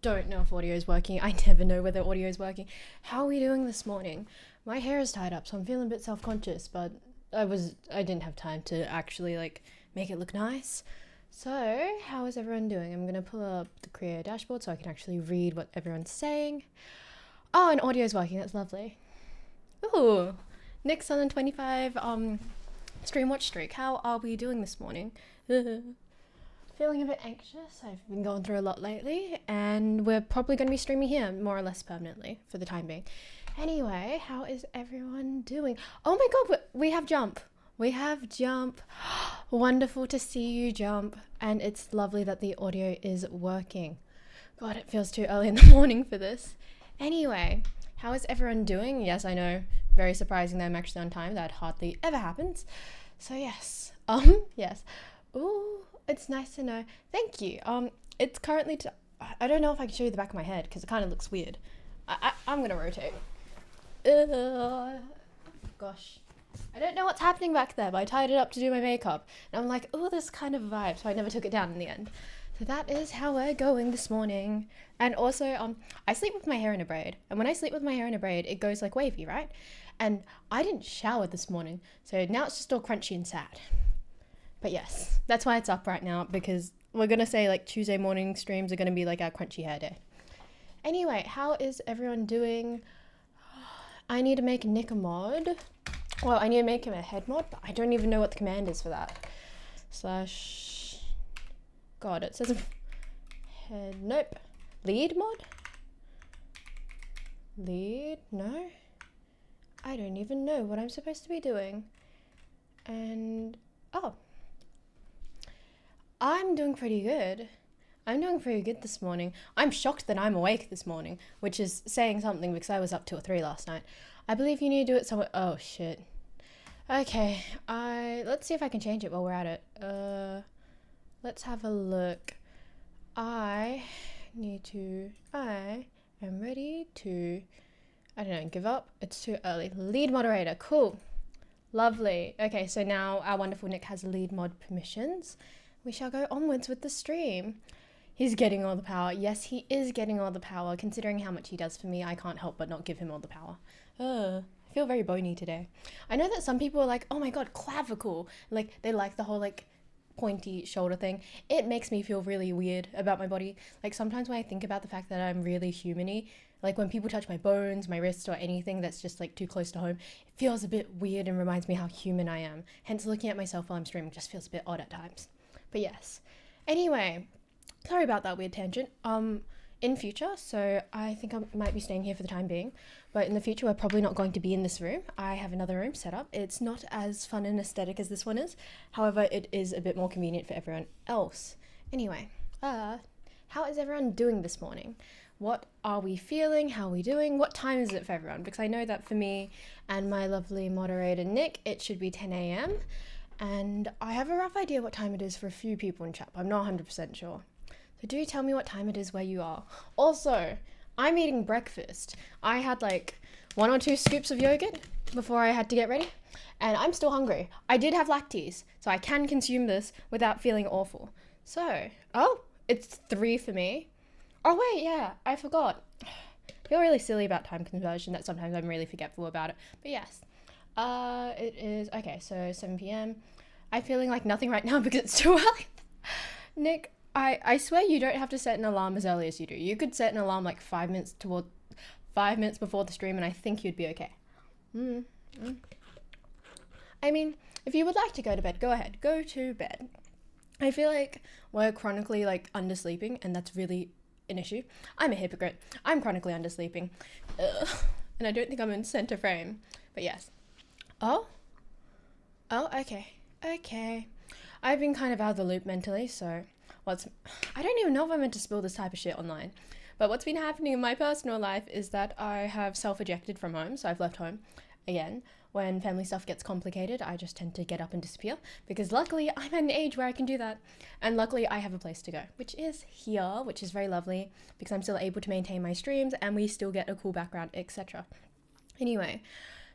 don't know if audio is working. I never know whether audio is working. How are we doing this morning? My hair is tied up, so I'm feeling a bit self-conscious, but I didn't have time to actually like make it look nice. So, how is everyone doing? I'm gonna pull up the Creo dashboard so I can actually read what everyone's saying. Oh, and audio is working. That's lovely. Ooh, Nick's on a 25 stream watch streak. How are we doing this morning? Feeling a bit anxious. I've been going through a lot lately, and we're probably going to be streaming here more or less permanently for the time being. Anyway, how is everyone doing? Oh my god, we have Jump. We have Jump. Wonderful to see you, Jump. And it's lovely that the audio is working. God, it feels too early in the morning for this. Anyway, how is everyone doing? Yes, I know, very surprising that I'm actually on time. That hardly ever happens. So yes, yes. Ooh, it's nice to know. Thank you. It's currently, I don't know if I can show you the back of my head because it kind of looks weird. I'm gonna rotate. Gosh. I don't know what's happening back there, but I tied it up to do my makeup. And I'm like, oh, this kind of vibe, so I never took it down in the end. So that is how we're going this morning. And also, I sleep with my hair in a braid. And when I sleep with my hair in a braid, it goes like wavy, right? And I didn't shower this morning, so now it's just all crunchy and sad. But yes, that's why it's up right now, because we're going to say like Tuesday morning streams are going to be like our crunchy hair day. Anyway, how is everyone doing? I need to make Nick a mod. Well, I need to make him a head mod, but I don't even know what the command is for that. Slash... God, it says head... Nope. Lead mod? Lead? No? I don't even know what I'm supposed to be doing. And... Oh. I'm doing pretty good. I'm doing pretty good this morning. I'm shocked that I'm awake this morning, which is saying something because I was up till 3 last night. I believe you need to do it somewhere. Oh, shit. Okay, let's see if I can change it while we're at it. Let's have a look. I am ready to, I don't know, give up. It's too early. Lead moderator, cool. Lovely. Okay, so now our wonderful Nick has lead mod permissions. We shall go onwards with the stream. He's getting all the power. Yes, he is getting all the power. Considering how much he does for me, I can't help but not give him all the power. I feel very bony today. I know that some people are like, oh my god, clavicle. Like, they like the whole, like, pointy shoulder thing. It makes me feel really weird about my body. Like, sometimes when I think about the fact that I'm really human-y, like, when people touch my bones, my wrists, or anything that's just, like, too close to home, it feels a bit weird and reminds me how human I am. Hence, looking at myself while I'm streaming just feels a bit odd at times. But yes. Anyway, sorry about that weird tangent. In future, so I think I might be staying here for the time being, but in the future we're probably not going to be in this room. I have another room set up. It's not as fun and aesthetic as this one is. However, it is a bit more convenient for everyone else. Anyway, how is everyone doing this morning? What are we feeling? How are we doing? What time is it for everyone? Because I know that for me and my lovely moderator Nick, it should be 10 a.m. And I have a rough idea what time it is for a few people in chat, but I'm not 100% sure. So do tell me what time it is where you are. Also, I'm eating breakfast. I had like 1 or 2 scoops of yogurt before I had to get ready, and I'm still hungry. I did have lactase, so I can consume this without feeling awful. So, oh, it's 3 for me. Oh wait, yeah, I forgot. I feel really silly about time conversion, that sometimes I'm really forgetful about it. But yes, it is, okay, so 7 p.m. I'm feeling like nothing right now because it's too early. Nick, I swear you don't have to set an alarm as early as you do. You could set an alarm like 5 minutes before the stream and I think you'd be okay. I mean, if you would like to go to bed, go ahead. Go to bed. I feel like we're chronically like undersleeping and that's really an issue. I'm a hypocrite. I'm chronically undersleeping. Ugh. And I don't think I'm in center frame. But yes. Oh, okay. Okay. I've been kind of out of the loop mentally, so... I don't even know if I'm meant to spill this type of shit online, but what's been happening in my personal life is that I have self-ejected from home, so I've left home again. When family stuff gets complicated, I just tend to get up and disappear, because luckily I'm at an age where I can do that, and luckily I have a place to go, which is here, which is very lovely, because I'm still able to maintain my streams, and we still get a cool background, etc. Anyway,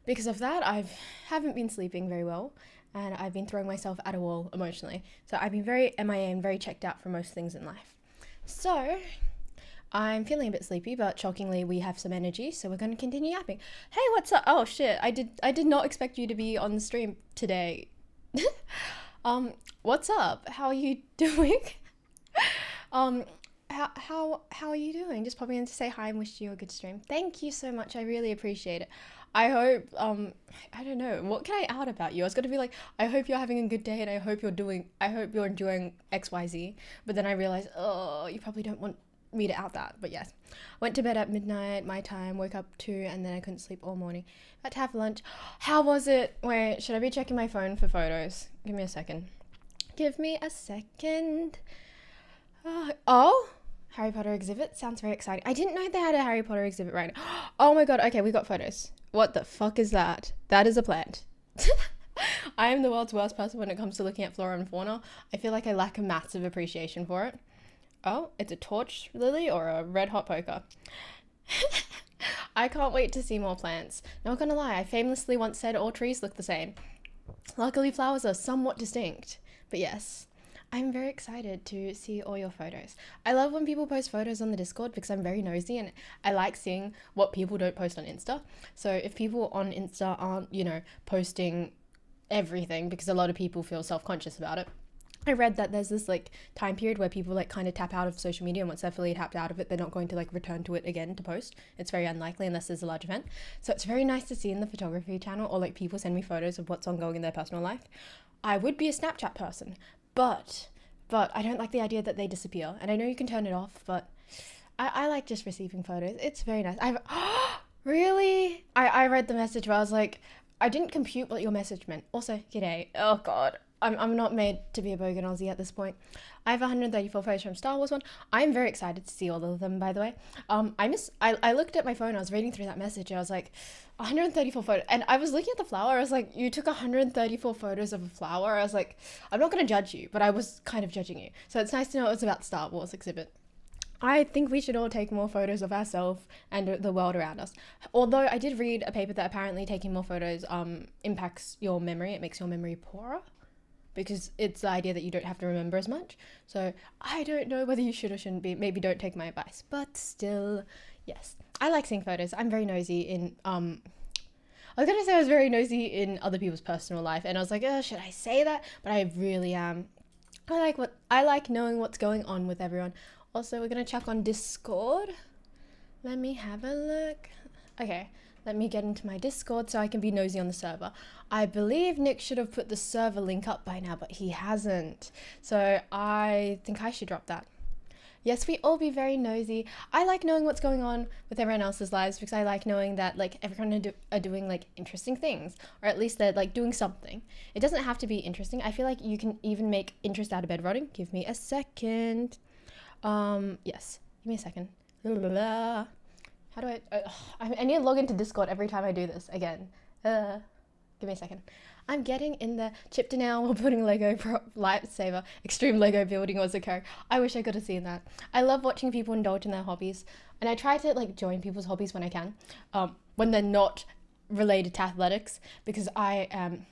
because of that, I haven't been sleeping very well, and I've been throwing myself at a wall emotionally. So I've been very MIA and very checked out from most things in life. So I'm feeling a bit sleepy, but shockingly we have some energy, so we're going to continue yapping. Hey, what's up? Oh shit, I did not expect you to be on the stream today. What's up? How are you doing? um how are you doing? Just popping in to say hi and wish you a good stream. Thank you so much. I really appreciate it. I hope I don't know, what can I add about you? I was gonna be like, I hope you're having a good day and I hope you're enjoying XYZ, but then I realized, oh, you probably don't want me to out that. But yes, went to bed at midnight my time, woke up 2, and then I couldn't sleep all morning. Had to have lunch. How was it? Wait, should I be checking my phone for photos? Give me a second. Oh, Harry Potter exhibit sounds very exciting. I didn't know they had a Harry Potter exhibit right now. Oh my god, okay, we got photos. What the fuck is that? That is a plant. I am the world's worst person when it comes to looking at flora and fauna. I feel like I lack a massive appreciation for it. Oh, it's a torch lily or a red hot poker. I can't wait to see more plants. Not gonna lie, I famously once said all trees look the same. Luckily, flowers are somewhat distinct. But yes, I'm very excited to see all your photos. I love when people post photos on the Discord because I'm very nosy and I like seeing what people don't post on Insta. So if people on Insta aren't, posting everything, because a lot of people feel self-conscious about it. I read that there's this like time period where people like kind of tap out of social media, and once they're fully tapped out of it, they're not going to like return to it again to post. It's very unlikely unless there's a large event. So it's very nice to see in the photography channel, or like people send me photos of what's ongoing in their personal life. I would be a Snapchat person, but I don't like the idea that they disappear. And I know you can turn it off, but I like just receiving photos. It's very nice. Really? I read the message where I was like, I didn't compute what your message meant. Also, g'day. Oh god. I'm not made to be a bogan Aussie at this point. I have 134 photos from Star Wars one. I'm very excited to see all of them, by the way. I looked at my phone, I was reading through that message, and I was like, 134 photos. And I was looking at the flower, I was like, you took 134 photos of a flower? I was like, I'm not going to judge you, but I was kind of judging you. So it's nice to know it was about Star Wars exhibit. I think we should all take more photos of ourselves and the world around us. Although I did read a paper that apparently taking more photos impacts your memory. It makes your memory poorer, because it's the idea that you don't have to remember as much. So I don't know whether you should or shouldn't be. Maybe don't take my advice. But still, yes. I like seeing photos. I'm very nosy in... I was going to say I was very nosy in other people's personal life. And I was like, oh, should I say that? But I really am. I like knowing what's going on with everyone. Also, we're going to check on Discord. Let me have a look. Okay. Let me get into my Discord so I can be nosy on the server. I believe Nick should have put the server link up by now, but he hasn't. So I think I should drop that. Yes, we all be very nosy. I like knowing what's going on with everyone else's lives because I like knowing that like everyone are doing like interesting things, or at least they're like doing something. It doesn't have to be interesting. I feel like you can even make interest out of bed rotting. Give me a second. Yes, give me a second. How do I need to log into Discord every time I do this again. Give me a second. I'm getting in the chip to now while putting Lego lightsaber. Extreme Lego building was occurring. I wish I could have seen that. I love watching people indulge in their hobbies. And I try to like join people's hobbies when I can. When they're not related to athletics. Because I am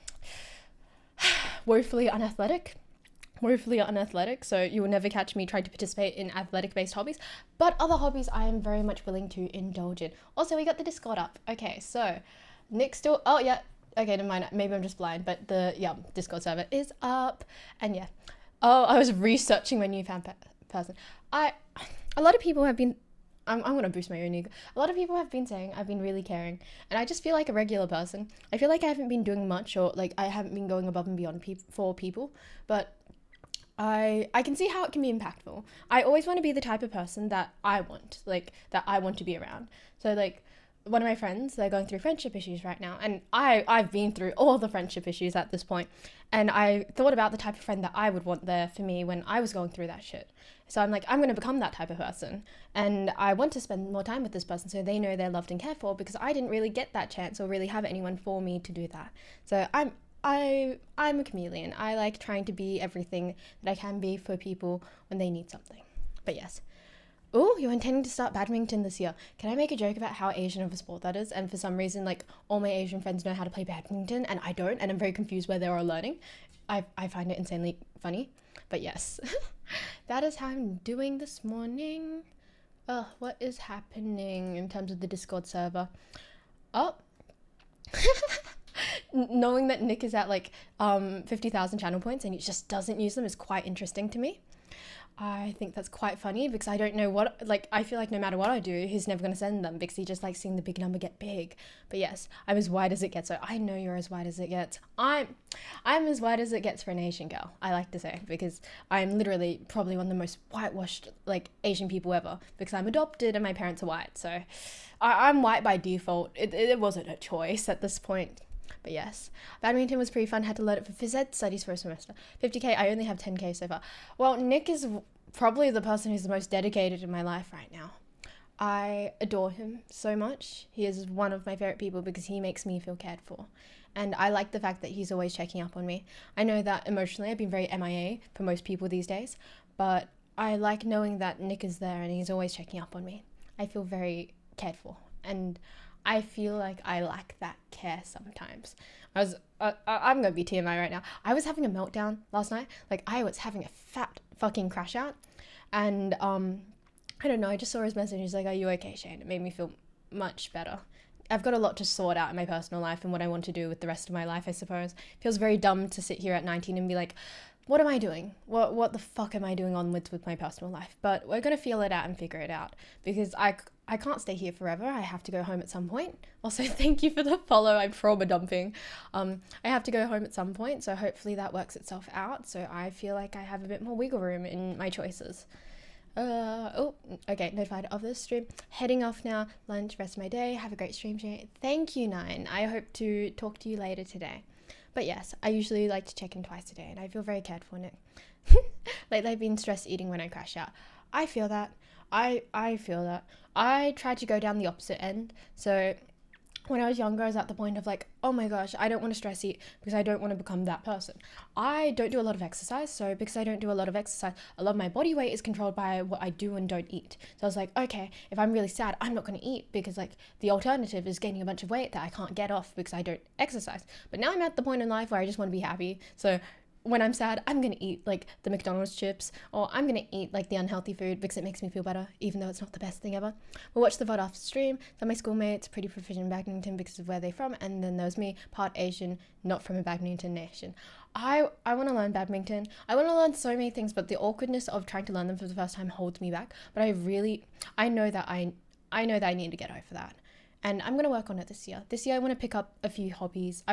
woefully unathletic, so you will never catch me trying to participate in athletic-based hobbies, but other hobbies I am very much willing to indulge in. Also, we got the Discord up. Okay, so Nick still... Oh, yeah. Okay, never mind. Maybe I'm just blind, but the Discord server is up. And yeah. Oh, I was researching my new fan person. A lot of people have been... I'm going to boost my own ego. A lot of people have been saying I've been really caring, and I just feel like a regular person. I feel like I haven't been doing much, or like I haven't been going above and beyond for people, but I can see how it can be impactful. I always want to be the type of person that I want to be around. So like one of my friends, they're going through friendship issues right now, and I've been through all the friendship issues at this point, and I thought about the type of friend that I would want there for me when I was going through that shit. So I'm like, I'm going to become that type of person, and I want to spend more time with this person so they know they're loved and cared for, because I didn't really get that chance or really have anyone for me to do that. So I'm a chameleon. I like trying to be everything that I can be for people when they need something. But yes. Oh, you're intending to start badminton this year. Can I make a joke about how Asian of a sport that is? And for some reason, like, all my Asian friends know how to play badminton and I don't, and I'm very confused where they're all learning. I find it insanely funny. But yes. That is how I'm doing this morning. What is happening in terms of the Discord server? Oh, knowing that Nick is at like 50,000 channel points and he just doesn't use them is quite interesting to me. I think that's quite funny because I don't know what, like, I feel like no matter what I do, he's never going to send them because he just likes seeing the big number get big. But yes, I'm as wide as it gets. So I know you're as wide as it gets. I'm as wide as it gets for an Asian girl, I like to say, because I'm literally probably one of the most whitewashed, like, Asian people ever because I'm adopted and my parents are white. So I'm white by default. It wasn't a choice at this point. But yes, badminton was pretty fun. Had to learn it for phys ed studies for a semester. 50k, I only have 10k so far. Well, Nick is probably the person who's the most dedicated in my life right now. I adore him so much. He is one of my favorite people because he makes me feel cared for. And I like the fact that he's always checking up on me. I know that emotionally I've been very MIA for most people these days, but I like knowing that Nick is there and he's always checking up on me. I feel very cared for. And I feel like I lack that care sometimes. I'm gonna be TMI right now. I was having a meltdown last night. Like, I was having a fat fucking crash out. And, I don't know, I just saw his message. He's like, "Are you okay, Shane?" It made me feel much better. I've got a lot to sort out in my personal life and what I want to do with the rest of my life, I suppose. It feels very dumb to sit here at 19 and be like, what am I doing? What the fuck am I doing onwards with my personal life? But we're going to feel it out and figure it out because I can't stay here forever. I have to go home at some point. Also, thank you for the follow. I'm trauma dumping. I have to go home at some point, so hopefully that works itself out. So I feel like I have a bit more wiggle room in my choices. Okay, notified of this stream. Heading off now. Lunch, rest of my day. Have a great stream, Jay. Thank you, Nine. I hope to talk to you later today. But yes, I usually like to check in twice a day and I feel very cared for, Nick. Lately I've been stress eating when I crash out. I feel that. I feel that. I tried to go down the opposite end. So when I was younger, I was at the point of like, oh my gosh, I don't want to stress eat because I don't want to become that person. I don't do a lot of exercise. So because I don't do a lot of exercise, a lot of my body weight is controlled by what I do and don't eat. So I was like, okay, if I'm really sad, I'm not going to eat because like the alternative is gaining a bunch of weight that I can't get off because I don't exercise. But now I'm at the point in life where I just want to be happy. So when I'm sad, I'm going to eat like the McDonald's chips or I'm going to eat like the unhealthy food because it makes me feel better, even though it's not the best thing ever. We'll watch the VOD after stream. So my schoolmates, pretty proficient in badminton because of where they're from. And then there's me, part Asian, not from a badminton nation. I want to learn badminton. I want to learn so many things, but the awkwardness of trying to learn them for the first time holds me back. But I know that I need to get over that. And I'm going to work on it this year. This year I want to pick up a few hobbies.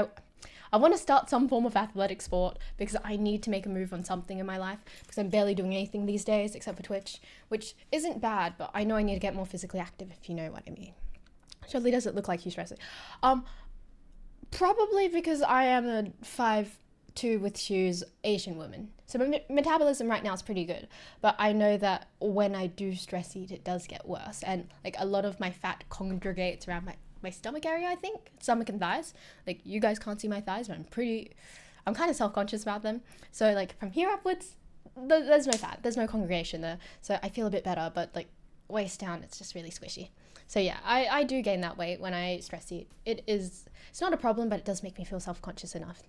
I want to start some form of athletic sport because I need to make a move on something in my life because I'm barely doing anything these days except for Twitch, which isn't bad, but I know I need to get more physically active, if you know what I mean. Surely does it look like he's stressing? Probably because I am a 5'2" with shoes Asian woman. So my metabolism right now is pretty good, but I know that when I do stress eat, it does get worse. And like a lot of my fat congregates around my stomach area, I think, stomach and thighs. Like you guys can't see my thighs, but I'm kind of self-conscious about them. So like from here upwards, there's no fat, there's no congregation there. So I feel a bit better, but like waist down, it's just really squishy. So yeah, I do gain that weight when I stress eat. It's not a problem, but it does make me feel self-conscious enough.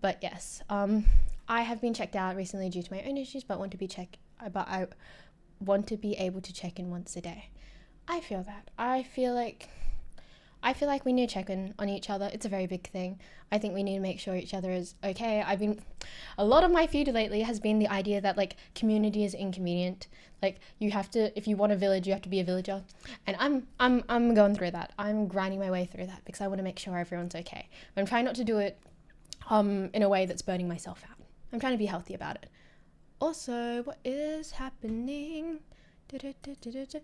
But yes, I have been checked out recently due to my own issues, but I want to be able to check in once a day. I feel that. I feel like we need to check in on each other. It's a very big thing. I think we need to make sure each other is okay. A lot of my feed lately has been the idea that like community is inconvenient. Like you have to, if you want a village, you have to be a villager. And I'm going through that. I'm grinding my way through that because I want to make sure everyone's okay. But I'm trying not to do it in a way that's burning myself out. I'm trying to be healthy about it. Also, what is happening?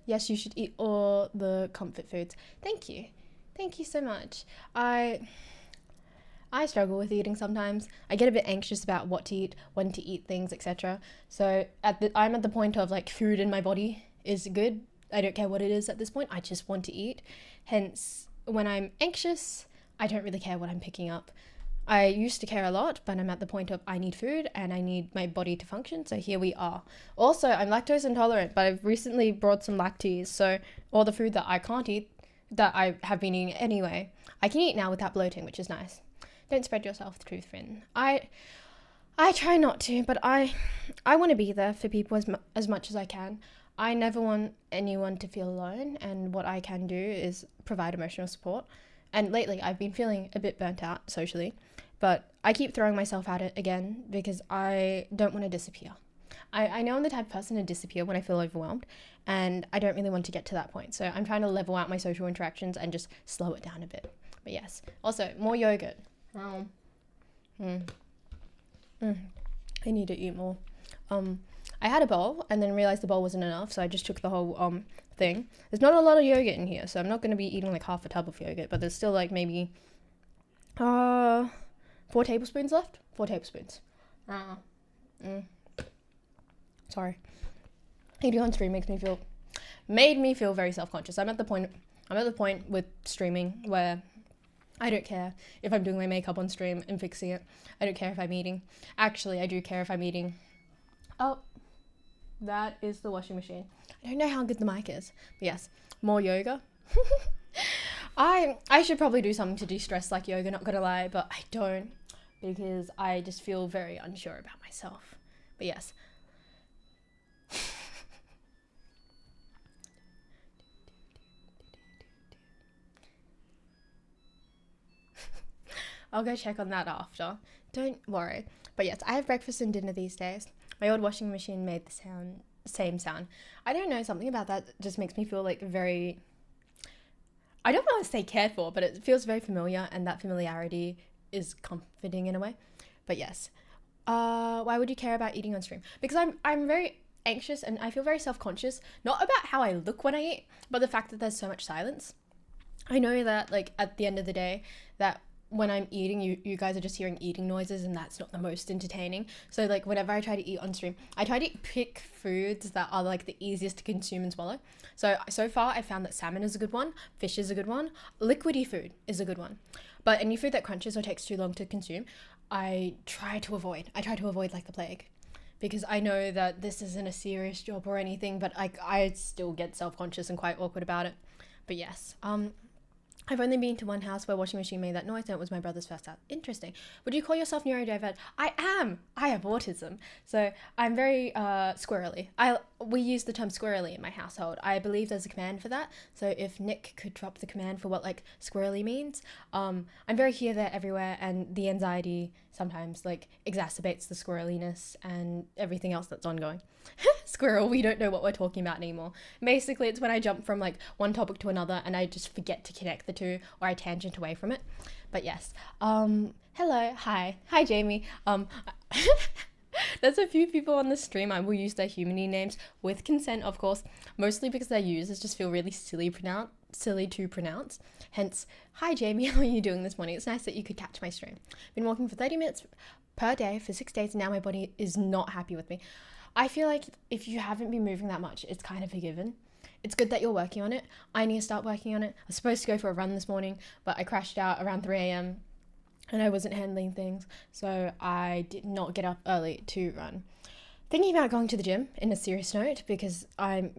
Yes, you should eat all the comfort foods. Thank you so much. I struggle with eating sometimes. I get a bit anxious about what to eat, when to eat things, etc. So I'm at the point of like food in my body is good. I don't care what it is at this point. I just want to eat. Hence, when I'm anxious, I don't really care what I'm picking up. I used to care a lot, but I'm at the point of I need food and I need my body to function. So here we are. Also, I'm lactose intolerant, but I've recently brought some lactase. So all the food that I can't eat, that I have been eating anyway, I can eat now without bloating, which is nice. Don't spread yourself too thin. I try not to, but I want to be there for people as much as I can. I never want anyone to feel alone, and what I can do is provide emotional support. And lately, I've been feeling a bit burnt out socially, but I keep throwing myself at it again because I don't want to disappear. I know I'm the type of person to disappear when I feel overwhelmed, and I don't really want to get to that point. So I'm trying to level out my social interactions and just slow it down a bit. But yes, also more yogurt. Oh. I need to eat more. I had a bowl and then realized the bowl wasn't enough, so I just took the whole thing. There's not a lot of yogurt in here, so I'm not going to be eating like half a tub of yogurt, but there's still like maybe 4 tablespoons left. 4 tablespoons. Sorry. Eating on stream made me feel very self-conscious. I'm at the point with streaming where I don't care if I'm doing my makeup on stream and fixing it. I don't care if I'm eating. Actually, I do care if I'm eating. Oh, that is the washing machine. I don't know how good the mic is, but yes, more yoga. I should probably do something to de-stress like yoga, not gonna lie, but I don't because I just feel very unsure about myself. But yes. I'll go check on that after. Don't worry. But yes, I have breakfast and dinner these days. My old washing machine made the same sound. I don't know, something about that just makes me feel like very, I don't want to say cared for, but it feels very familiar, and that familiarity is comforting in a way. But yes, why would you care about eating on stream? Because I'm very anxious and I feel very self-conscious, not about how I look when I eat, but the fact that there's so much silence. I know that like at the end of the day that when I'm eating, you guys are just hearing eating noises, and that's not the most entertaining. So like whenever I try to eat on stream, I try to pick foods that are like the easiest to consume and swallow. So far I found that salmon is a good one, fish is a good one, liquidy food is a good one. But any food that crunches or takes too long to consume, I try to avoid like the plague. Because I know that this isn't a serious job or anything, but I still get self-conscious and quite awkward about it. But yes, I've only been to one house where washing machine made that noise, and it was my brother's first house. Interesting. Would you call yourself neurodivergent? I am. I have autism, so I'm very squirrely. We use the term squirrely in my household. I believe there's a command for that. So if Nick could drop the command for what like squirrely means, I'm very here, there, everywhere, and the anxiety sometimes like exacerbates the squirreliness and everything else that's ongoing. Squirrel, we don't know what we're talking about anymore. Basically, it's when I jump from like one topic to another and I just forget to connect the two, or I tangent away from it. But yes, hello, hi Jamie. There's a few people on the stream. I will use their human names with consent, of course, mostly because their users just feel really silly to pronounce. Hence, hi Jamie, how are you doing this morning? It's nice that you could catch my stream. Been walking for 30 minutes per day for 6 days, and now my body is not happy with me. I feel like if you haven't been moving that much, it's kind of a given. It's good that you're working on it. I need to start working on it. I was supposed to go for a run this morning, but I crashed out around 3 a.m. and I wasn't handling things, so I did not get up early to run. Thinking about going to the gym in a serious note, because I'm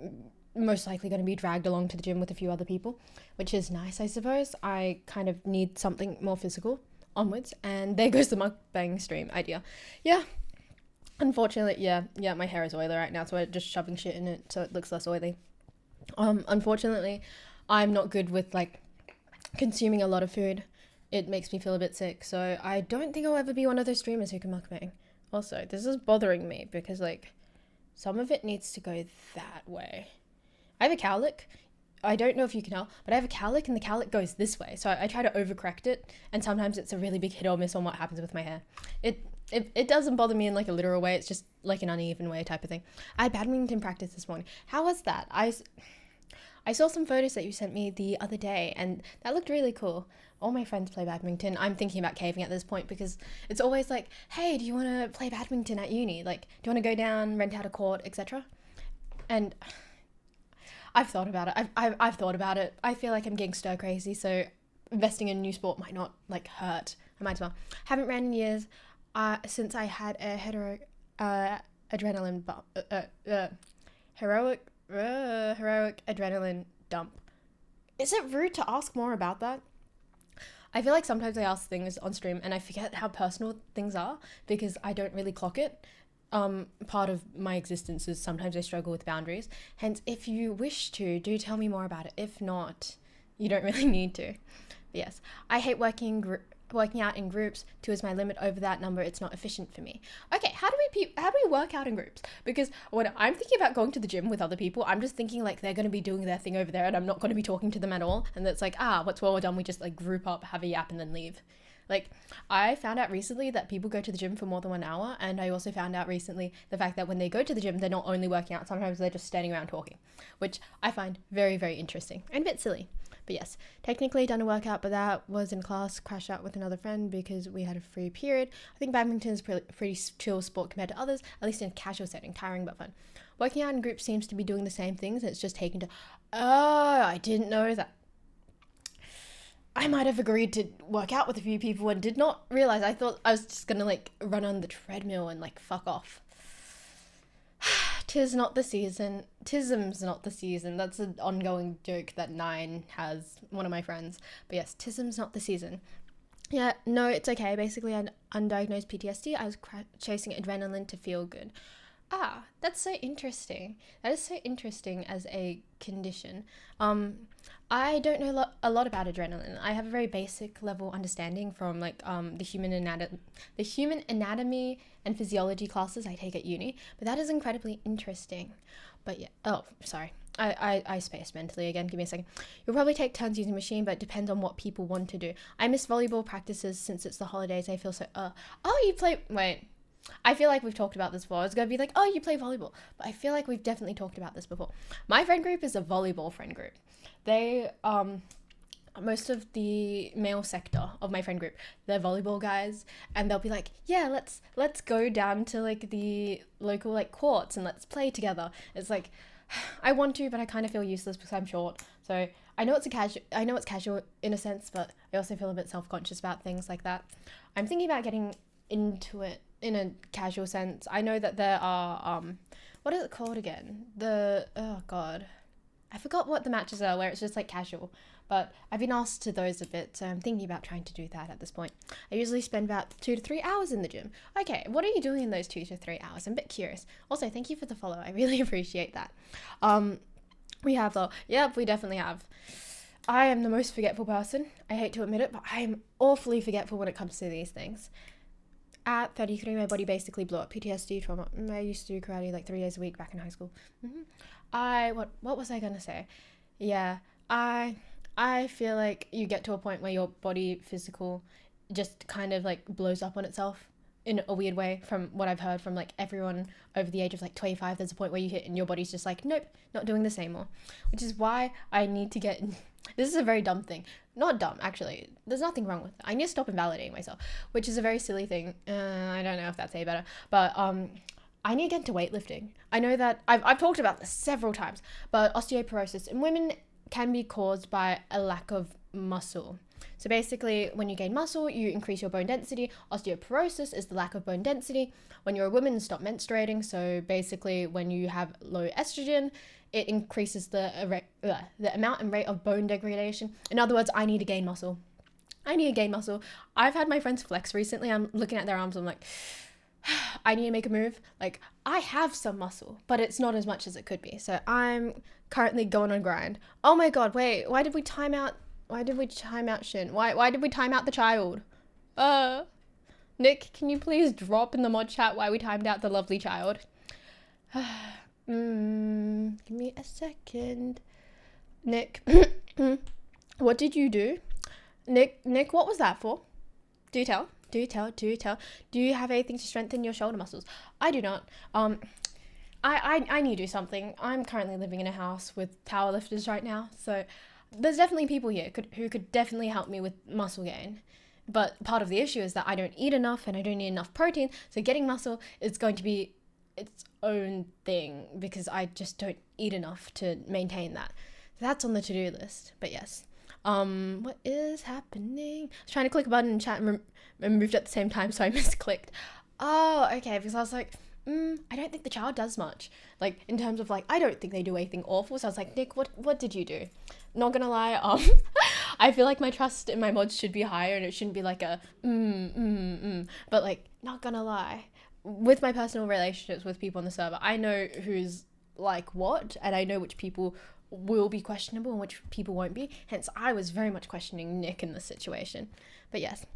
most likely going to be dragged along to the gym with a few other people, which is nice, I suppose. I kind of need something more physical onwards, and there goes the mukbang stream idea. Yeah. Unfortunately, yeah, my hair is oily right now, so I'm just shoving shit in it so it looks less oily. Unfortunately, I'm not good with like consuming a lot of food. It makes me feel a bit sick, so I don't think I'll ever be one of those streamers who can mukbang. Also, this is bothering me because like some of it needs to go that way. I have a cowlick. I don't know if you can tell, but I have a cowlick and the cowlick goes this way, so I try to overcorrect it, and sometimes it's a really big hit or miss on what happens with my hair. It doesn't bother me in like a literal way, it's just like an uneven way type of thing. I had badminton practice this morning. How was that? I saw some photos that you sent me the other day, and that looked really cool. All my friends play badminton. I'm thinking about caving at this point because it's always like, hey, do you want to play badminton at uni? Like, do you want to go down, rent out a court, etc.? And I've thought about it. I've thought about it. I feel like I'm getting stir crazy, so investing in a new sport might not like hurt. I might as well. Haven't ran in years. Since I had a heroic adrenaline dump. Is it rude to ask more about that? I feel like sometimes I ask things on stream and I forget how personal things are because I don't really clock it. part of my existence is sometimes I struggle with boundaries. Hence, if you wish to, do tell me more about it. If not, you don't really need to. But yes, I hate working out in groups. 2 is my limit. Over that number, it's not efficient for me. Okay, how do we work out in groups? Because when I'm thinking about going to the gym with other people, I'm just thinking like they're going to be doing their thing over there and I'm not going to be talking to them at all. And that's like, what's well done, we just like group up, have a yap and then leave. Like, I found out recently that people go to the gym for more than 1 hour, and I also found out recently the fact that when they go to the gym, they're not only working out, sometimes they're just standing around talking, which I find very, very interesting and a bit silly. But yes, technically done a workout, but that was in class, crashed out with another friend because we had a free period. I think badminton is a pretty chill sport compared to others, at least in a casual setting, tiring but fun. Working out in groups seems to be doing the same things, and it's just taken to, I didn't know that. I might have agreed to work out with a few people and did not realize. I thought I was just gonna like run on the treadmill and like fuck off. Tis not the season. Tism's not the season. That's an ongoing joke that Nine has, one of my friends. But yes, tism's not the season. Yeah, no, it's okay. Basically, I had undiagnosed PTSD. I was chasing adrenaline to feel good. That's so interesting. That is so interesting as a condition. I don't know a lot about adrenaline. I have a very basic level understanding from like the human anatomy and physiology classes I take at uni, but that is incredibly interesting. But yeah, oh, sorry. I spaced mentally again. Give me a second. You'll probably take turns using machine, but it depends on what people want to do. I miss volleyball practices since it's the holidays. I feel so, you play, wait. I feel like we've talked about this before. I was going to be like, oh, you play volleyball. But I feel like we've definitely talked about this before. My friend group is a volleyball friend group. They, most of the male sector of my friend group, they're volleyball guys. And they'll be like, yeah, let's go down to like the local like courts and let's play together. It's like, I want to, but I kind of feel useless because I'm short. So I know it's casual in a sense, but I also feel a bit self-conscious about things like that. I'm thinking about getting into it in a casual sense. I know that there are what is it called again? I forgot what the matches are where it's just like casual, but I've been asked to those a bit, so I'm thinking about trying to do that at this point. I usually spend about 2 to 3 hours in the gym. Okay, what are you doing in those 2 to 3 hours? I'm a bit curious. Also, thank you for the follow. I really appreciate that. We have though. Yep, we definitely have. I am the most forgetful person. I hate to admit it, but I am awfully forgetful when it comes to these things. At 33, my body basically blew up. PTSD, trauma. I used to do karate like 3 days a week back in high school. What was I gonna say? Yeah, I feel like you get to a point where your body physical just kind of like blows up on itself in a weird way. From what I've heard from like everyone over the age of like 25, there's a point where you hit and your body's just like, nope, not doing this anymore. Which is why I need to get... This is a very dumb thing. Not dumb, actually. There's nothing wrong with it. I need to stop invalidating myself, which is a very silly thing. I don't know if that's any better, but I need to get into weightlifting. I know that I've talked about this several times, but osteoporosis in women can be caused by a lack of muscle. So basically, when you gain muscle, you increase your bone density. Osteoporosis is the lack of bone density. When you're a woman, stop menstruating. So basically, when you have low estrogen, it increases the amount and rate of bone degradation. In other words, I need to gain muscle. I've had my friends flex recently. I'm looking at their arms. I'm like, I need to make a move. Like, I have some muscle, but it's not as much as it could be. So I'm currently going on grind. Oh my God, wait, why did we time out Shin? Why did we time out the child? Nick, can you please drop in the mod chat why we timed out the lovely child? Give me a second. Nick, what did you do? Nick, what was that for? Do tell. Do you have anything to strengthen your shoulder muscles? I do not. I need to do something. I'm currently living in a house with powerlifters right now, so there's definitely people here who could definitely help me with muscle gain. But part of the issue is that I don't eat enough and I don't eat enough protein, so getting muscle is going to be its own thing because I just don't eat enough to maintain that. So that's on the to-do list. But yes. What is happening? I was trying to click a button in chat and moved at the same time, so I misclicked. Oh, okay, because I was like, I don't think the child does much. Like, in terms of, like, I don't think they do anything awful. So I was like, Nick, what did you do? Not gonna lie, I feel like my trust in my mods should be higher and it shouldn't be like a, But, like, not gonna lie. with my personal relationships with people on the server, I know who's like what, and I know which people will be questionable and which people won't be. Hence, I was very much questioning Nick in this situation. But yes,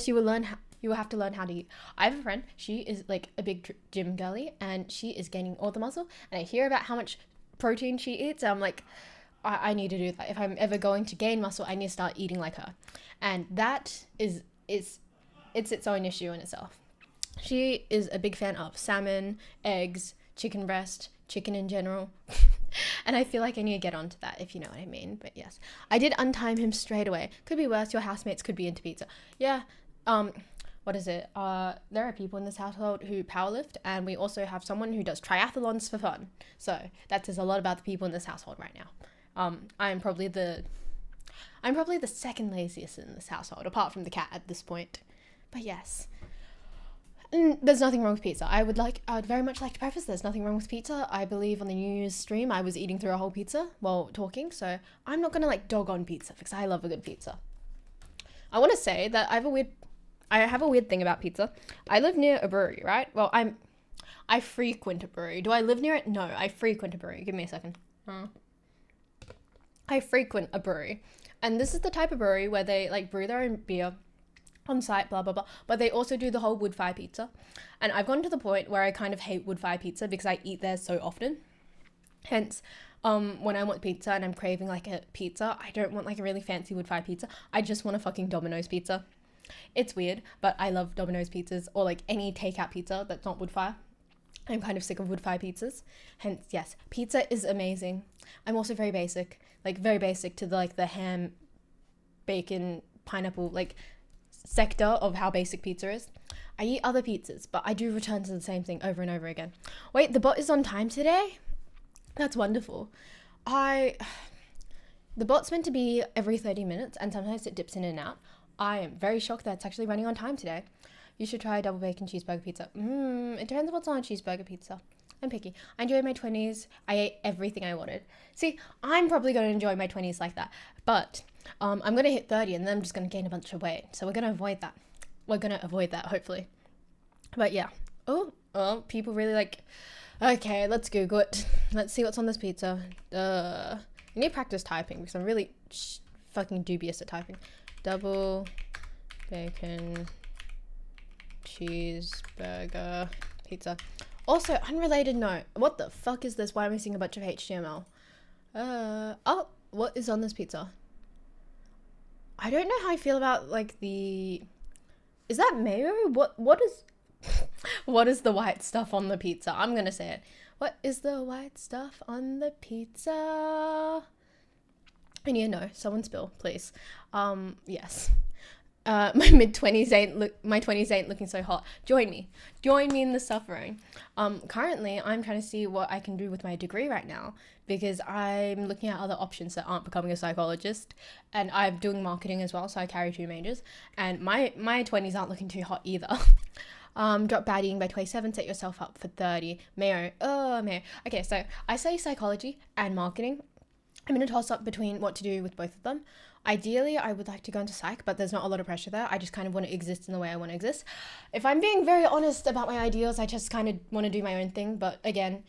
you will have to learn how to eat. I have a friend, she is like a big gym girly, and she is gaining all the muscle, and I hear about how much protein she eats, and I'm like, I need to do that. If I'm ever going to gain muscle, I need to start eating like her. And that is its own issue in itself. She is a big fan of salmon, eggs, chicken breast, chicken in general. And I feel like I need to get onto that, if you know what I mean. But yes, I did untime him straight away. Could be worse. Your housemates could be into pizza. Yeah. What is it? There are people in this household who powerlift, and we also have someone who does triathlons for fun. So that says a lot about the people in this household right now. I'm probably the second laziest in this household, apart from the cat at this point. But yes. There's nothing wrong with pizza. I would very much like to preface, there's nothing wrong with pizza. I believe on the New Year's stream I was eating through a whole pizza while talking, so I'm not gonna like dog on pizza because I love a good pizza. I want to say that I have a weird thing about pizza. I live near a brewery, right? Well, I frequent a brewery. Do I live near it? No, I frequent a brewery. Give me a second. I frequent a brewery, and this is the type of brewery where they like brew their own beer on site, blah blah blah, but they also do the whole wood fire pizza. And I've gotten to the point where I kind of hate wood fire pizza because I eat there so often. Hence, when I want pizza and I'm craving like a pizza, I don't want like a really fancy wood fire pizza. I just want a fucking Domino's pizza. It's weird, but I love Domino's pizzas, or like any takeout pizza that's not wood fire. I'm kind of sick of wood fire pizzas. Hence, yes, pizza is amazing. I'm also very basic to the ham, bacon, pineapple, like sector of how basic pizza is. I eat other pizzas, but I do return to the same thing over and over again. Wait, the bot is on time today? That's wonderful. The bot's meant to be every 30 minutes, and sometimes it dips in and out. I am very shocked that it's actually running on time today. You should try a double bacon cheeseburger pizza. It depends on what's on a cheeseburger pizza. I'm picky. I enjoyed my 20s. I ate everything I wanted. See, I'm probably going to enjoy my 20s like that. But I'm going to hit 30 and then I'm just going to gain a bunch of weight. So we're going to avoid that. Hopefully. But yeah. Oh, people really like... Okay, let's Google it. Let's see what's on this pizza. I need to practice typing because I'm really fucking dubious at typing. Double bacon cheeseburger pizza. Also, unrelated note. What the fuck is this? Why am I seeing a bunch of HTML? What is on this pizza? I don't know how I feel about like the... Is that mayo? What is... What is the white stuff on the pizza? I'm gonna say it. What is the white stuff on the pizza? I need to know. Someone spill, please. Yes. My 20s ain't looking so hot. Join me in the suffering. Currently I'm trying to see what I can do with my degree right now, because I'm looking at other options that aren't becoming a psychologist, and I'm doing marketing as well, so I carry 2 majors, and my 20s aren't looking too hot either. Drop bad eating by 27, set yourself up for 30. Mayo. Okay, so I study psychology and marketing. I'm going to toss up between what to do with both of them. Ideally, I would like to go into psych, but there's not a lot of pressure there. I just kind of want to exist in the way I want to exist. If I'm being very honest about my ideals, I just kind of want to do my own thing. But again,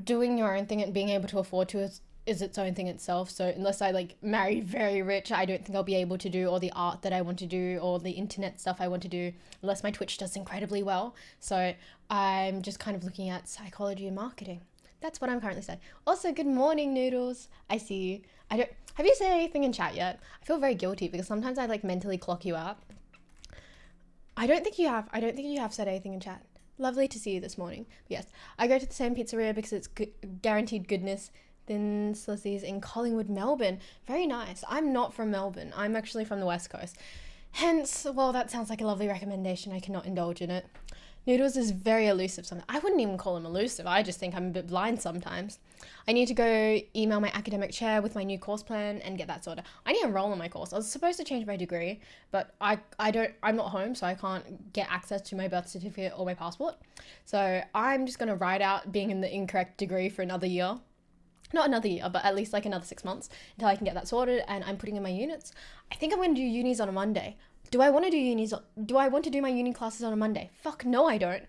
doing your own thing and being able to afford to is its own thing itself. So unless I like marry very rich, I don't think I'll be able to do all the art that I want to do or the internet stuff I want to do, unless my Twitch does incredibly well. So I'm just kind of looking at psychology and marketing. That's what I'm currently studying. Also, good morning, Noodles. I see you. Have you said anything in chat yet? I feel very guilty because sometimes I like mentally clock you out. I don't think you have said anything in chat. Lovely to see you this morning. But yes, I go to the same pizzeria because it's guaranteed goodness. Thin Slissies in Collingwood, Melbourne. Very nice. I'm not from Melbourne. I'm actually from the West Coast. Hence, well, that sounds like a lovely recommendation. I cannot indulge in it. Noodles is very elusive sometimes. I wouldn't even call him elusive. I just think I'm a bit blind sometimes. I need to go email my academic chair with my new course plan and get that sorted. I need to enroll in my course. I was supposed to change my degree, but I'm not home, so I can't get access to my birth certificate or my passport. So I'm just going to ride out being in the incorrect degree for another year. Not another year, but at least like another 6 months until I can get that sorted, and I'm putting in my units. I think I'm going to do unis on a Monday. Do I want to do unis? Do I want to do my uni classes on a Monday? Fuck no, I don't.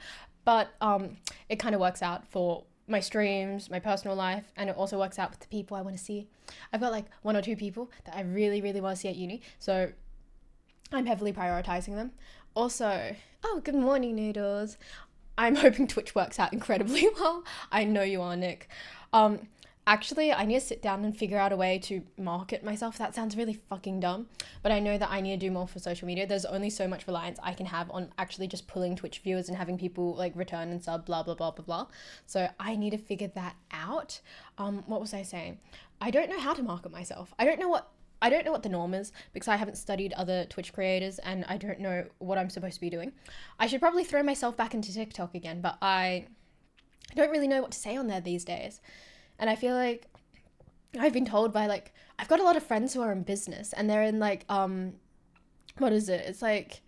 But it kind of works out for my streams, my personal life, and it also works out with the people I want to see. I've got like 1 or 2 people that I really, really want to see at uni, so I'm heavily prioritizing them. Also, oh, good morning, Noodles. I'm hoping Twitch works out incredibly well. I know you are, Nick. Actually, I need to sit down and figure out a way to market myself. That sounds really fucking dumb, but I know that I need to do more for social media. There's only so much reliance I can have on actually just pulling Twitch viewers and having people like return and sub, blah, blah, blah, blah, blah. So I need to figure that out. What was I saying? I don't know how to market myself. I don't know what the norm is because I haven't studied other Twitch creators and I don't know what I'm supposed to be doing. I should probably throw myself back into TikTok again, but I don't really know what to say on there these days. And I feel like I've been told by like, I've got a lot of friends who are in business and they're in like, what is it? It's like,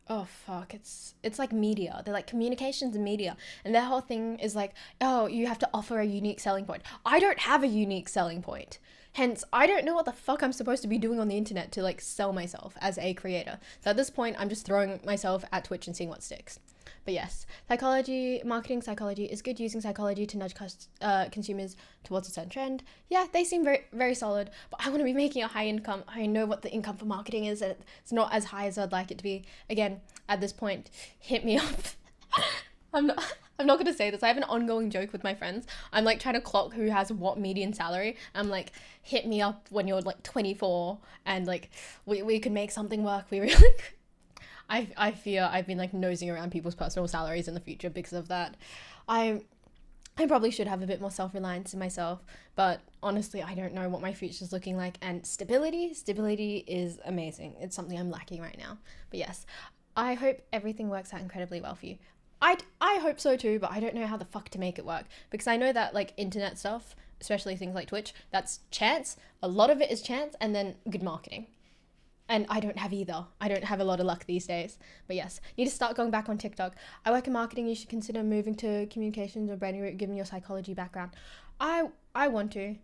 oh fuck, it's like media. They're like communications and media. And their whole thing is like, oh, you have to offer a unique selling point. I don't have a unique selling point. Hence, I don't know what the fuck I'm supposed to be doing on the internet to like sell myself as a creator. So at this point, I'm just throwing myself at Twitch and seeing what sticks. But yes, marketing psychology is good, using psychology to nudge consumers towards a certain trend. Yeah, they seem very, very solid, but I want to be making a high income. I know what the income for marketing is, and it's not as high as I'd like it to be. Again, at this point, hit me up. I'm not going to say this. I have an ongoing joke with my friends. I'm like trying to clock who has what median salary. I'm like, hit me up when you're like 24 and like we could make something work. We really I fear I've been like nosing around people's personal salaries in the future because of that. I probably should have a bit more self-reliance in myself, but honestly, I don't know what my future's looking like. And stability is amazing. It's something I'm lacking right now. But yes, I hope everything works out incredibly well for you. I hope so too, but I don't know how the fuck to make it work because I know that like internet stuff, especially things like Twitch, that's chance. A lot of it is chance and then good marketing. And I don't have either. I don't have a lot of luck these days. But yes, need to start going back on TikTok. I work in marketing. You should consider moving to communications or branding route given your psychology background. I want to.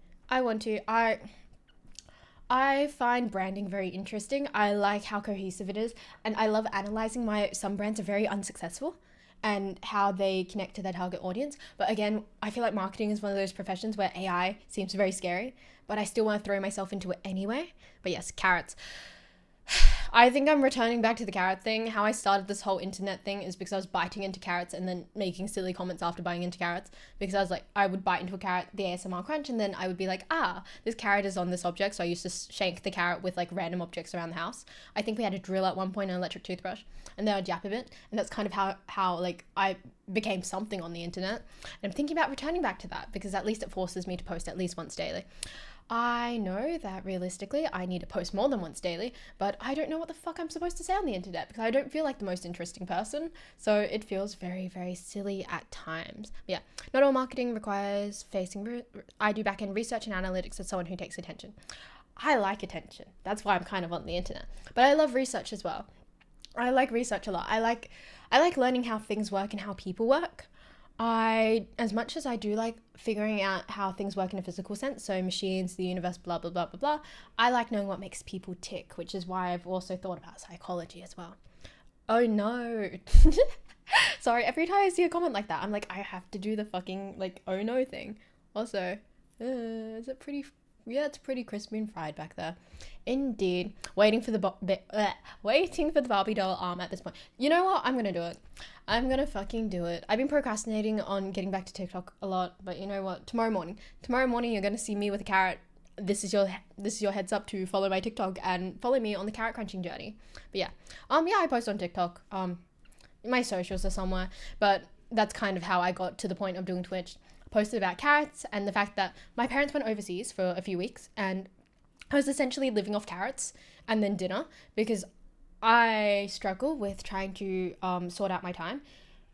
I find branding very interesting. I like how cohesive it is. And I love analyzing why some brands are very unsuccessful and how they connect to their target audience. But again, I feel like marketing is one of those professions where AI seems very scary, but I still want to throw myself into it anyway. But yes, carrots. I think I'm returning back to the carrot thing. How I started this whole internet thing is because I was biting into carrots and then making silly comments after biting into carrots, because I was like, I would bite into a carrot, the ASMR crunch, and then I would be like, this carrot is on this object. So I used to shank the carrot with like random objects around the house. I think we had a drill at one point, an electric toothbrush, and then I'd yap a bit. And that's kind of how like I became something on the internet. And I'm thinking about returning back to that because at least it forces me to post at least once daily. I know that realistically I need to post more than once daily, but I don't know what the fuck I'm supposed to say on the internet because I don't feel like the most interesting person. So it feels very, very silly at times. But yeah, not all marketing requires facing. I do back-end research and analytics as someone who takes attention. I like attention. That's why I'm kind of on the internet. But I love research as well. I like research a lot. I like learning how things work and how people work. As much as I do like figuring out how things work in a physical sense, so machines, the universe, blah, blah, blah, blah, blah, I like knowing what makes people tick, which is why I've also thought about psychology as well. Oh no. Sorry, every time I see a comment like that, I'm like, I have to do the fucking like, oh no thing. Also, is it pretty... Yeah, it's pretty crispy and fried back there. Indeed. Waiting for the Barbie doll arm at this point. You know what? I'm gonna do it. I'm gonna fucking do it. I've been procrastinating on getting back to TikTok a lot, but you know what? Tomorrow morning you're gonna see me with a carrot. This is your heads up to follow my TikTok and follow me on the carrot crunching journey. But yeah, I post on TikTok. My socials are somewhere, but that's kind of how I got to the point of doing Twitch. Posted about carrots and the fact that my parents went overseas for a few weeks and I was essentially living off carrots and then dinner because I struggle with trying to sort out my time,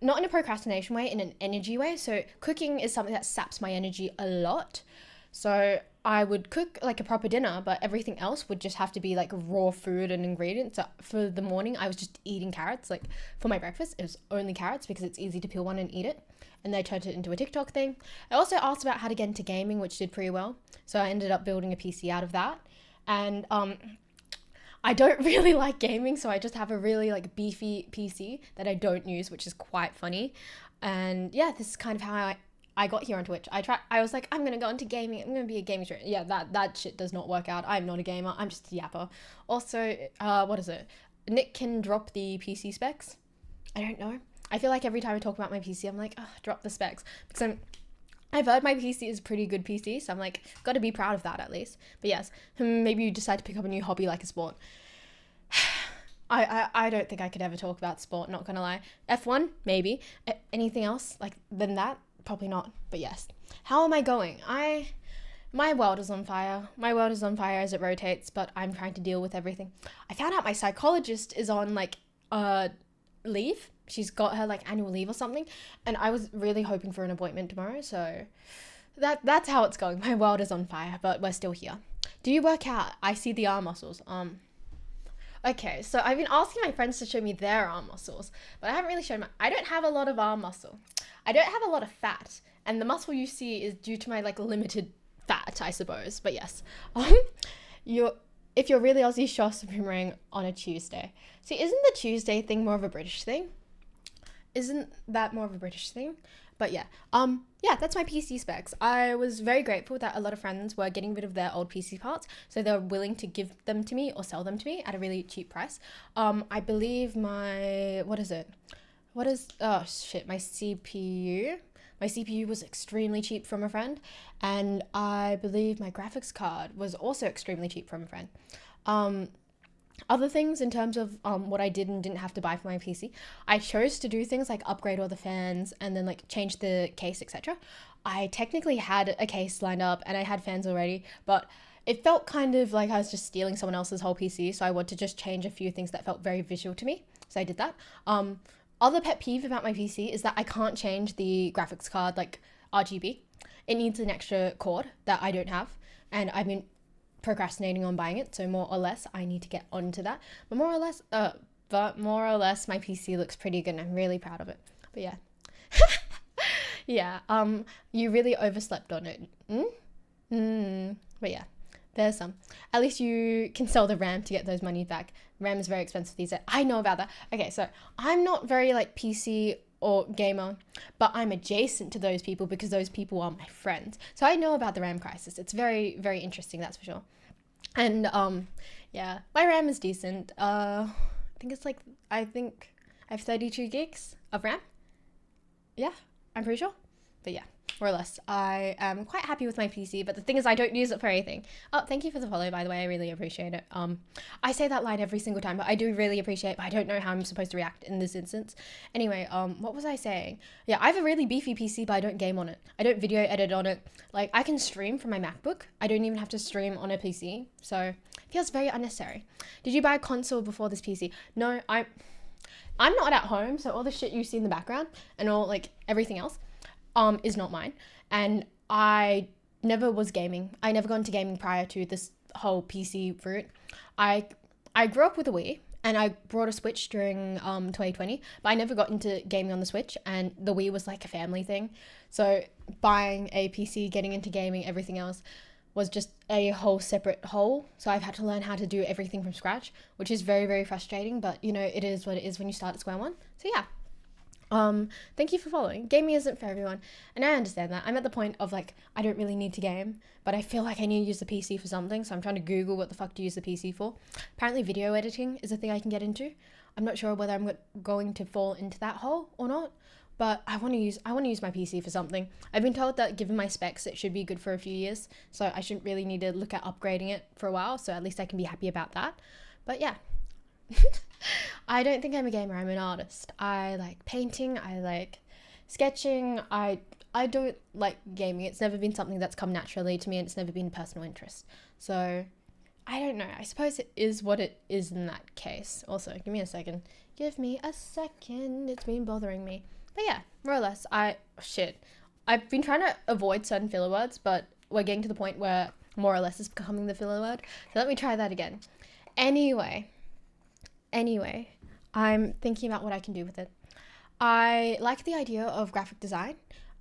not in a procrastination way, in an energy way. So cooking is something that saps my energy a lot. So I would cook like a proper dinner, but everything else would just have to be like raw food and ingredients. So for the morning, I was just eating carrots. Like for my breakfast, it was only carrots because it's easy to peel one and eat it. And they turned it into a TikTok thing. I also asked about how to get into gaming, which did pretty well. So I ended up building a PC out of that. And I don't really like gaming, so I just have a really like beefy PC that I don't use, which is quite funny. And yeah, this is kind of how I got here on Twitch. I was like, I'm gonna go into gaming. I'm gonna be a gaming streamer. Yeah, that shit does not work out. I'm not a gamer. I'm just a yapper. Also, what is it? Nick can drop the PC specs. I don't know. I feel like every time I talk about my PC, I'm like, drop the specs, because I've heard my PC is a pretty good PC, so I'm like, got to be proud of that at least. But yes, maybe you decide to pick up a new hobby like a sport. I don't think I could ever talk about sport, not gonna lie. F1, maybe. Anything else like than that? Probably not. But yes. How am I going? My world is on fire. My world is on fire as it rotates, but I'm trying to deal with everything. I found out my psychologist is on like leave. She's got her like annual leave or something, and I was really hoping for an appointment tomorrow, so that's how it's going. My world is on fire, but we're still here. Do you work out? I see the arm muscles. Okay, so I've been asking my friends to show me their arm muscles, but I haven't really shown I don't have a lot of arm muscle. I don't have a lot of fat, and the muscle you see is due to my like limited fat, I suppose. But yes, if you're really Aussie, show us some ring on a Tuesday. See, isn't the Tuesday thing more of a British thing? Isn't that more of a British thing? But yeah, that's my PC specs. I was very grateful that a lot of friends were getting rid of their old PC parts, so they were willing to give them to me or sell them to me at a really cheap price. I believe my, my CPU. My CPU was extremely cheap from a friend, and I believe my graphics card was also extremely cheap from a friend. Other things in terms of what I did and didn't have to buy for my PC, I chose to do things like upgrade all the fans and then like change the case, etc. I technically had a case lined up and I had fans already, but it felt kind of like I was just stealing someone else's whole PC, so I wanted to just change a few things that felt very visual to me, so I did that. Other pet peeve about my PC is that I can't change the graphics card like RGB. It needs an extra cord that I don't have, and I've been procrastinating on buying it, so more or less I need to get onto that. But more or less my PC looks pretty good and I'm really proud of it. But yeah. Yeah, you really overslept on it. But yeah, there's some. At least you can sell the RAM to get those money back. RAM is very expensive these days. I know about that. Okay, so I'm not very like PC or gamer, but I'm adjacent to those people because those people are my friends. So I know about the RAM crisis. It's very, very interesting, that's for sure. And yeah, my RAM is decent. I think I have 32 gigs of RAM. Yeah, I'm pretty sure. But yeah, more or less, I am quite happy with my PC, but the thing is I don't use it for anything. Oh, thank you for the follow, by the way. I really appreciate it. I say that line every single time, but I do really appreciate it, but I don't know how I'm supposed to react in this instance. Anyway, what was I saying? Yeah, I have a really beefy PC, but I don't game on it. I don't video edit on it. Like, I can stream from my MacBook. I don't even have to stream on a PC, so it feels very unnecessary. Did you buy a console before this PC? No, I'm not at home, so all the shit you see in the background and all, like, everything else, is not mine. And I never was gaming. I never got into gaming prior to this whole PC route. I grew up with a Wii, and I brought a Switch during 2020, but I never got into gaming on the Switch, and the Wii was like a family thing. So buying a PC, getting into gaming, everything else was just a whole separate whole. So I've had to learn how to do everything from scratch, which is very, very frustrating, but you know, it is what it is when you start at square one. So yeah. Thank you for following. Gaming isn't for everyone, and I understand that. I'm at the point of like, I don't really need to game, but I feel like I need to use the PC for something, so I'm trying to Google what the fuck to use the PC for. Apparently video editing is a thing I can get into. I'm not sure whether I'm going to fall into that hole or not, but I want to use my PC for something. I've been told that given my specs, it should be good for a few years, so I shouldn't really need to look at upgrading it for a while, so at least I can be happy about that. But yeah. I don't think I'm a gamer, I'm an artist. I like painting, I like sketching, I don't like gaming. It's never been something that's come naturally to me, and it's never been a personal interest. So, I don't know. I suppose it is what it is in that case. Also, give me a second. Give me a second. It's been bothering me. But yeah, more or less, I've been trying to avoid certain filler words, but we're getting to the point where more or less is becoming the filler word. So let me try that again. Anyway, I'm thinking about what I can do with it. I like the idea of graphic design,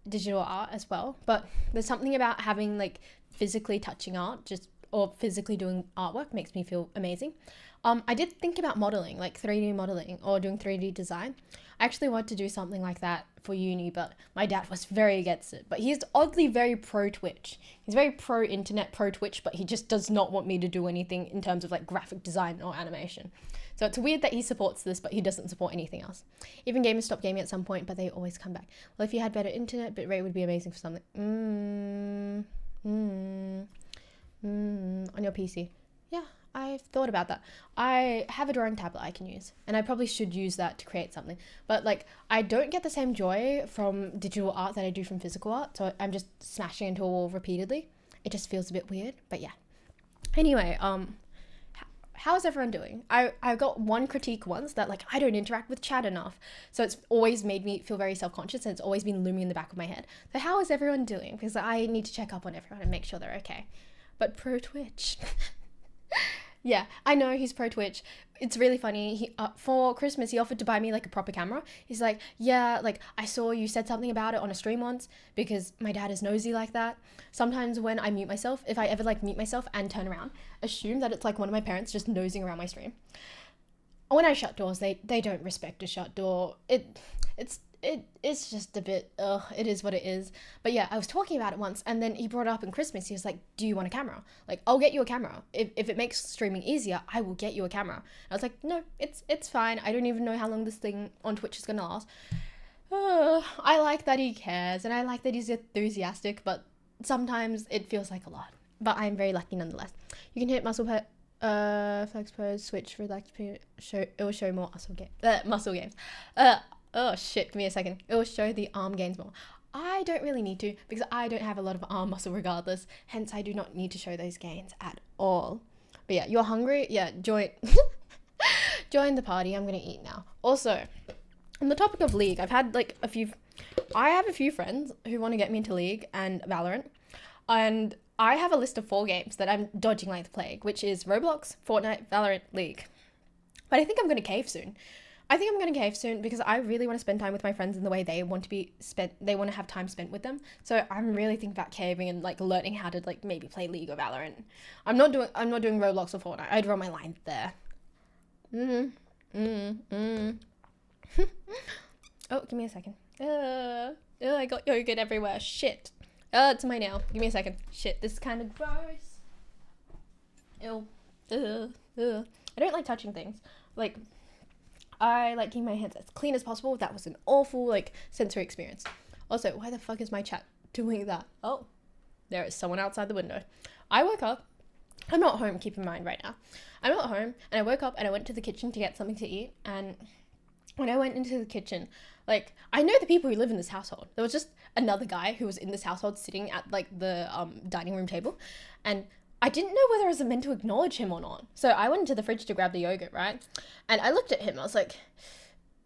digital art as well, but there's something about having like physically touching art or physically doing artwork makes me feel amazing. I did think about modeling, like 3D modeling or doing 3D design. I actually wanted to do something like that for uni, but my dad was very against it. But he's oddly very pro Twitch. He's very pro internet, pro Twitch, but he just does not want me to do anything in terms of like graphic design or animation. So it's weird that he supports this, but he doesn't support anything else. Even gamers stop gaming at some point, but they always come back. Well, if you had better internet, bitrate would be amazing for something. On your PC. Yeah, I've thought about that. I have a drawing tablet I can use, and I probably should use that to create something. But like, I don't get the same joy from digital art that I do from physical art, so I'm just smashing into a wall repeatedly. It just feels a bit weird, but yeah. Anyway, how is everyone doing? I got one critique once that like I don't interact with chat enough. So it's always made me feel very self-conscious, and it's always been looming in the back of my head. So how is everyone doing? Because I need to check up on everyone and make sure they're okay. But pro Twitch. Yeah, I know he's pro Twitch. It's really funny. He for Christmas he offered to buy me like a proper camera. He's like, yeah, like I saw you said something about it on a stream once, because my dad is nosy like that. Sometimes when I mute myself, if I ever like mute myself and turn around, assume that it's like one of my parents just nosing around my stream. When I shut doors, they don't respect a shut door. It's just a bit, it is what it is. But yeah, I was talking about it once, and then he brought it up in Christmas. He was like, do you want a camera? Like, I'll get you a camera. If it makes streaming easier, I will get you a camera. And I was like, no, it's fine. I don't even know how long this thing on Twitch is gonna last. I like that he cares, and I like that he's enthusiastic, but sometimes it feels like a lot. But I'm very lucky nonetheless. You can hit flex pose, switch, relax, show. It will show more muscle games. Oh shit, give me a second. It will show the arm gains more. I don't really need to, because I don't have a lot of arm muscle regardless. Hence, I do not need to show those gains at all. But yeah, you're hungry? Yeah, join the party. I'm gonna eat now. Also, on the topic of League, I have a few friends who want to get me into League and Valorant. And I have a list of 4 games that I'm dodging like the plague, which is Roblox, Fortnite, Valorant, League. But I think I'm gonna cave soon. Because I really want to spend time with my friends in the way they want to be spent. They want to have time spent with them. So I'm really thinking about caving and like learning how to like maybe play League or Valorant. I'm not doing Roblox or Fortnite. I draw my line there. Oh, give me a second. I got yogurt everywhere. Shit. It's my nail. Give me a second. Shit, this is kind of gross. Ew. I don't like touching things. Like, I like keeping my hands as clean as possible. That was an awful, like, sensory experience. Also, why the fuck is my chat doing that? Oh, there is someone outside the window. I woke up. I'm not home, keep in mind right now. I'm not home, and I woke up and I went to the kitchen to get something to eat. And when I went into the kitchen, like, I know the people who live in this household. There was just another guy who was in this household sitting at, like, the dining room table. And I didn't know whether I was meant to acknowledge him or not. So I went into the fridge to grab the yogurt, right? And I looked at him. I was like,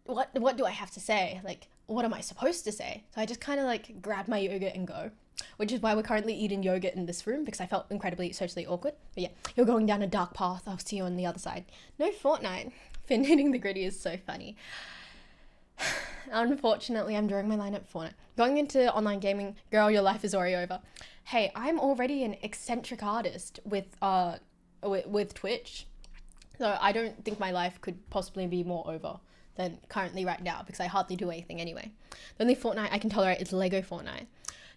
what do I have to say? Like, what am I supposed to say? So I just kind of like grabbed my yogurt and go, which is why we're currently eating yogurt in this room, because I felt incredibly socially awkward. But yeah, you're going down a dark path. I'll see you on the other side. No Fortnite. Finn hitting the gritty is so funny. Unfortunately, I'm drawing my line at Fortnite. Going into online gaming, girl, your life is already over. Hey, I'm already an eccentric artist with Twitch. So I don't think my life could possibly be more over than currently right now, because I hardly do anything anyway. The only Fortnite I can tolerate is Lego Fortnite.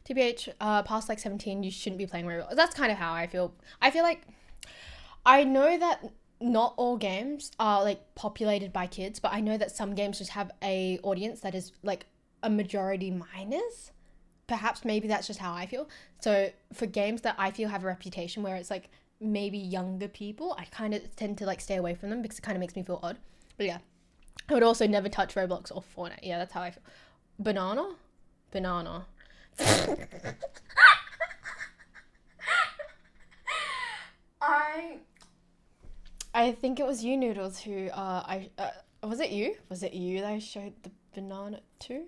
TBH, past like 17, you shouldn't be playing Roblox. That's kind of how I feel. I feel like, I know that not all games are like populated by kids, but I know that some games just have a audience that is like a majority minors. Perhaps maybe that's just how I feel. So for games that I feel have a reputation where it's like maybe younger people, I kind of tend to like stay away from them, because it kind of makes me feel odd. But yeah, I would also never touch Roblox or Fortnite. Yeah, that's how I feel. Banana. I think it was you, Noodles, who was it you that I showed the banana to?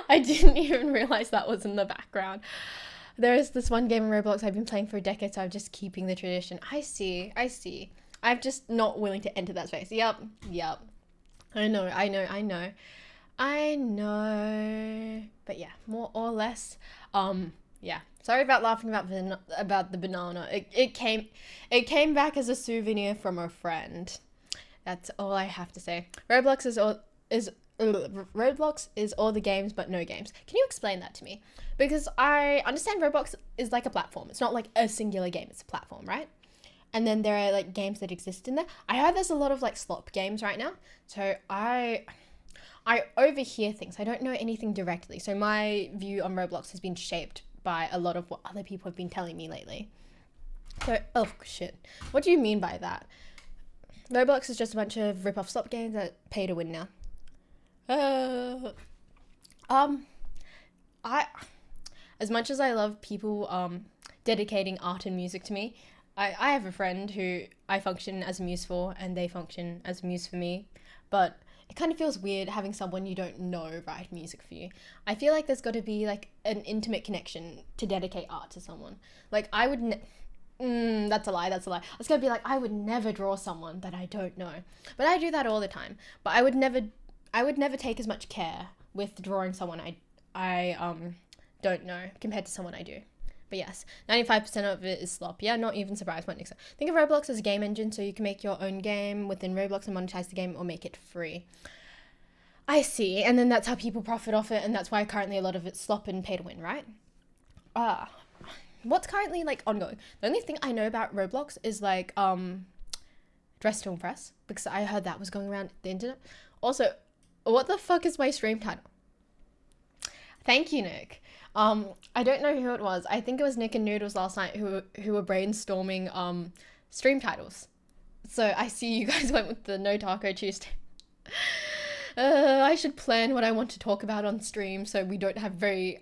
I didn't even realize that was in the background. There is this one game in Roblox I've been playing for a decade, so I'm just keeping the tradition. I see. I'm just not willing to enter that space. Yep. I know. But yeah, more or less, Yeah. Sorry about laughing about the banana. It came back as a souvenir from a friend. That's all I have to say. Roblox is all the games but no games. Can you explain that to me? Because I understand Roblox is like a platform. It's not like a singular game. It's a platform, right? And then there are like games that exist in there. I heard there's a lot of like slop games right now. So I overhear things. I don't know anything directly. So my view on Roblox has been shaped by a lot of what other people have been telling me lately. So, oh shit. What do you mean by that? Roblox is just a bunch of rip-off slop games that pay to win now. I, as much as I love people dedicating art and music to me, I have a friend who I function as a muse for, and they function as a muse for me. But it kind of feels weird having someone you don't know write music for you. I feel like there's got to be like an intimate connection to dedicate art to someone. Like I would. That's a lie. I was gonna be like, I would never draw someone that I don't know, but I do that all the time. But I would never take as much care with drawing someone I don't know compared to someone I do. But yes, 95% of it is slop. Yeah, not even surprised what Nick said. Think of Roblox as a game engine, so you can make your own game within Roblox and monetize the game or make it free. I see, and then that's how people profit off it, and that's why currently a lot of it's slop and pay to win, right? What's currently like ongoing? The only thing I know about Roblox is like Dress to Impress, because I heard that was going around the internet. Also, what the fuck is my stream title? Thank you, Nick. I don't know who it was. I think it was Nick and Noodles last night who were brainstorming stream titles. So I see you guys went with the No Taco Tuesday. I should plan what I want to talk about on stream so we don't have very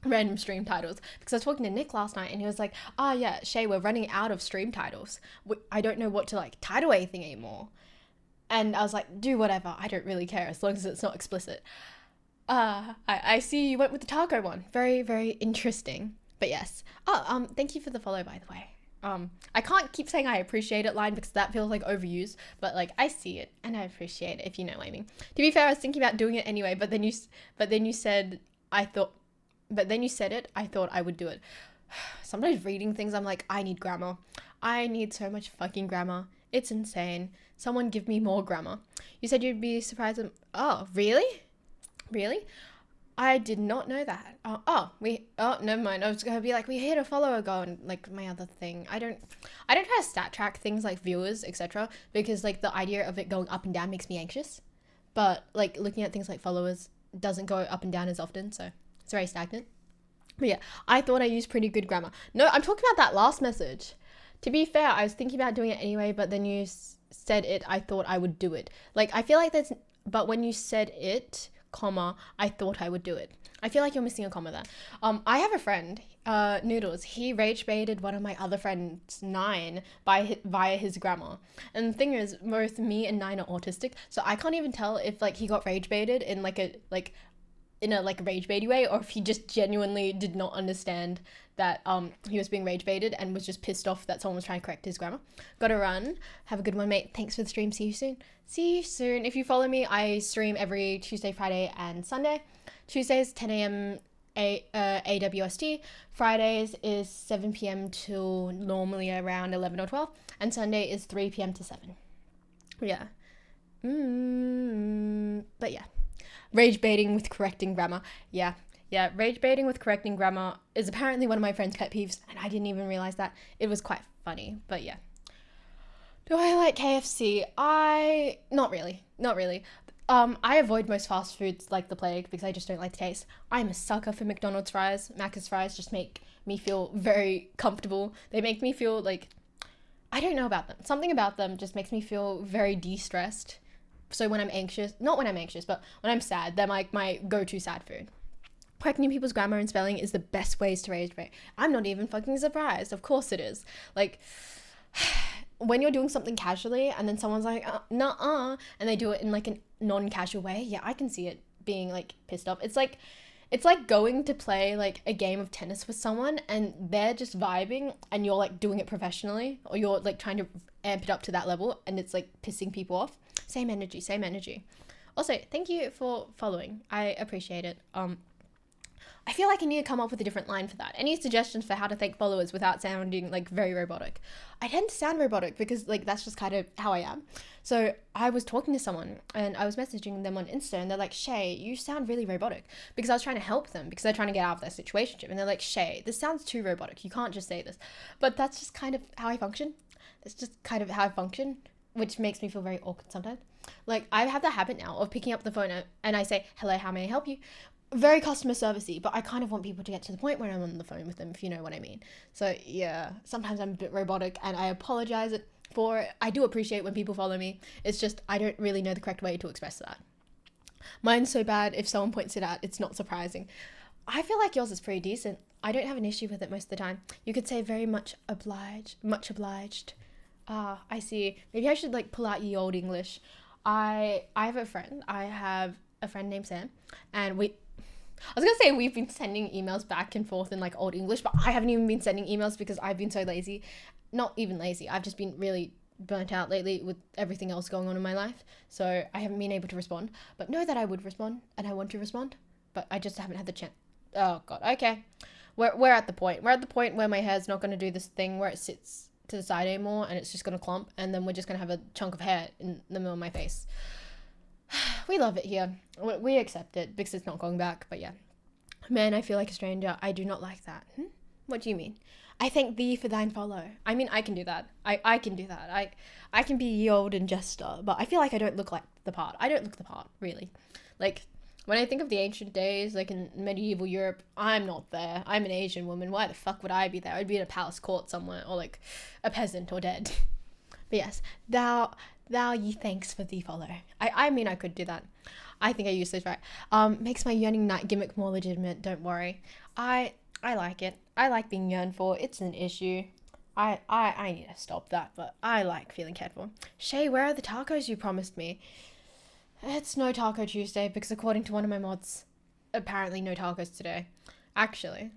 random stream titles, because I was talking to Nick last night and he was like, yeah, Shay, we're running out of stream titles. I don't know what to like title anything anymore. And I was like, do whatever, I don't really care as long as it's not explicit. I see you went with the taco one. Very, very interesting. But yes. Thank you for the follow, by the way. I can't keep saying I appreciate it line because that feels like overused, but like I see it and I appreciate it, if you know what I mean. To be fair, I was thinking about doing it anyway, but then you said I thought I would do it. Sometimes reading things, I'm like, I need grammar. I need so much fucking grammar. It's insane. Someone give me more grammar. You said you'd be surprised. Oh, really? Really? I did not know that. Never mind. I was gonna be like, we hit a follower goal, and like my other thing. I don't try to stat track things like viewers, etc. because like the idea of it going up and down makes me anxious. But like looking at things like followers doesn't go up and down as often, so it's very stagnant. But yeah, I thought I used pretty good grammar. No, I'm talking about that last message. To be fair, I was thinking about doing it anyway, but then you said it, I thought I would do it. Like, I feel like but when you said it, comma, I thought I would do it. I feel like you're missing a comma there. I have a friend, Noodles. He rage baited one of my other friends, Nine, via his grammar. And the thing is, both me and Nine are autistic, so I can't even tell if like he got rage baited in in a rage baity way, or if he just genuinely did not understand that he was being rage baited and was just pissed off that someone was trying to correct his grammar. Gotta run. Have a good one, mate. Thanks for the stream. See you soon. If you follow me, I stream every Tuesday, Friday, and Sunday. Tuesdays 10 a.m. AWST. Fridays is 7 p.m. till normally around 11 or 12, and Sunday is 3 p.m. to 7. Yeah. But yeah. Rage baiting with correcting grammar. Yeah, rage baiting with correcting grammar is apparently one of my friend's pet peeves, and I didn't even realize that. It was quite funny, but yeah. Do I like KFC? Not really. I avoid most fast foods like the plague because I just don't like the taste. I'm a sucker for McDonald's fries. Macca's fries just make me feel very comfortable. They make me feel like, I don't know about them. Something about them just makes me feel very de-stressed. So when I'm anxious, not when I'm anxious, but when I'm sad, they're like my go-to sad food. Correcting people's grammar and spelling is the best ways to rage bait. I'm not even fucking surprised. Of course it is. Like, when you're doing something casually and then someone's like, nuh-uh, and they do it in like a non-casual way, yeah, I can see it being like pissed off. It's like going to play like a game of tennis with someone and they're just vibing and you're like doing it professionally, or you're like trying to amp it up to that level and it's like pissing people off. Same energy. Also, thank you for following. I appreciate it. I feel like I need to come up with a different line for that. Any suggestions for how to thank followers without sounding like very robotic? I tend to sound robotic because like that's just kind of how I am. So I was talking to someone and I was messaging them on Insta and they're like, Shay, you sound really robotic, because I was trying to help them because they're trying to get out of their situation. And they're like, Shay, this sounds too robotic. You can't just say this. But that's just kind of how I function. That's just kind of how I function, which makes me feel very awkward sometimes. Like I have the habit now of picking up the phone and I say, hello, how may I help you? Very customer servicey, but I kind of want people to get to the point where I'm on the phone with them, if you know what I mean. So yeah, sometimes I'm a bit robotic and I apologize for it. I do appreciate when people follow me. It's just I don't really know the correct way to express that. Mine's so bad, if someone points it out, it's not surprising. I feel like yours is pretty decent. I don't have an issue with it most of the time. You could say very much obliged, much obliged. Ah, I see. Maybe I should like pull out ye old English. I have a friend. I have a friend named Sam, and I was gonna say we've been sending emails back and forth in like old English, but I haven't even been sending emails because I've been so lazy. Not even lazy. I've just been really burnt out lately with everything else going on in my life. So I haven't been able to respond. But know that I would respond and I want to respond, but I just haven't had the chance. Oh god. Okay. We're at the point. We're at the point where my hair's not gonna do this thing where it sits to the side anymore and it's just gonna clump, and then we're just gonna have a chunk of hair in the middle of my face. We love it here. We accept it because it's not going back. But yeah, man, I feel like a stranger. I do not like that. What do you mean? I thank thee for thine follow. I mean, I can do that. I can do that. I can be ye old and jester, but I feel like I don't look like the part. I don't look the part, really. Like, when I think of the ancient days, like in medieval Europe, I'm not there. I'm an Asian woman. Why the fuck would I be there? I'd be in a palace court somewhere, or like a peasant or dead. But yes, thou ye thanks for thee follow. I mean, I could do that. I think I used this right. Makes my yearning night gimmick more legitimate. Don't worry. I like it. I like being yearned for. It's an issue. I need to stop that, but I like feeling cared for. Shay, where are the tacos you promised me? It's no Taco Tuesday because according to one of my mods, apparently no tacos today. Actually,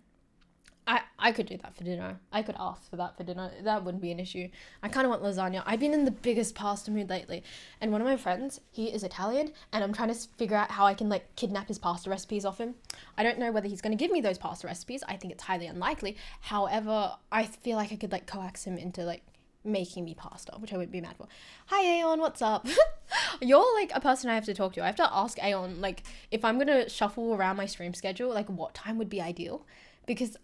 I could do that for dinner. I could ask for that for dinner. That wouldn't be an issue. I kind of want lasagna. I've been in the biggest pasta mood lately. And one of my friends, he is Italian, and I'm trying to figure out how I can like kidnap his pasta recipes off him. I don't know whether he's going to give me those pasta recipes. I think it's highly unlikely. However, I feel like I could like coax him into like making me pasta, which I wouldn't be mad for. Hi Aeon, what's up? You're like a person I have to talk to. I have to ask Aeon, like, if I'm gonna shuffle around my stream schedule, like what time would be ideal? Because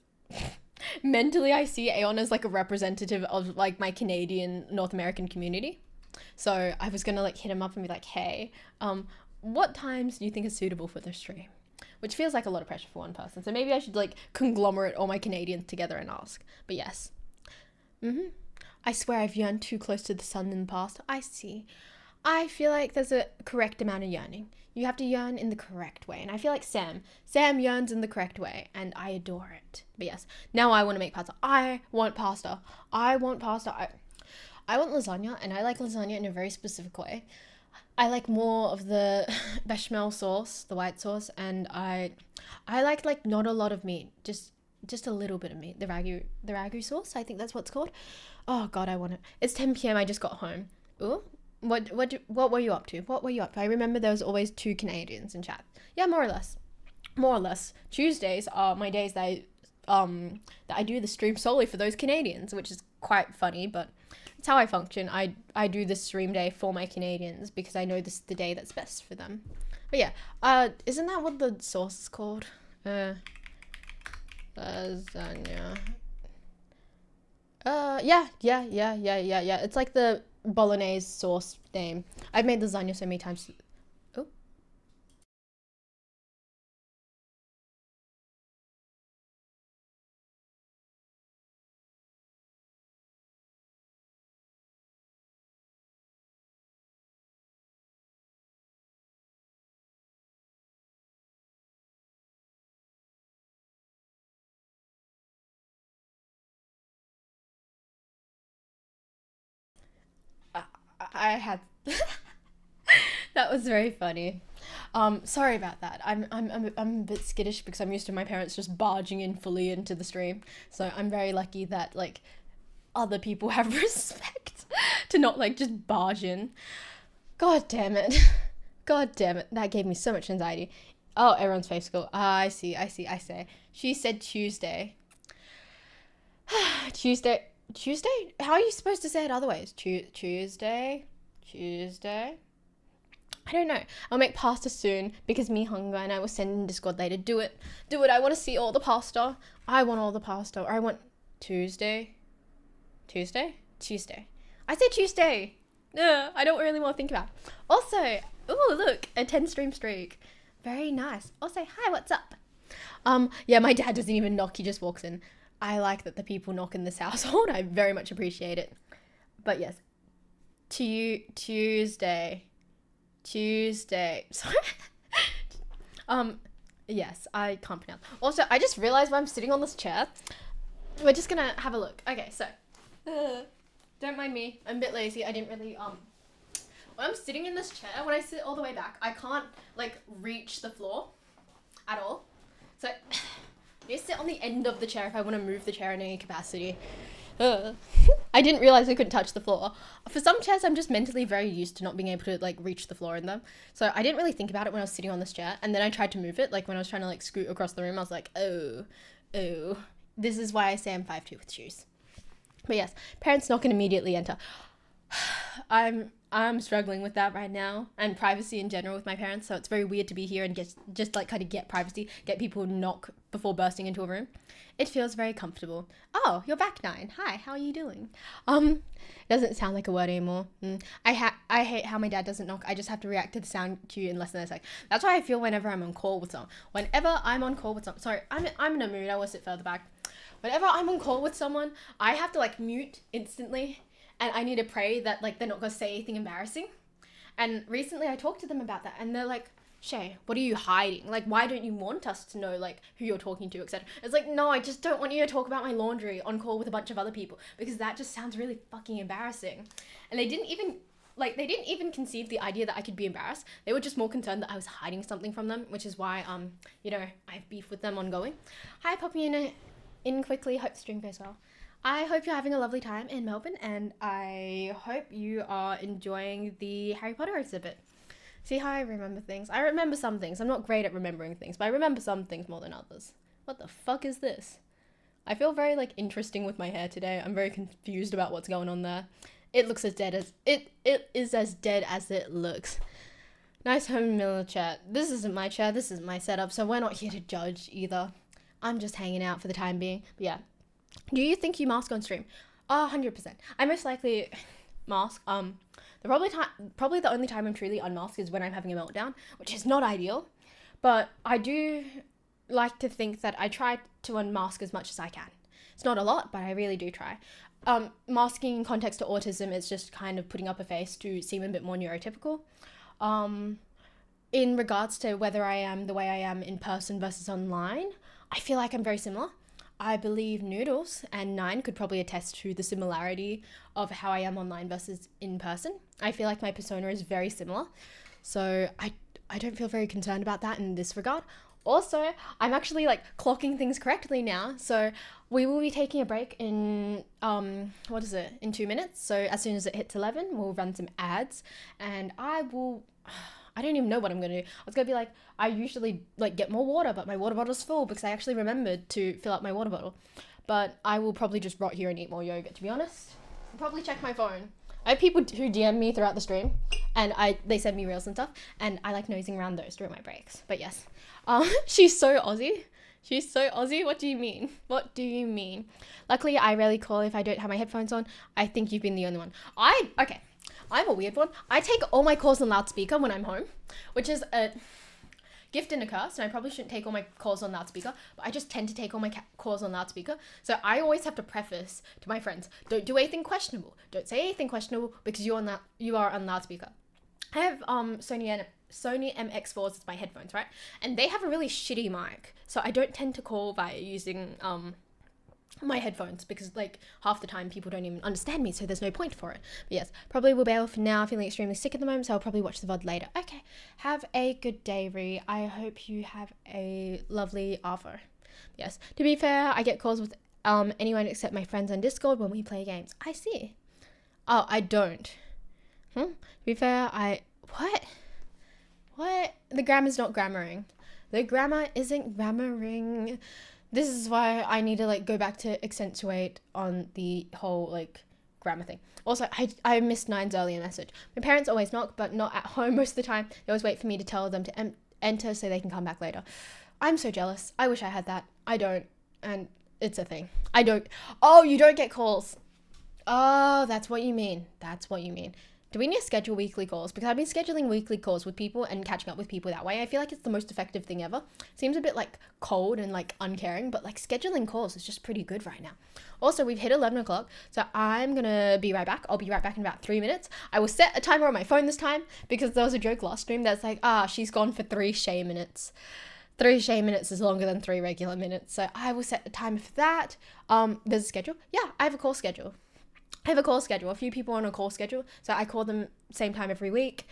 mentally I see Aeon as like a representative of like my Canadian North American community. So I was gonna like hit him up and be like, hey, what times do you think is suitable for the stream? Which feels like a lot of pressure for one person. So maybe I should like conglomerate all my Canadians together and ask. But yes. I swear I've yearned too close to the sun in the past. I see. I feel like there's a correct amount of yearning. You have to yearn in the correct way. And I feel like Sam yearns in the correct way. And I adore it. But yes, now I want to make pasta. I want pasta. I want lasagna. And I like lasagna in a very specific way. I like more of the bechamel sauce, the white sauce. And I like not a lot of meat. Just a little bit of meat. The ragu sauce, I think that's what it's called. Oh god, I want it. It's 10 p.m. I just got home. Ooh, what were you up to? What were you up to? I remember there was always 2 Canadians in chat. Yeah, more or less. Tuesdays are my days that I do the stream solely for those Canadians, which is quite funny, but it's how I function. I do the stream day for my Canadians because I know this is the day that's best for them. But yeah, isn't that what the sauce is called? Lasagna. Yeah. It's like the bolognese sauce name. I've made lasagna so many times. Oh. I had that was very funny. Sorry about that. I'm a bit skittish because I'm used to my parents just barging in fully into the stream. So I'm very lucky that like other people have respect to not like just barge in. God damn it. God damn it. That gave me so much anxiety. Oh, everyone's face school. I see. She said Tuesday. Tuesday? How are you supposed to say it otherwise? Tuesday? I don't know. I'll make pasta soon because me hunger, and I will send in Discord later. Do it. I want to see all the pasta. I want all the pasta. Or I want Tuesday. I said Tuesday. I don't really want to think about it. Also, look, a 10 stream streak. Very nice. Also, hi, what's up? Yeah, my dad doesn't even knock. He just walks in. I like that the people knock in this household. I very much appreciate it. But yes, Tuesday. Sorry. Yes, I can't pronounce. Also, I just realized when I'm sitting on this chair. We're just gonna have a look. Okay, so don't mind me. I'm a bit lazy. I didn't really when I'm sitting in this chair, when I sit all the way back, I can't like reach the floor at all. So I need to sit on the end of the chair if I want to move the chair in any capacity. I didn't realize I couldn't touch the floor. For some chairs, I'm just mentally very used to not being able to like reach the floor in them. So I didn't really think about it when I was sitting on this chair. And then I tried to move it. Like when I was trying to like scoot across the room, I was like, oh. This is why I say I'm 5'2" with shoes. But yes, parents knock and immediately enter. I'm struggling with that right now, and privacy in general with my parents, so it's very weird to be here and just like kind of get privacy, get people to knock before bursting into a room. It feels very comfortable. Oh, you're back, 9. Hi, how are you doing? It doesn't sound like a word anymore. I hate how my dad doesn't knock. I just have to react to the sound cue in less than a sec. That's why I feel whenever I'm on call with someone. Sorry, I'm in a mood. I will sit further back. Whenever I'm on call with someone, I have to like mute instantly. And I need to pray that like they're not going to say anything embarrassing. And recently I talked to them about that, and they're like, Shay, what are you hiding? Like, why don't you want us to know like who you're talking to, etc. It's like, no, I just don't want you to talk about my laundry on call with a bunch of other people, because that just sounds really fucking embarrassing. And they didn't even conceive the idea that I could be embarrassed. They were just more concerned that I was hiding something from them, which is why I have beef with them ongoing. Hi, popping in quickly. Hope the stream goes well. I hope you're having a lovely time in Melbourne, and I hope you are enjoying the Harry Potter exhibit. See how I remember things? I remember some things. I'm not great at remembering things, but I remember some things more than others. What the fuck is this? I feel very like interesting with my hair today. I'm very confused about what's going on there. It looks as dead as it is as dead as it looks. Nice home Miller chair. This isn't my chair. This isn't my setup, so we're not here to judge either. I'm just hanging out for the time being. But yeah. Do you think you mask on stream? 100%. I most likely mask. Probably the only time I'm truly unmasked is when I'm having a meltdown, which is not ideal. But I do like to think that I try to unmask as much as I can. It's not a lot, but I really do try. Masking in context to autism is just kind of putting up a face to seem a bit more neurotypical. In regards to whether I am the way I am in person versus online, I feel like I'm very similar. I believe Noodles and 9 could probably attest to the similarity of how I am online versus in person. I feel like my persona is very similar. So I don't feel very concerned about that in this regard. Also, I'm actually like clocking things correctly now. So we will be taking a break in, in 2 minutes. So as soon as it hits 11, we'll run some ads, and I don't even know what I'm going to do. I was going to be like, I usually like get more water, but my water bottle's full because I actually remembered to fill up my water bottle. But I will probably just rot here and eat more yogurt, to be honest. I'll probably check my phone. I have people who DM me throughout the stream, and they send me reels and stuff, and I like nosing around those during my breaks. But yes, she's so Aussie. What do you mean? Luckily, I rarely call if I don't have my headphones on. I think you've been the only one. I'm a weird one. I take all my calls on loudspeaker when I'm home, which is a gift and a curse, and I probably shouldn't take all my calls on loudspeaker, but I just tend to take all my calls on loudspeaker. So I always have to preface to my friends, don't do anything questionable. Don't say anything questionable because you are on loudspeaker. I have Sony MX4s as my headphones, right? And they have a really shitty mic, so I don't tend to call via using my headphones, because like half the time people don't even understand me, so there's no point for it. But yes, probably will bail for now. Feeling extremely sick at the moment, so I'll probably watch the VOD later. Okay, have a good day, Ree. I hope you have a lovely Arvo. Yes, to be fair, I get calls with anyone except my friends on Discord when we play games. I see. Oh, I don't. To be fair, what? The grammar's not grammaring. The grammar isn't grammaring. This is why I need to like go back to accentuate on the whole like grammar thing. Also, I missed Nine's earlier message. My parents always knock, but not at home most of the time. They always wait for me to tell them to enter so they can come back later. I'm so jealous. I wish I had that. I don't. And it's a thing. I don't. Oh, you don't get calls. Oh, that's what you mean. That's what you mean. Do we need to schedule weekly calls? Because I've been scheduling weekly calls with people and catching up with people that way. I feel like it's the most effective thing ever. Seems a bit like cold and like uncaring, but like scheduling calls is just pretty good right now. Also, we've hit 11 o'clock, so I'm gonna be right back. I'll be right back in about 3 minutes. I will set a timer on my phone this time because there was a joke last stream that's like, she's gone for 3 Shay minutes. 3 Shay minutes is longer than 3 regular minutes, so I will set a timer for that. There's a schedule. Yeah, I have a call schedule. A few people on a call schedule, so I call them same time every week,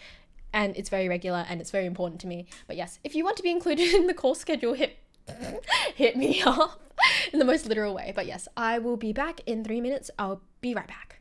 and it's very regular and it's very important to me. But yes, if you want to be included in the call schedule, hit me up in the most literal way. But yes, I will be back in 3 minutes. I'll be right back.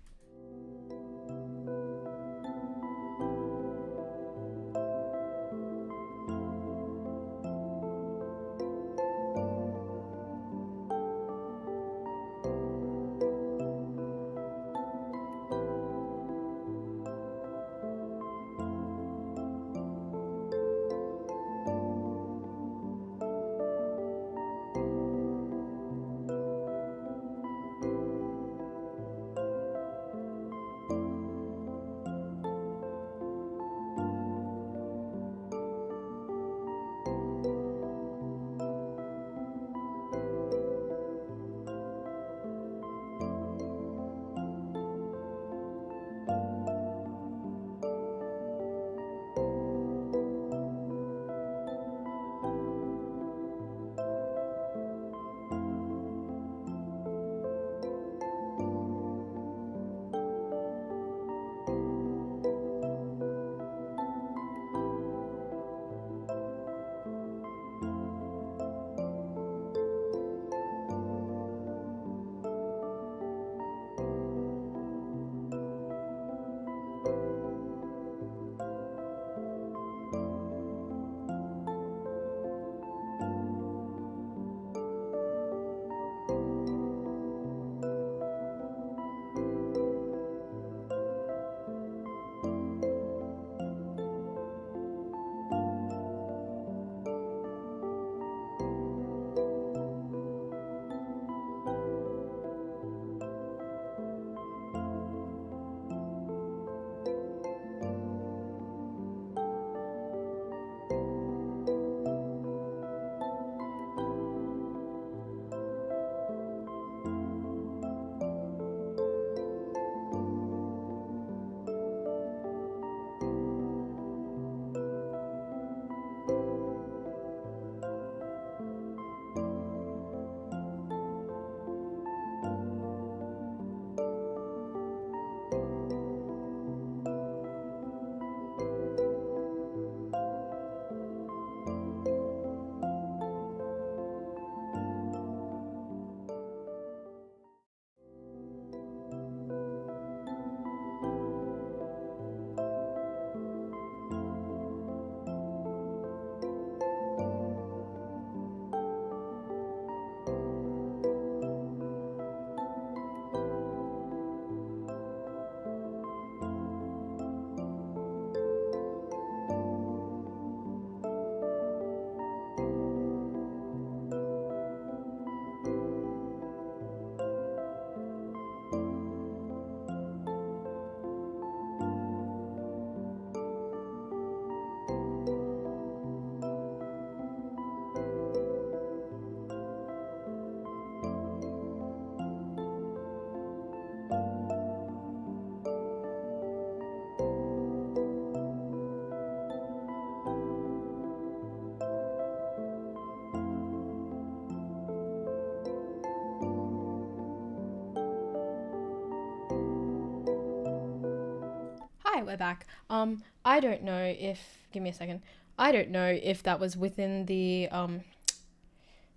Hi, we're back. I don't know if, give me a second. I don't know if that was within the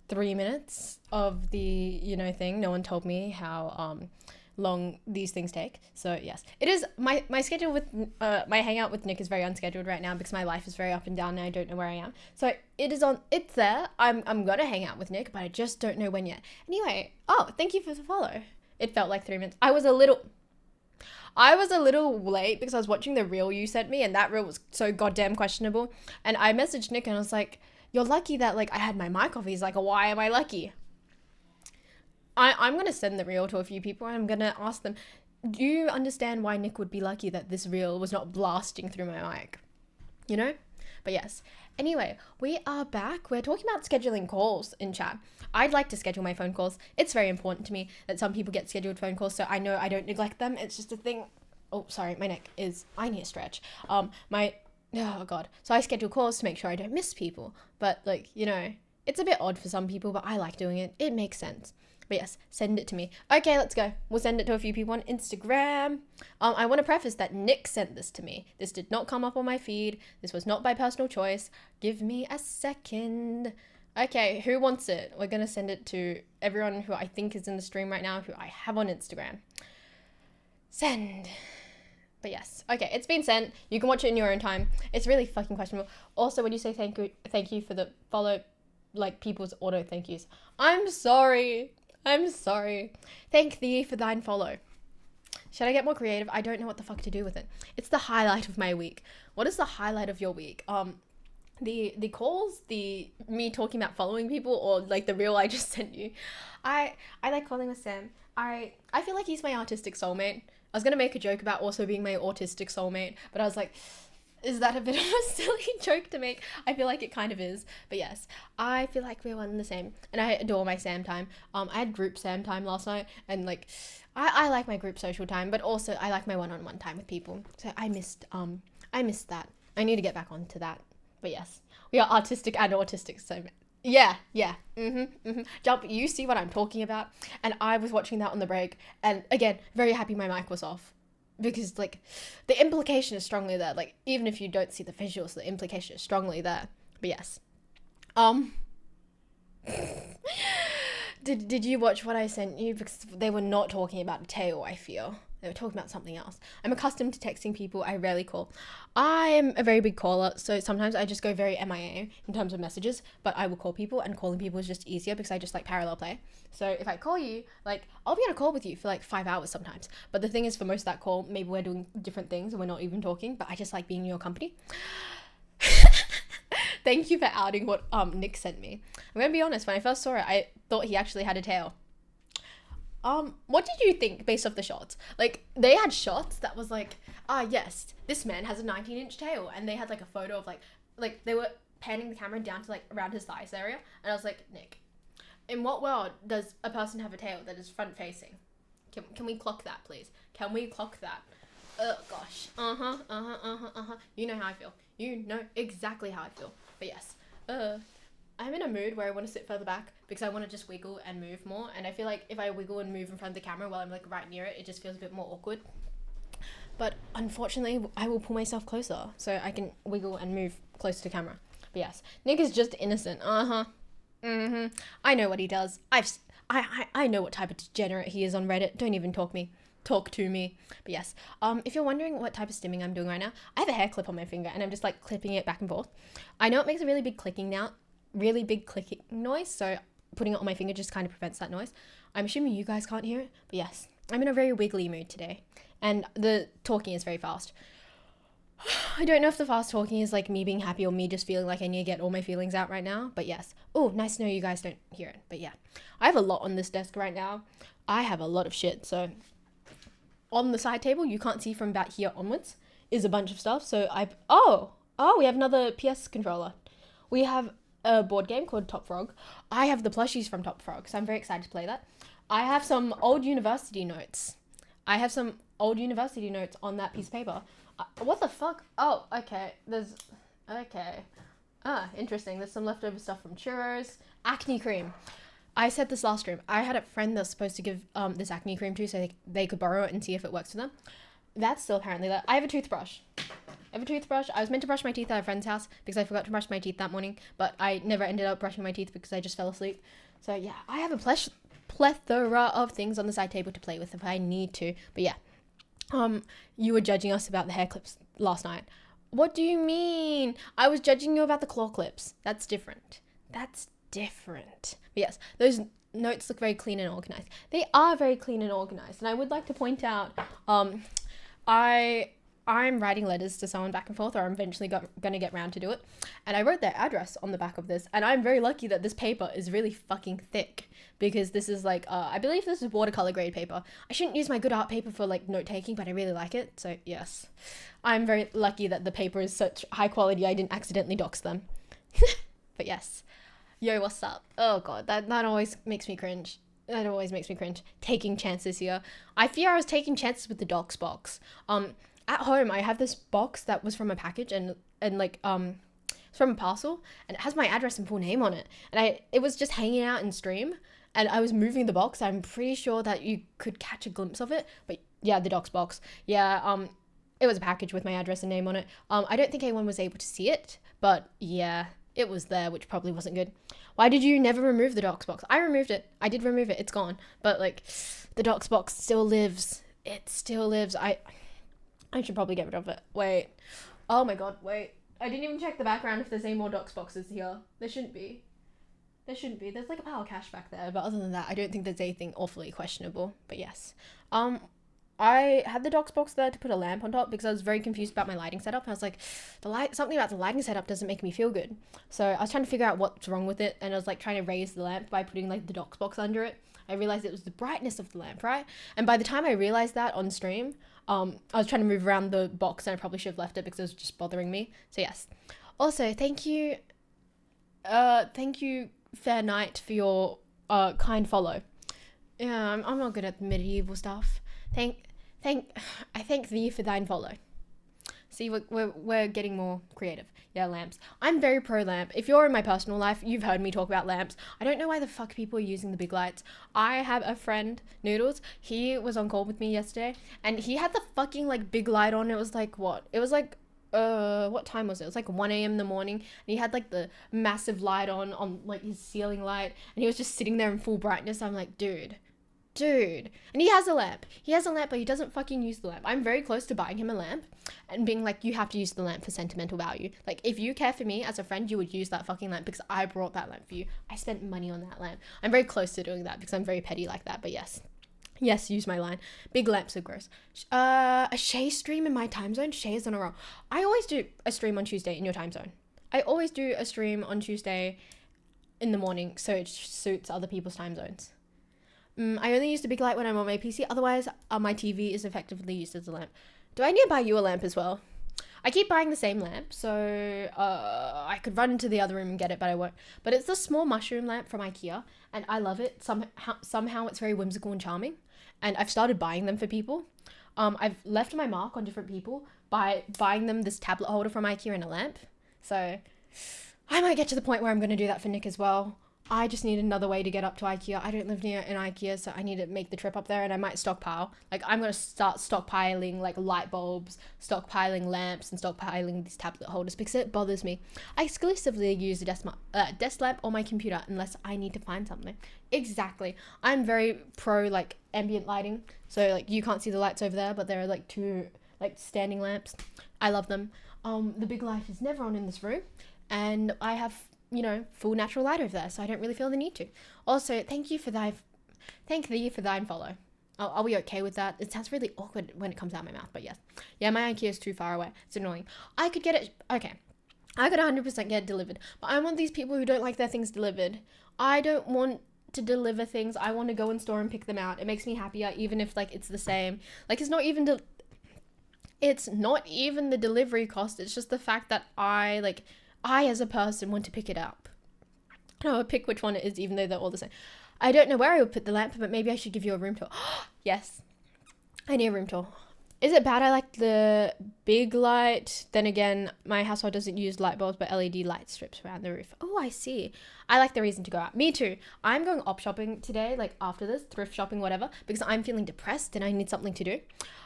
3 minutes of the thing. No one told me how long these things take. So yes, it is my schedule with my hangout with Nick is very unscheduled right now because my life is very up and down and I don't know where I am. So it's there. I'm gonna hang out with Nick, but I just don't know when yet. Anyway, thank you for the follow. It felt like 3 minutes. I was a little late because I was watching the reel you sent me, and that reel was so goddamn questionable. And I messaged Nick and I was like, "You're lucky that like I had my mic off." He's like, "Why am I lucky?" I'm going to send the reel to a few people and I'm going to ask them, do you understand why Nick would be lucky that this reel was not blasting through my mic? You know? But yes. Anyway, we are back. We're talking about scheduling calls in chat. I'd like to schedule my phone calls. It's very important to me that some people get scheduled phone calls, so I know I don't neglect them. It's just a thing. Oh, sorry, my neck is, I need a stretch. Oh God. So I schedule calls to make sure I don't miss people. But like, you know, it's a bit odd for some people, but I like doing it. It makes sense. But yes, send it to me. Okay, let's go. We'll send it to a few people on Instagram. I want to preface that Nick sent this to me. This did not come up on my feed. This was not by personal choice. Give me a second. Okay, who wants it? We're going to send it to everyone who I think is in the stream right now, who I have on Instagram. Send. But yes. Okay, it's been sent. You can watch it in your own time. It's really fucking questionable. Also, when you say thank you for the follow, like people's auto thank yous. I'm sorry. Thank thee for thine follow. Should I get more creative? I don't know what the fuck to do with it. It's the highlight of my week. What is the highlight of your week? The calls, me talking about following people, or like the reel I just sent you. I like calling with Sam. I feel like he's my artistic soulmate. I was gonna make a joke about also being my autistic soulmate, but I was like, is that a bit of a silly joke to make? I feel like it kind of is. But yes, I feel like we're one and the same. And I adore my Sam time. I had group Sam time last night. And like, I like my group social time. But also, I like my one-on-one time with people. So I missed that. I need to get back onto that. But yes, we are artistic and autistic. So yeah. Jump, you see what I'm talking about. And I was watching that on the break. And again, very happy my mic was off. Because, like, the implication is strongly there. Like, even if you don't see the visuals, the implication is strongly there. But yes. Did you watch what I sent you? Because they were not talking about Teo, I feel. They were talking about something else. I'm accustomed to texting people. I rarely call. I'm a very big caller, so sometimes I just go very MIA in terms of messages, but I will call people, and calling people is just easier because I just like parallel play. So if I call you, like, I'll be on a call with you for like 5 hours sometimes. But the thing is, for most of that call, maybe we're doing different things and we're not even talking, but I just like being in your company. Thank you for outing what Nick sent me. I'm gonna be honest, when I first saw it, I thought he actually had a tail. What did you think based off the shots? Like, they had shots that was like, yes, this man has a 19-inch tail. And they had like a photo of like they were panning the camera down to like around his thighs area. And I was like, Nick, in what world does a person have a tail that is front facing? Can we clock that, please? Can we clock that? Oh gosh. You know how I feel. You know exactly how I feel. But yes. I'm in a mood where I want to sit further back because I want to just wiggle and move more. And I feel like if I wiggle and move in front of the camera while I'm like right near it, it just feels a bit more awkward. But unfortunately, I will pull myself closer so I can wiggle and move closer to camera. But yes, Nick is just innocent. I know what he does. I know what type of degenerate he is on Reddit. Don't even talk to me. But yes, if you're wondering what type of stimming I'm doing right now, I have a hair clip on my finger and I'm just like clipping it back and forth. I know it makes a really big clicking noise, so putting it on my finger just kind of prevents that noise. I'm assuming you guys can't hear it, but yes, I'm in a very wiggly mood today, and the talking is very fast. I don't know if the fast talking is like me being happy or me just feeling like I need to get all my feelings out right now, but yes. Oh, nice to know you guys don't hear it, but yeah. I have a lot on this desk right now. I have a lot of shit, so on the side table, you can't see from about here onwards, is a bunch of stuff, so we have another PS controller. We have a board game called Top Frog. I have the plushies from Top Frog, so I'm very excited to play that. I have some old university notes. on that piece of paper. What the fuck? Oh, okay. Interesting. There's some leftover stuff from churros. Acne cream. I said this last stream. I had a friend that was supposed to give this acne cream to so they could borrow it and see if it works for them. That's still apparently there. I have a toothbrush. I was meant to brush my teeth at a friend's house because I forgot to brush my teeth that morning, but I never ended up brushing my teeth because I just fell asleep. So yeah, I have a plethora of things on the side table to play with if I need to. But yeah, you were judging us about the hair clips last night. What do you mean? I was judging you about the claw clips. That's different. But yes, those notes look very clean and organized. They are very clean and organized. And I would like to point out, I'm writing letters to someone back and forth, or I'm eventually going to get round to do it. And I wrote their address on the back of this. And I'm very lucky that this paper is really fucking thick, because this is like, I believe this is watercolor grade paper. I shouldn't use my good art paper for like note taking, but I really like it. So yes, I'm very lucky that the paper is such high quality. I didn't accidentally dox them. But yes, yo, what's up? Oh God, that always makes me cringe. Taking chances here. I fear I was taking chances with the docs box. At home, I have this box that was from a package and like, it's from a parcel, and it has my address and full name on it. And it was just hanging out in stream, and I was moving the box. I'm pretty sure that you could catch a glimpse of it. But yeah, the docs box. Yeah, it was a package with my address and name on it. I don't think anyone was able to see it, but yeah, it was there, which probably wasn't good. Why did you never remove the docs box? I removed it. I did remove it. It's gone. But like, the docs box still lives. It still lives. I should probably get rid of it. Wait. Oh my God, wait. I didn't even check the background if there's any more docs boxes here. There shouldn't be. There's like a pile of cash back there, but other than that, I don't think there's anything awfully questionable. But yes. I had the docs box there to put a lamp on top because I was very confused about my lighting setup. I was like, something about the lighting setup doesn't make me feel good. So I was trying to figure out what's wrong with it, and I was like trying to raise the lamp by putting like the docs box under it. I realized it was the brightness of the lamp, right? And by the time I realized that on stream, I was trying to move around the box, and I probably should have left it because it was just bothering me. So yes. Also, thank you, Fair Knight, for your kind follow. Yeah, I'm not good at medieval stuff. I thank thee for thine follow. See, we're getting more creative. Yeah, lamps. I'm very pro lamp. If you're in my personal life, you've heard me talk about lamps. I don't know why the fuck people are using the big lights. I have a friend, Noodles. He was on call with me yesterday, and he had the fucking like big light on. It was like what? It was like what time was it? It was like 1 a.m. in the morning, and he had like the massive light on like his ceiling light, and he was just sitting there in full brightness. I'm like, dude. And he has a lamp, but he doesn't fucking use the lamp. I'm very close to buying him a lamp and being like, you have to use the lamp for sentimental value. Like, if you care for me as a friend, you would use that fucking lamp because I brought that lamp for you. I spent money on that lamp. I'm very close to doing that because I'm very petty like that. But yes, use my line. Big lamps are gross. A Shay stream in my time zone. Shay is on a roll. I always do a stream on Tuesday in your time zone. I always do a stream on Tuesday in the morning so it suits other people's time zones. I only use the big light when I'm on my PC. Otherwise, my TV is effectively used as a lamp. Do I need to buy you a lamp as well? I keep buying the same lamp, so I could run into the other room and get it, but I won't. But it's the small mushroom lamp from IKEA, and I love it. Somehow it's very whimsical and charming, and I've started buying them for people. I've left my mark on different people by buying them this tablet holder from IKEA and a lamp. So I might get to the point where I'm going to do that for Nick as well. I just need another way to get up to IKEA. I don't live near an IKEA, so I need to make the trip up there, and I might stockpile. Like, I'm going to start stockpiling, like, light bulbs, stockpiling lamps, and stockpiling these tablet holders because it bothers me. I exclusively use a desk lamp on my computer unless I need to find something. Exactly. I'm very pro, like, ambient lighting. So, like, you can't see the lights over there, but there are, like, two, like, standing lamps. I love them. The big light is never on in this room, and I have, full natural light over there, so I don't really feel the need to. Also, thank thee for thine follow. I'll be okay with that. It sounds really awkward when it comes out of my mouth, but yes. Yeah, my IKEA is too far away. It's annoying. I could get it, okay. I could 100% get it delivered, but I'm one of these people who don't like their things delivered. I don't want to deliver things. I want to go in store and pick them out. It makes me happier, even if, like, it's the same. Like, it's not even the delivery cost. It's just the fact that I as a person want to pick it up. I don't know, pick which one it is, even though they're all the same. I don't know where I would put the lamp, but maybe I should give you a room tour. Yes, I need a room tour. Is it bad I like the big light? Then again, my household doesn't use light bulbs, but LED light strips around the roof. Oh, I see. I like the reason to go out. Me too. I'm going op shopping today, like after this, thrift shopping, whatever, because I'm feeling depressed and I need something to do.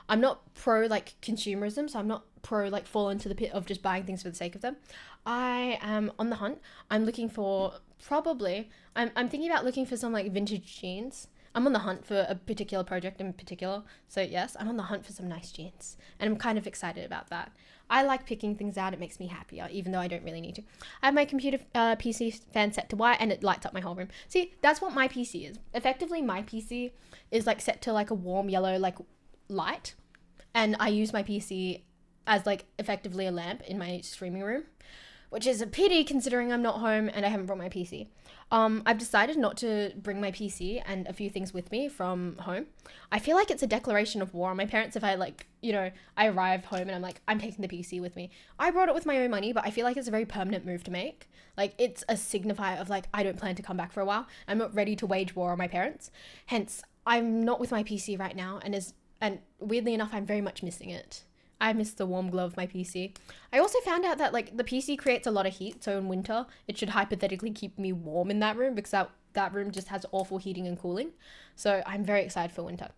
I'm not pro, like, consumerism, so I'm not pro, like, fall into the pit of just buying things for the sake of them. I am on the hunt. I'm looking for I'm thinking about looking for some, like, vintage jeans. I'm on the hunt for a particular project in particular. So yes, I'm on the hunt for some nice jeans, and I'm kind of excited about that. I like picking things out. It makes me happier, even though I don't really need to. I have my computer PC fan set to white, and it lights up my whole room. See, that's what my PC is. Effectively, my PC is like set to like a warm yellow like light, and I use my PC as like effectively a lamp in my streaming room, which is a pity considering I'm not home and I haven't brought my PC. I've decided not to bring my PC and a few things with me from home. I feel like it's a declaration of war on my parents if I like, I arrive home and I'm like, I'm taking the PC with me. I brought it with my own money, but I feel like it's a very permanent move to make. Like, it's a signifier of like, I don't plan to come back for a while. I'm not ready to wage war on my parents. Hence, I'm not with my PC right now, and weirdly enough, I'm very much missing it. I miss the warm glow of my PC. I also found out that like the PC creates a lot of heat, so in winter it should hypothetically keep me warm in that room because that room just has awful heating and cooling. So I'm very excited for winter.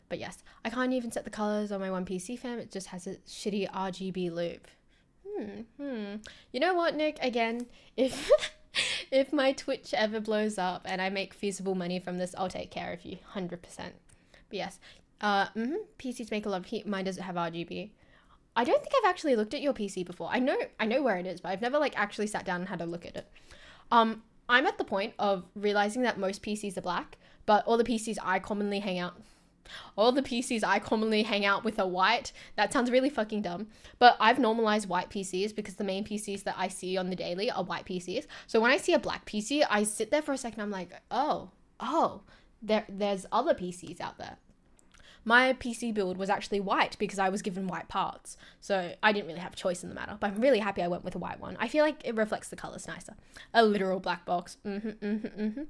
But yes, I can't even set the colors on my one PC fam. It just has a shitty RGB loop. You know what, Nick? Again, if if my Twitch ever blows up and I make feasible money from this, I'll take care of you 100%. But yes, PCs make a lot of heat. Mine doesn't have RGB. I don't think I've actually looked at your PC before. I know where it is, but I've never like actually sat down and had a look at it. I'm at the point of realizing that most PCs are black, but all the PCs I commonly hang out with are white. That sounds really fucking dumb, but I've normalized white PCs because the main PCs that I see on the daily are white PCs. So when I see a black PC, I sit there for a second. I'm like, oh, there's other PCs out there. My PC build was actually white because I was given white parts. So I didn't really have a choice in the matter, but I'm really happy I went with a white one. I feel like it reflects the colors nicer. A literal black box. Mine's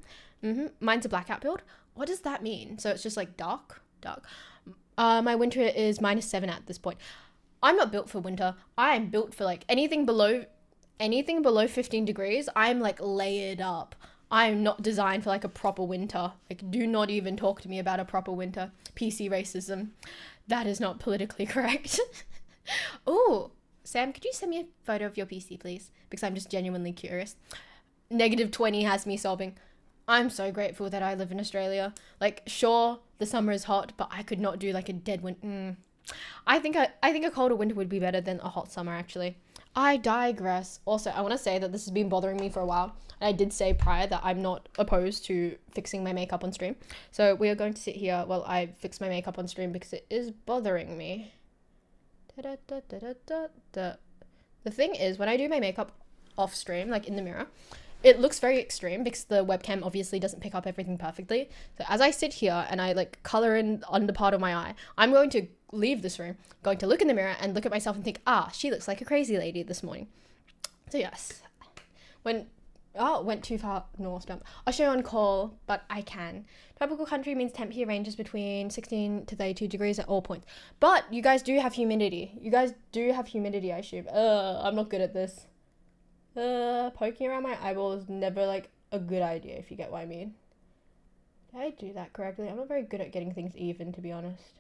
a blackout build. What does that mean? So it's just like dark. My winter is -7 at this point. I'm not built for winter. I am built for like anything below 15 degrees. I'm like layered up. I'm not designed for like a proper winter. Like, do not even talk to me about a proper winter. PC racism. That is not politically correct. Oh, Sam, could you send me a photo of your PC, please? Because I'm just genuinely curious. -20 has me sobbing. I'm so grateful that I live in Australia. Like, sure, the summer is hot, but I could not do like a dead winter. I think a colder winter would be better than a hot summer, actually. I digress. Also, I want to say that this has been bothering me for a while. And I did say prior that I'm not opposed to fixing my makeup on stream. So we are going to sit here while I fix my makeup on stream because it is bothering me. The thing is, when I do my makeup off stream, like in the mirror, it looks very extreme because the webcam obviously doesn't pick up everything perfectly. So as I sit here and I like color in the under part of my eye, I'm going to leave this room, going to look in the mirror and look at myself and think, she looks like a crazy lady this morning. So yes, went too far north. I'll show you on call, but I can. Tropical country means temp here ranges between 16 to 32 degrees at all points. But you guys do have humidity. I assume. I'm not good at this. Poking around my eyeball is never like a good idea, if you get what I mean. Did I do that correctly? I'm not very good at getting things even, to be honest.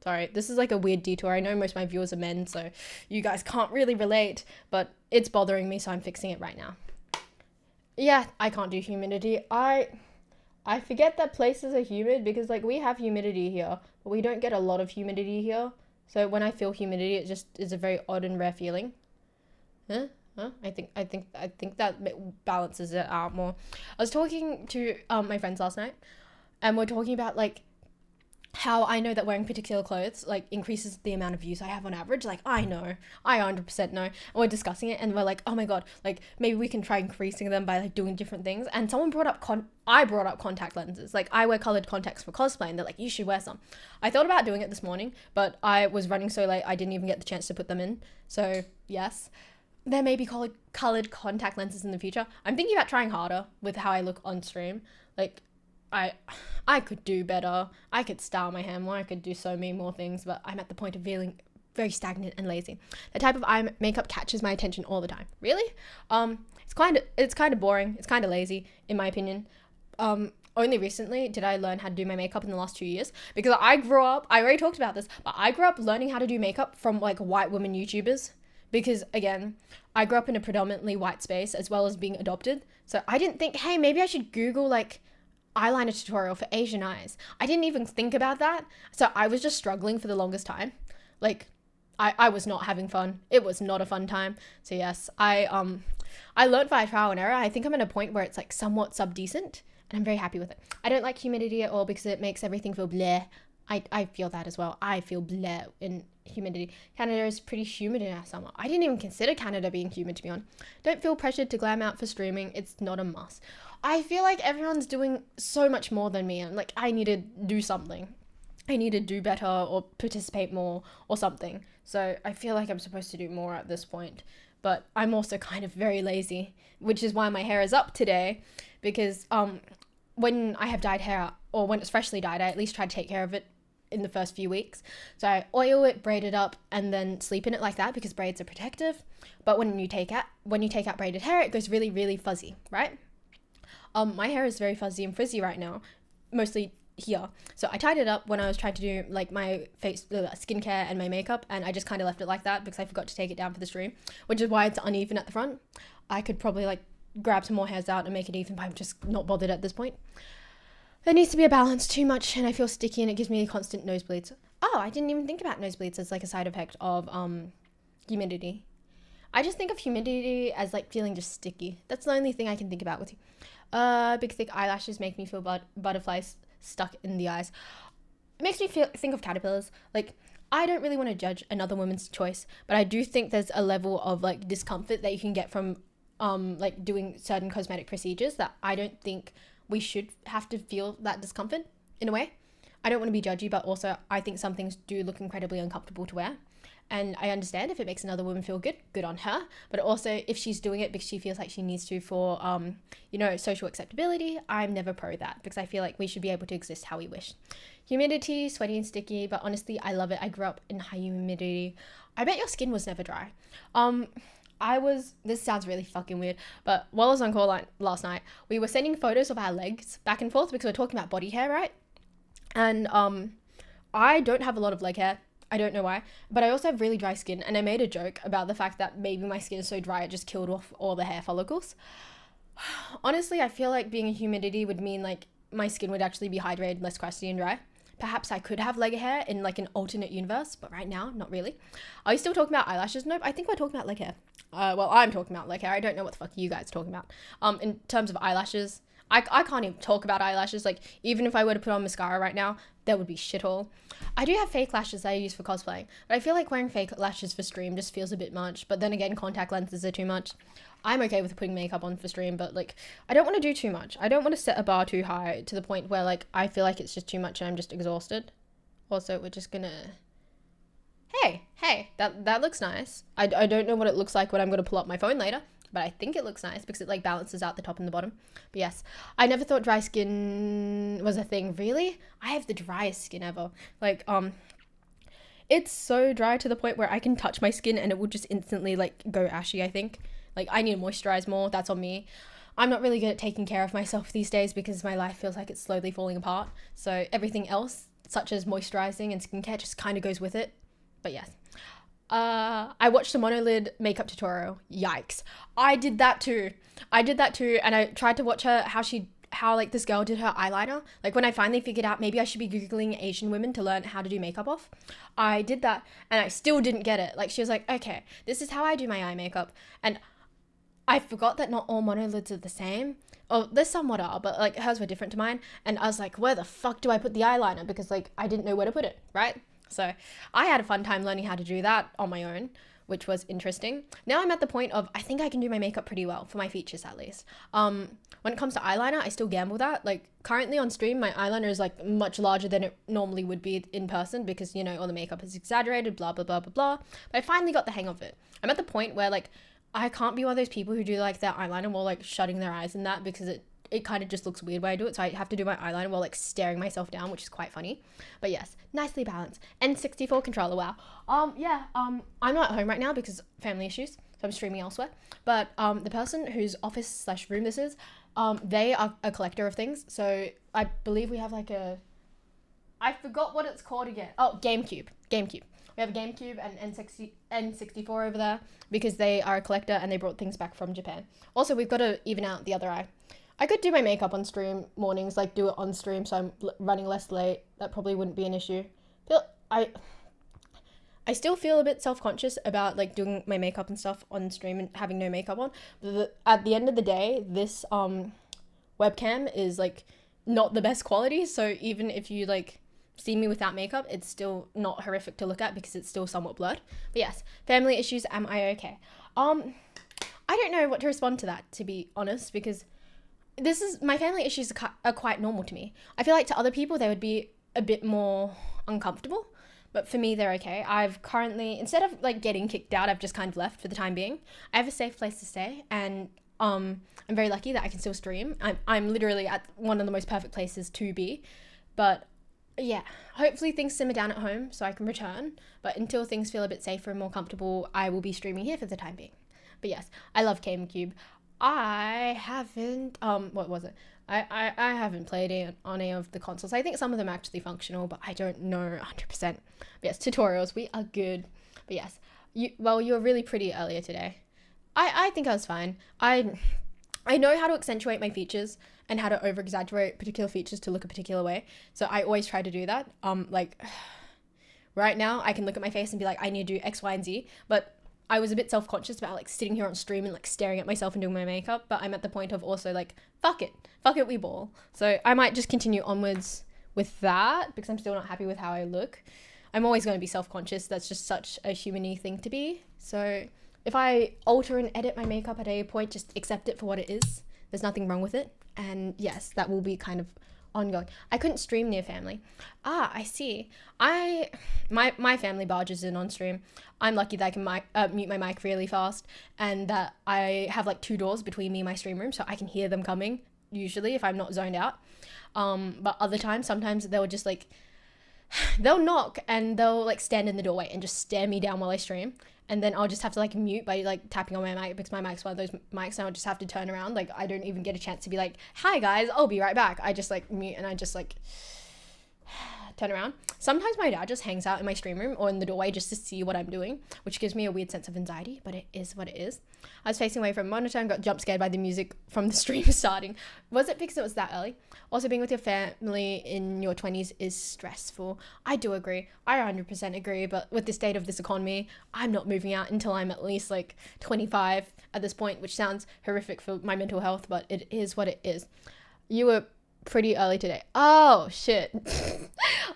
Sorry, this is like a weird detour. I know most of my viewers are men, so you guys can't really relate, but it's bothering me, so I'm fixing it right now. Yeah, I can't do humidity. I forget that places are humid because like we have humidity here, but we don't get a lot of humidity here. So when I feel humidity, it just is a very odd and rare feeling. I think that balances it out more. I was talking to my friends last night, and we're talking about like how I know that wearing particular clothes like increases the amount of views I have on average. Like I 100% know. And we're discussing it and we're like, oh my god, like maybe we can try increasing them by like doing different things. And someone brought up I brought up contact lenses. Like I wear colored contacts for cosplay and they're like, you should wear some. I thought about doing it this morning, but I was running so late I didn't even get the chance to put them in. So yes, there may be colored contact lenses in the future. I'm thinking about trying harder with how I look on stream. Like I could do better. I could style my hair more. I could do so many more things, but I'm at the point of feeling very stagnant and lazy. The type of eye makeup catches my attention all the time. Really? It's kind of boring. It's kind of lazy, in my opinion. Only recently did I learn how to do my makeup in the last 2 years because I already talked about this, but I grew up learning how to do makeup from like white women YouTubers because again, I grew up in a predominantly white space as well as being adopted. So I didn't think, hey, maybe I should Google like eyeliner tutorial for Asian eyes. I didn't even think about that. So I was just struggling for the longest time. Like I was not having fun. It was not a fun time. So yes, I learned via trial and error. I think I'm at a point where it's like somewhat sub-decent and I'm very happy with it. I don't like humidity at all because it makes everything feel bleh. I feel that as well. I feel bleh in humidity. Canada is pretty humid in our summer. I didn't even consider Canada being humid, to be honest. Don't feel pressured to glam out for streaming. It's not a must. I feel like everyone's doing so much more than me and like I need to do something. I need to do better or participate more or something. So I feel like I'm supposed to do more at this point. But I'm also kind of very lazy, which is why my hair is up today, because when I have dyed hair or when it's freshly dyed, I at least try to take care of it in the first few weeks. So I oil it, braid it up, and then sleep in it like that because braids are protective. But when you take out braided hair, it goes really, really fuzzy, right? My hair is very fuzzy and frizzy right now, mostly here. So I tied it up when I was trying to do like my face skincare and my makeup, and I just kind of left it like that because I forgot to take it down for the stream, which is why it's uneven at the front. I could probably like grab some more hairs out and make it even, but I'm just not bothered at this point. There needs to be a balance. Too much and I feel sticky and it gives me constant nosebleeds. Oh, I didn't even think about nosebleeds as like a side effect of humidity. I just think of humidity as like feeling just sticky. That's the only thing I can think about with you. Big thick eyelashes make me feel butterflies stuck in the eyes. It makes me think of caterpillars. Like, I don't really want to judge another woman's choice, but I do think there's a level of like discomfort that you can get from like doing certain cosmetic procedures that I don't think we should have to feel that discomfort in a way. I don't want to be judgy, but also I think some things do look incredibly uncomfortable to wear. And I understand if it makes another woman feel good on her. But also if she's doing it because she feels like she needs to for, social acceptability, I'm never pro that because I feel like we should be able to exist how we wish. Humidity, sweaty and sticky, but honestly, I love it. I grew up in high humidity. I bet your skin was never dry. This sounds really fucking weird, but while I was on call last night, we were sending photos of our legs back and forth because we're talking about body hair, right? And I don't have a lot of leg hair. I don't know why, but I also have really dry skin, and I made a joke about the fact that maybe my skin is so dry it just killed off all the hair follicles. Honestly, I feel like being in humidity would mean like my skin would actually be hydrated, less crusty and dry. Perhaps I could have leg hair in like an alternate universe, but right now, not really. Are we still talking about eyelashes? Nope, I think we're talking about leg hair. Well, I'm talking about leg hair. I don't know what the fuck you guys are talking about. In terms of eyelashes, I can't even talk about eyelashes. Like, even if I were to put on mascara right now, that would be shithole. I do have fake lashes that I use for cosplaying, but I feel like wearing fake lashes for stream just feels a bit much. But then again, contact lenses are too much. I'm okay with putting makeup on for stream, but like, I don't want to do too much. I don't want to set a bar too high to the point where like, I feel like it's just too much and I'm just exhausted. Also, we're just gonna... Hey, that looks nice. I don't know what it looks like when I'm gonna pull up my phone later, but I think it looks nice because it like balances out the top and the bottom. But yes, I never thought dry skin was a thing. Really? I have the driest skin ever. Like, it's so dry to the point where I can touch my skin and it will just instantly like go ashy, I think. Like, I need to moisturize more. That's on me. I'm not really good at taking care of myself these days because my life feels like it's slowly falling apart. So everything else, such as moisturizing and skincare, just kind of goes with it. But yes. I watched a monolid makeup tutorial. Yikes. I did that too. And I tried to watch her how like this girl did her eyeliner. Like, when I finally figured out maybe I should be Googling Asian women to learn how to do makeup off, I did that and I still didn't get it. Like, she was like, okay, this is how I do my eye makeup. And I forgot that not all monolids are the same. Oh, they somewhat are, but like hers were different to mine. And I was like, where the fuck do I put the eyeliner? Because like I didn't know where to put it, right? So I had a fun time learning how to do that on my own, which was interesting. Now I'm at the point of, I think I can do my makeup pretty well, for my features at least. When it comes to eyeliner, I still gamble that. Like, currently on stream, my eyeliner is like much larger than it normally would be in person because, you know, all the makeup is exaggerated, blah, blah, blah, blah, blah. But I finally got the hang of it. I'm at the point where like, I can't be one of those people who do like their eyeliner while like shutting their eyes and that because it kind of just looks weird when I do it. So I have to do my eyeliner while like staring myself down, which is quite funny. But yes, nicely balanced. N64 controller, wow. I'm not at home right now because family issues, so I'm streaming elsewhere. But the person whose office/room this is, they are a collector of things. So I believe we have like I forgot what it's called again. Oh, GameCube. We have a GameCube and N64 over there because they are a collector and they brought things back from Japan. Also, we've got to even out the other eye. I could do my makeup on stream mornings, like do it on stream so I'm running less late. That probably wouldn't be an issue. I still feel a bit self-conscious about like doing my makeup and stuff on stream and having no makeup on. But at the end of the day, this webcam is like not the best quality. So even if you like see me without makeup, it's still not horrific to look at because it's still somewhat blurred. But yes, family issues, am I okay? I don't know what to respond to that, to be honest, because my family issues are quite normal to me. I feel like to other people, they would be a bit more uncomfortable. But for me, they're okay. I've currently, instead of like getting kicked out, I've just kind of left for the time being. I have a safe place to stay, and I'm very lucky that I can still stream. I'm literally at one of the most perfect places to be. But yeah, hopefully things simmer down at home so I can return. But until things feel a bit safer and more comfortable, I will be streaming here for the time being. But yes, I love GameCube. I haven't, what was it? I haven't played it on any of the consoles. I think some of them are actually functional, but I don't know 100%. But yes, tutorials, we are good. But yes, you were really pretty earlier today. I think I was fine. I know how to accentuate my features and how to over-exaggerate particular features to look a particular way. So I always try to do that. Like, right now, I can look at my face and be like, I need to do X, Y, and Z. But I was a bit self-conscious about like sitting here on stream and like staring at myself and doing my makeup, but I'm at the point of also like, fuck it, we ball. So I might just continue onwards with that because I'm still not happy with how I look. I'm always going to be self-conscious. That's just such a human-y thing to be. So if I alter and edit my makeup at a point, just accept it for what it is. There's nothing wrong with it. And yes, that will be kind of ongoing. I couldn't stream near family. I see. My family barges in on stream. I'm lucky that I can mute my mic really fast and that I have like 2 doors between me and my stream room so I can hear them coming usually if I'm not zoned out. But other times, sometimes they'll just like, they'll knock and they'll like stand in the doorway and just stare me down while I stream. And then I'll just have to like mute by like tapping on my mic because my mic's one of those mics and I'll just have to turn around. Like I don't even get a chance to be like, hi guys, I'll be right back. I just like mute and I just like turn around. Sometimes my dad just hangs out in my stream room or in the doorway just to see what I'm doing, which gives me a weird sense of anxiety, but it is what it is. I was facing away from a monitor and got jump scared by the music from the stream starting. Was it because it was that early? Also, being with your family in your 20s is stressful. I do agree. I 100% agree, but with the state of this economy, I'm not moving out until I'm at least like 25 at this point, which sounds horrific for my mental health, but it is what it is. You were pretty early today. Oh, shit.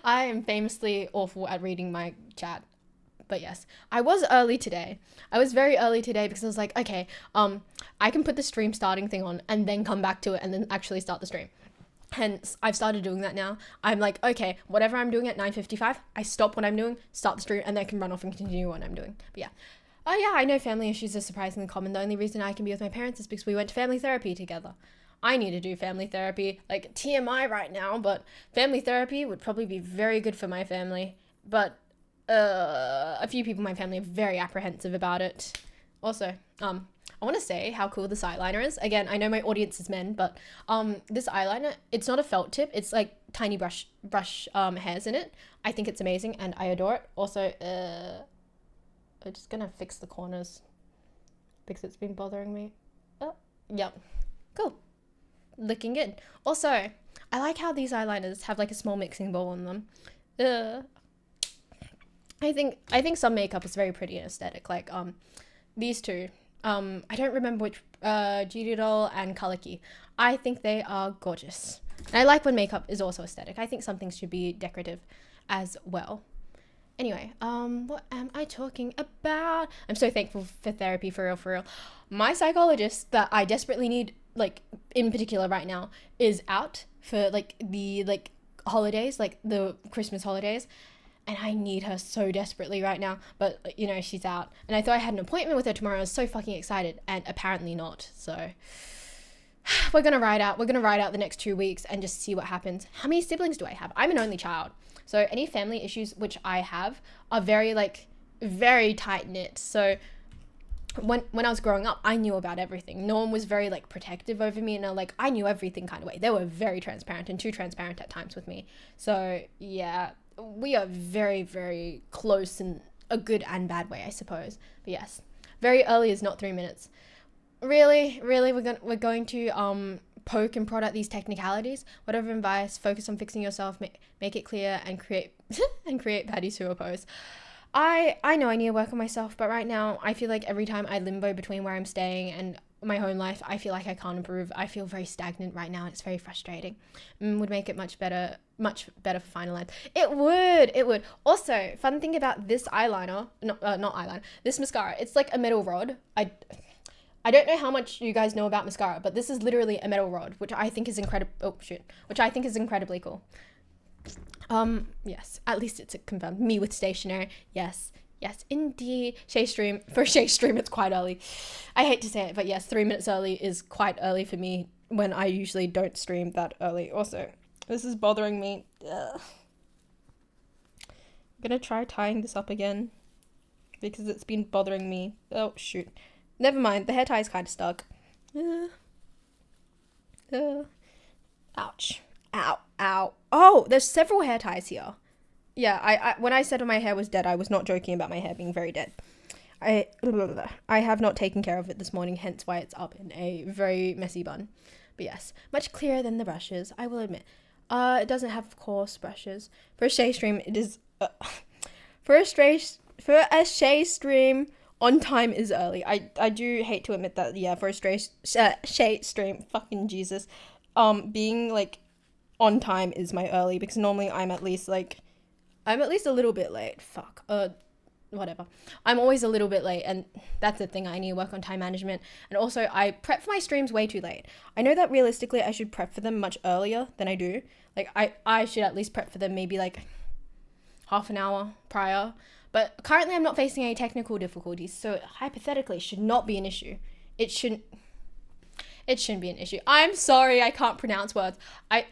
I am famously awful at reading my chat. But yes, I was early today. I was very early today because I was like, okay, I can put the stream starting thing on and then come back to it and then actually start the stream. Hence, I've started doing that now. I'm like, okay, whatever I'm doing at 9:55, I stop what I'm doing, start the stream, and then I can run off and continue what I'm doing. But yeah. Oh yeah, I know family issues are surprisingly common. The only reason I can be with my parents is because we went to family therapy together. I need to do family therapy, like TMI right now, but family therapy would probably be very good for my family. But a few people in my family are very apprehensive about it. Also, I want to say how cool this eyeliner is. Again, I know my audience is men, but this eyeliner, it's not a felt tip. It's like tiny brush hairs in it. I think it's amazing and I adore it. Also, I'm just gonna fix the corners because it's been bothering me. Oh, yep. Cool. Looking good. Also, I like how these eyeliners have like a small mixing bowl on them. I think some makeup is very pretty and aesthetic. Like these two. I don't remember which Judy Doll and Color Key. I think they are gorgeous. And I like when makeup is also aesthetic. I think some things should be decorative as well. Anyway, what am I talking about? I'm so thankful for therapy, for real. My psychologist that I desperately need, like, in particular right now, is out for, like, the, like, holidays, like, the Christmas holidays. And I need her so desperately right now. But, you know, she's out. And I thought I had an appointment with her tomorrow. I was so fucking excited. And apparently not. So we're going to ride out the next 2 weeks and just see what happens. How many siblings do I have? I'm an only child. So any family issues which I have are very, like, very tight-knit. So when I was growing up, I knew about everything. No one was very, like, protective over me. And, like, I knew everything kind of way. They were very transparent and too transparent at times with me. So, yeah, we are very, very close and a good and bad way, I suppose. But yes, very early is not 3 minutes. Really, we're going to poke and prod at these technicalities. Whatever advice, focus on fixing yourself, make it clear, and create and create patties who oppose. I know I need to work on myself, but right now I feel like every time I limbo between where I'm staying and my home life, I feel like I can't improve. I feel very stagnant right now, and it's very frustrating. Would make it much better for final lines. It would. Also, fun thing about this eyeliner, not eyeliner, this mascara, it's like a metal rod. I don't know how much you guys know about mascara, but this is literally a metal rod, which I think is which I think is incredibly cool. Yes, at least it's confirmed. Me with stationery. Yes, indeed. Shay Stream, it's quite early. I hate to say it, but yes, 3 minutes early is quite early for me when I usually don't stream that early. Also, this is bothering me. Ugh. I'm gonna try tying this up again because it's been bothering me. Oh, shoot. Never mind, the hair tie is kind of stuck. Ouch. Ow. Oh, there's several hair ties here. Yeah, I when I said my hair was dead, I was not joking about my hair being very dead. I have not taken care of it this morning, hence why it's up in a very messy bun. But yes, much clearer than the brushes, I will admit. It doesn't have coarse brushes. For a Shay stream, it is... for a Shay stream, on time is early. I do hate to admit that, yeah, for a Shay stream, fucking Jesus, being, like, on time is my early, because normally I'm at least a little bit late. Whatever. I'm always a little bit late, and that's the thing. I need to work on time management. And also, I prep for my streams way too late. I know that realistically I should prep for them much earlier than I do. Like, I should at least prep for them maybe, like, half an hour prior. But currently I'm not facing any technical difficulties, so hypothetically should not be an issue. It shouldn't be an issue. I'm sorry I can't pronounce words. I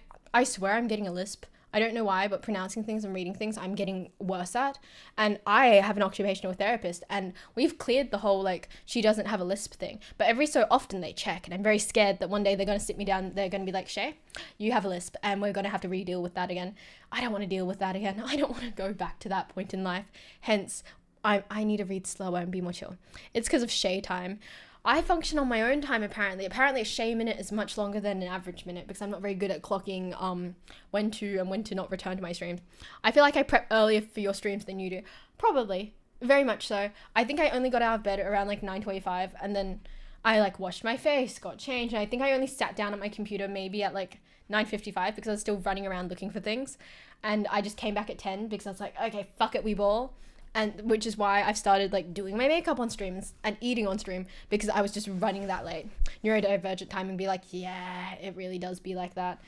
swear I'm getting a lisp. I don't know why, but pronouncing things and reading things I'm getting worse at. And I have an occupational therapist, and we've cleared the whole, like, she doesn't have a lisp thing. But every so often they check, and I'm very scared that one day they're going to sit me down, they're going to be like, Shay, you have a lisp, and we're going to have to re-deal with that again. I don't want to deal with that again. I don't want to go back to that point in life. Hence, I need to read slower and be more chill. It's because of Shay time. I function on my own time, apparently. Apparently a Shay minute is much longer than an average minute, because I'm not very good at clocking when to and when to not return to my streams. I feel like I prep earlier for your streams than you do. Probably. Very much so. I think I only got out of bed around like 9:25, and then I like washed my face, got changed, and I think I only sat down at my computer maybe at like 9:55 because I was still running around looking for things. And I just came back at 10 because I was like, okay, fuck it, we ball. And which is why I've started like doing my makeup on streams and eating on stream, because I was just running that late. Neurodivergent timing be like, yeah, it really does be like that.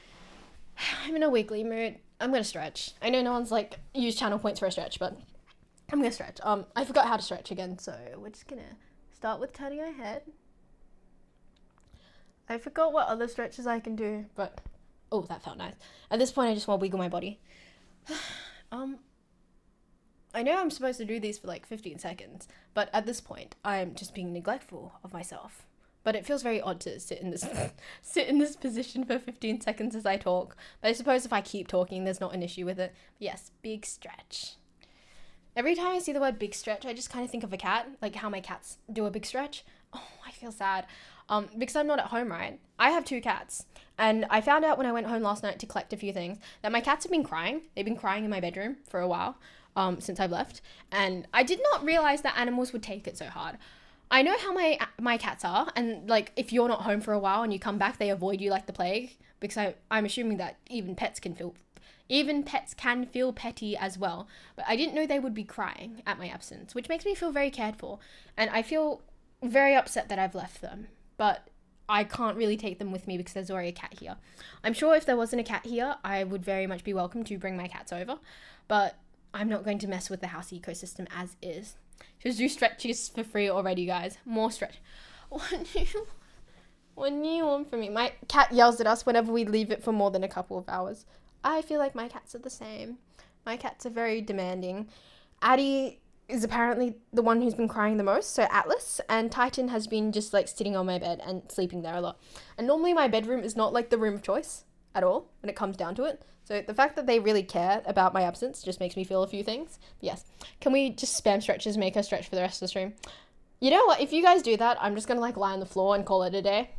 I'm in a weekly mood. I'm gonna stretch. I know no one's like use channel points for a stretch, but I'm gonna stretch. I forgot how to stretch again, so we're just gonna start with turning our head. I forgot what other stretches I can do, but oh, that felt nice. At this point, I just want to wiggle my body. I know I'm supposed to do these for like 15 seconds, but at this point, I'm just being neglectful of myself. But it feels very odd to sit in this position for 15 seconds as I talk. But I suppose if I keep talking, there's not an issue with it. But yes, big stretch. Every time I see the word big stretch, I just kind of think of a cat, like how my cats do a big stretch. Oh, I feel sad. Because I'm not at home, right? I have 2 cats. And I found out when I went home last night to collect a few things that my cats have been crying. They've been crying in my bedroom for a while. Since I've left, and I did not realize that animals would take it so hard. I know how my cats are, and like if you're not home for a while and you come back, they avoid you like the plague, because I'm assuming that even pets can feel petty as well. But I didn't know they would be crying at my absence, which makes me feel very cared for, and I feel very upset that I've left them. But I can't really take them with me because there's already a cat here. I'm sure if there wasn't a cat here, I would very much be welcome to bring my cats over, but I'm not going to mess with the house ecosystem as is. Just do stretches for free already, guys. More stretch. What new one for me? My cat yells at us whenever we leave it for more than a couple of hours. I feel like my cats are the same. My cats are very demanding. Addie is apparently the one who's been crying the most, so Atlas, and Titan has been just like sitting on my bed and sleeping there a lot. And normally my bedroom is not like the room of choice. at all when it comes down to it. So the fact that they really care about my absence just makes me feel a few things. But yes, can we just spam stretches, make her stretch for the rest of the stream? You know what? If you guys do that, I'm just going to like lie on the floor and call it a day.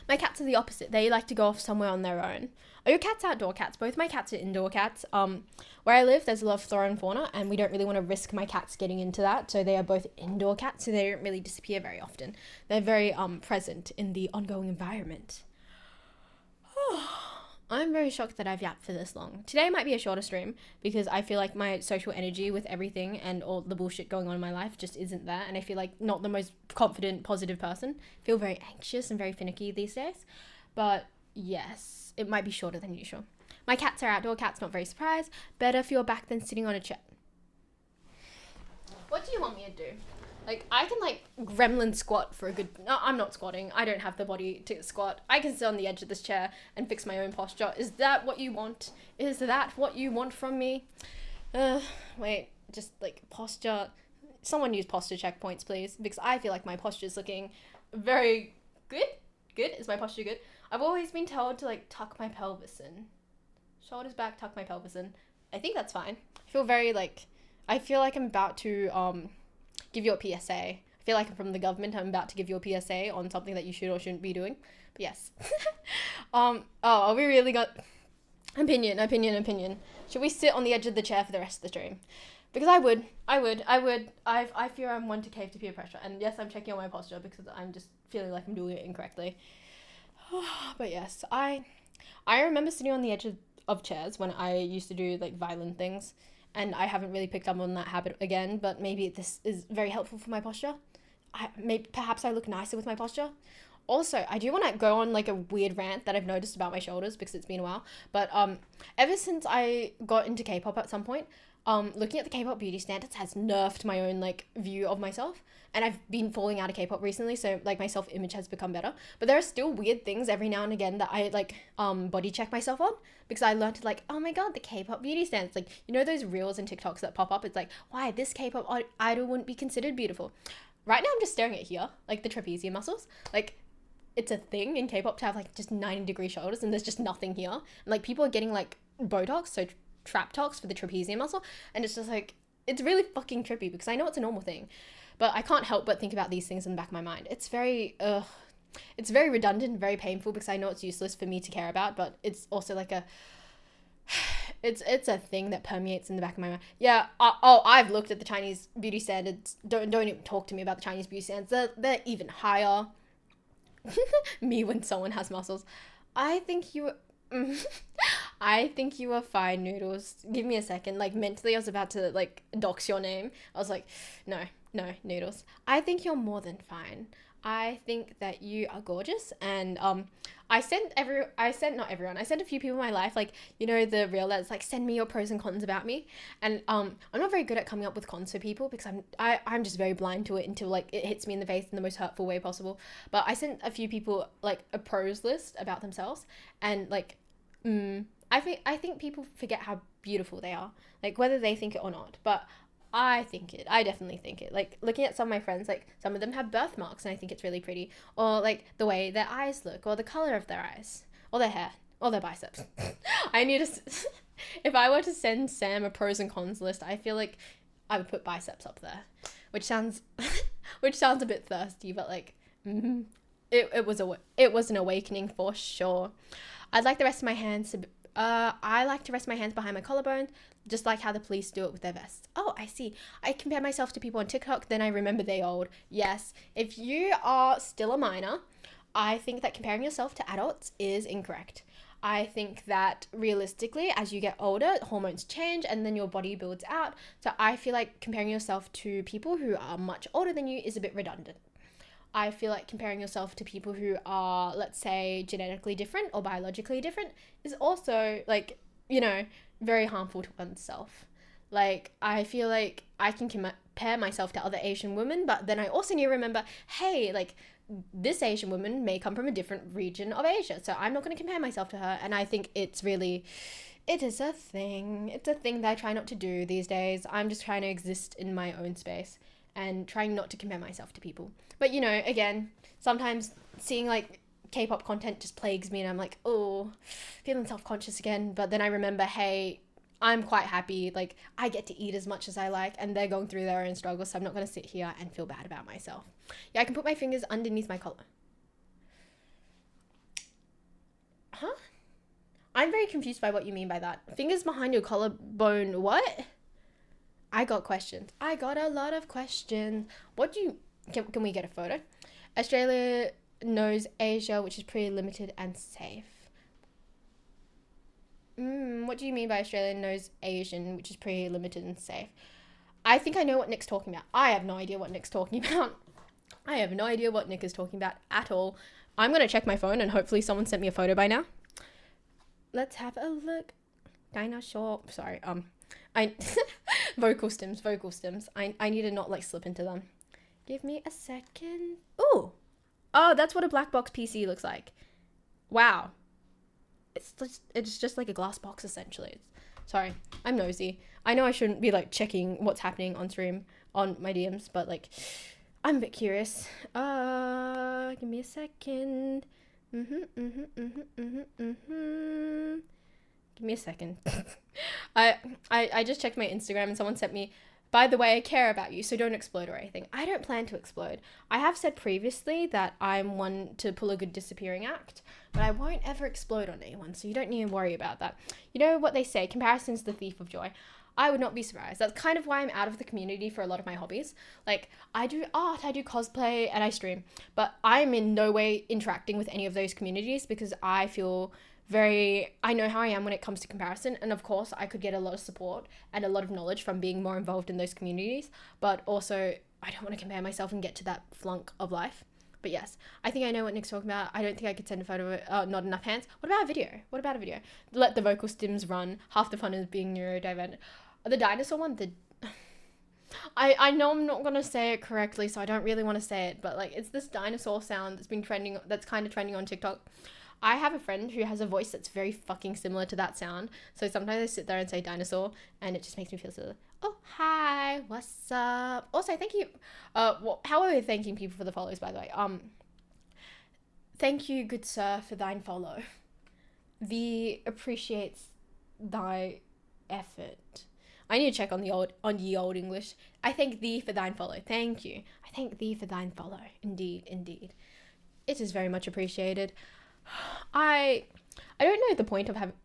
My cats are the opposite. They like to go off somewhere on their own. Are your cats outdoor cats? Both my cats are indoor cats. Where I live, there's a lot of flora and fauna, and we don't really want to risk my cats getting into that. So they are both indoor cats, so they don't really disappear very often. They're very present in the ongoing environment. I'm very shocked that I've yapped for this long. Today might be a shorter stream because I feel like my social energy with everything and all the bullshit going on in my life just isn't there. And I feel like not the most confident, positive person. I feel very anxious and very finicky these days. But yes, it might be shorter than usual. My cats are outdoor cats, not very surprised. Better for your back than sitting on a chair. What do you want me to do? Like, I can, like, gremlin squat for a good... No, I'm not squatting. I don't have the body to squat. I can sit on the edge of this chair and fix my own posture. Is that what you want? Is that what you want from me? Wait, just, like, posture... Someone use posture checkpoints, please, because I feel like my posture's looking very good. Good? Is my posture good? I've always been told to, like, tuck my pelvis in. Shoulders back, tuck my pelvis in. I think that's fine. I feel very, like... I feel like I'm about to, give you a PSA. I feel like I'm from the government. I'm about to give you a PSA on something that you should or shouldn't be doing. But yes. Oh, we really got opinion. Should we sit on the edge of the chair for the rest of the stream? Because I would. I fear I'm one to cave to peer pressure. And yes, I'm checking on my posture because I'm just feeling like I'm doing it incorrectly. But yes, I remember sitting on the edge of chairs when I used to do like violent things. And I haven't really picked up on that habit again, but maybe this is very helpful for my posture. Perhaps I look nicer with my posture. Also, I do want to go on like a weird rant that I've noticed about my shoulders because it's been a while. But ever since I got into K-pop at some point, looking at the K-pop beauty standards has nerfed my own like view of myself. And I've been falling out of K-pop recently, so like my self-image has become better. But there are still weird things every now and again that I like body check myself on because I learned to like, oh my god, the K-pop beauty standards. Like, you know those reels and TikToks that pop up? It's like, why this K-pop idol wouldn't be considered beautiful. Right now I'm just staring at here, like the trapezium muscles. Like, it's a thing in K-pop to have like just 90-degree shoulders and there's just nothing here. And like people are getting like Botox, so Traptox for the trapezium muscle, and it's just like, it's really fucking trippy because I know it's a normal thing. But I can't help but think about these things in the back of my mind. It's very redundant, very painful because I know it's useless for me to care about, but it's also like it's a thing that permeates in the back of my mind. Yeah, I've looked at the Chinese beauty standards. Don't even talk to me about the Chinese beauty standards. They're even higher. Me when someone has muscles. I think you are fine, Noodles. Give me a second. Like, mentally I was about to like dox your name. I was like, no, Noodles. I think you're more than fine. I think that you are gorgeous, and I sent a few people in my life, like, you know, the reel that's like, send me your pros and cons about me, and I'm not very good at coming up with cons for people because I'm just very blind to it until like it hits me in the face in the most hurtful way possible. But I sent a few people like a pros list about themselves, and like I think people forget how beautiful they are, like whether they think it or not, but I think it. I definitely think it. Like, looking at some of my friends, like, some of them have birthmarks, and I think it's really pretty. Or, like, the way their eyes look, or the color of their eyes, or their hair, or their biceps. I need to... If I were to send Sam a pros and cons list, I feel like I would put biceps up there. Which sounds... which sounds a bit thirsty, but, like... It was an awakening for sure. I'd like the rest of my hands to... I like to rest my hands behind my collarbone, just like how the police do it with their vests. Oh, I see. I compare myself to people on TikTok, then I remember they old. Yes, if you are still a minor, I think that comparing yourself to adults is incorrect. I think that realistically, as you get older, hormones change and then your body builds out. So I feel like comparing yourself to people who are much older than you is a bit redundant. I feel like comparing yourself to people who are, let's say, genetically different or biologically different is also, like, you know, very harmful to oneself. Like, I feel like I can compare myself to other Asian women, but then I also need to remember, hey, like, this Asian woman may come from a different region of Asia, so I'm not going to compare myself to her. And I think it is a thing. It's a thing that I try not to do these days. I'm just trying to exist in my own space and trying not to compare myself to people. But, you know, again, sometimes seeing, like, K-pop content just plagues me, and I'm like, oh, feeling self-conscious again. But then I remember, hey, I'm quite happy. Like, I get to eat as much as I like, and they're going through their own struggles, so I'm not going to sit here and feel bad about myself. Yeah, I can put my fingers underneath my collar. Huh? I'm very confused by what you mean by that. Fingers behind your collarbone, what? I got questions. I got a lot of questions. What do you... Can we get a photo? Australia knows Asia, which is pretty limited and safe. What do you mean by Australia knows Asian, which is pretty limited and safe? I think I know what Nick's talking about. I have no idea what Nick's talking about. I have no idea what Nick is talking about at all. I'm going to check my phone and hopefully someone sent me a photo by now. Let's have a look. Dinosaur. Sorry. I vocal stems. I need to not like slip into them. Give me a second. Ooh. Oh, that's what a black box PC looks like. Wow. It's just like a glass box essentially. Sorry, I'm nosy. I know I shouldn't be like checking what's happening on stream on my DMs, but like I'm a bit curious. Give me a second. Give me a second. I just checked my Instagram and someone sent me, by the way, I care about you, so don't explode or anything. I don't plan to explode. I have said previously that I'm one to pull a good disappearing act, but I won't ever explode on anyone, so you don't need to worry about that. You know what they say, comparison's the thief of joy. I would not be surprised. That's kind of why I'm out of the community for a lot of my hobbies. Like, I do art, I do cosplay, and I stream, but I'm in no way interacting with any of those communities because I feel I know how I am when it comes to comparison, and of course I could get a lot of support and a lot of knowledge from being more involved in those communities, but also I don't want to compare myself and get to that flunk of life. But yes, I think I know what Nick's talking about. I don't think I could send a photo of not enough hands. What about a video? Let the vocal stims run. Half the fun is being neurodivergent. The dinosaur one, I know I'm not going to say it correctly, so I don't really want to say it, but like it's this dinosaur sound that's kind of trending on TikTok. I have a friend who has a voice that's very fucking similar to that sound. So sometimes I sit there and say dinosaur and it just makes me feel silly. Oh, hi, what's up? Also, thank you. How are we thanking people for the follows, by the way? Thank you, good sir, for thine follow. Thee appreciates thy effort. I need to check on the old English. I thank thee for thine follow. Thank you. I thank thee for thine follow. Indeed. It is very much appreciated. I don't know the point of having...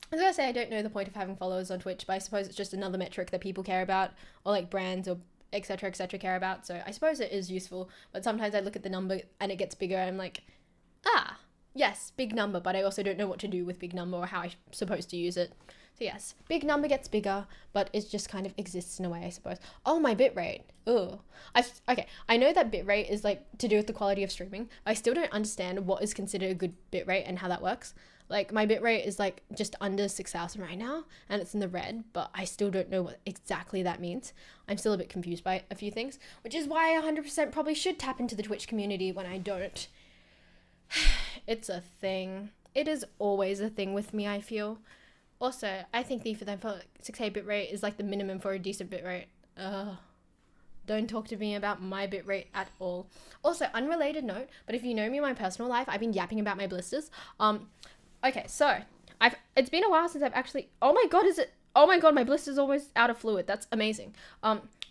I was gonna say I don't know the point of having followers on Twitch, but I suppose it's just another metric that people care about, or like brands or etc care about. So I suppose it is useful, but sometimes I look at the number and it gets bigger and I'm like, yes, big number, but I also don't know what to do with big number or how I'm supposed to use it. So yes, big number gets bigger, but it just kind of exists in a way, I suppose. Oh, my bitrate. Ugh. Okay, I know that bitrate is like to do with the quality of streaming. I still don't understand what is considered a good bitrate and how that works. Like my bitrate is like just under 6,000 right now and it's in the red, but I still don't know what exactly that means. I'm still a bit confused by a few things, which is why I 100% probably should tap into the Twitch community when I don't. It's a thing. It is always a thing with me, I feel. Also, I think the 6K bitrate is like the minimum for a decent bitrate. Don't talk to me about my bitrate at all. Also, unrelated note, but if you know me in my personal life, I've been yapping about my blisters. Okay, so it's been a while since I've actually... Oh my god, my blister's almost out of fluid. That's amazing.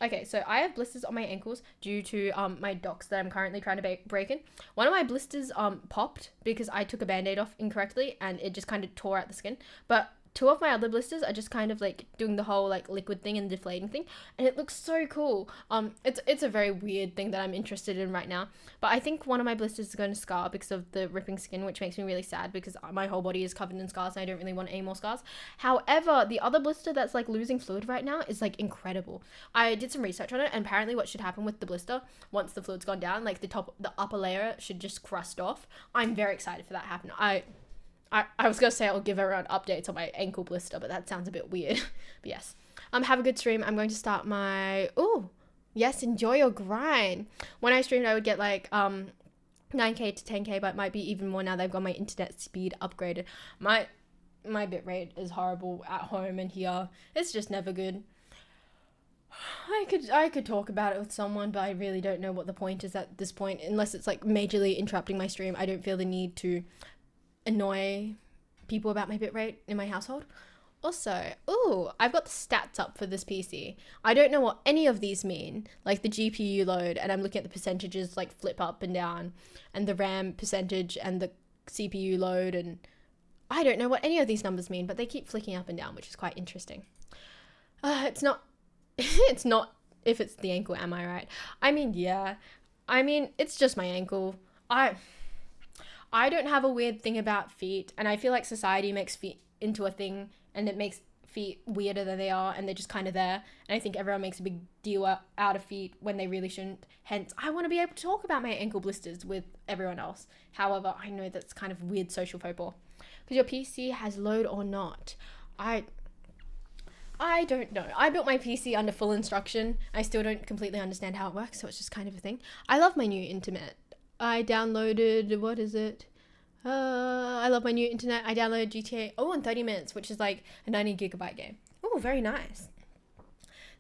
Okay, so I have blisters on my ankles due to my docks that I'm currently trying to break in. One of my blisters popped because I took a band-aid off incorrectly and it just kind of tore out the skin. But two of my other blisters are just kind of like doing the whole like liquid thing and deflating thing, and it looks so cool. It's a very weird thing that I'm interested in right now, but I think one of my blisters is going to scar because of the ripping skin, which makes me really sad because my whole body is covered in scars and I don't really want any more scars. However, the other blister that's like losing fluid right now is like incredible. I did some research on it, and apparently what should happen with the blister once the fluid's gone down, like the upper layer should just crust off. I'm very excited for that to happen. I was going to say I'll give everyone updates on my ankle blister, but that sounds a bit weird. But yes. Have a good stream. I'm going to start my... Ooh. Yes, enjoy your grind. When I streamed, I would get like 9k to 10k, but it might be even more now they've got my internet speed upgraded. My bitrate is horrible at home and here. It's just never good. I could talk about it with someone, but I really don't know what the point is at this point, unless it's like majorly interrupting my stream. I don't feel the need to annoy people about my bitrate in my household. Also, I've got the stats up for this PC. I don't know what any of these mean, like the GPU load, and I'm looking at the percentages like flip up and down, and the RAM percentage and the CPU load, and I don't know what any of these numbers mean, but they keep flicking up and down, which is quite interesting. It's not, it's not if it's the ankle, am I right? I mean, yeah. I mean, it's just my ankle. I don't have a weird thing about feet, and I feel like society makes feet into a thing, and it makes feet weirder than they are, and they're just kind of there. And I think everyone makes a big deal out of feet when they really shouldn't. Hence, I want to be able to talk about my ankle blisters with everyone else. However, I know that's kind of weird social faux because your PC has load or not. I don't know. I built my PC under full instruction. I still don't completely understand how it works, so it's just kind of a thing. I love my new internet. I downloaded, what is it? I love my new internet. I downloaded GTA, in 30 minutes, which is like a 90 gigabyte game. Oh, very nice.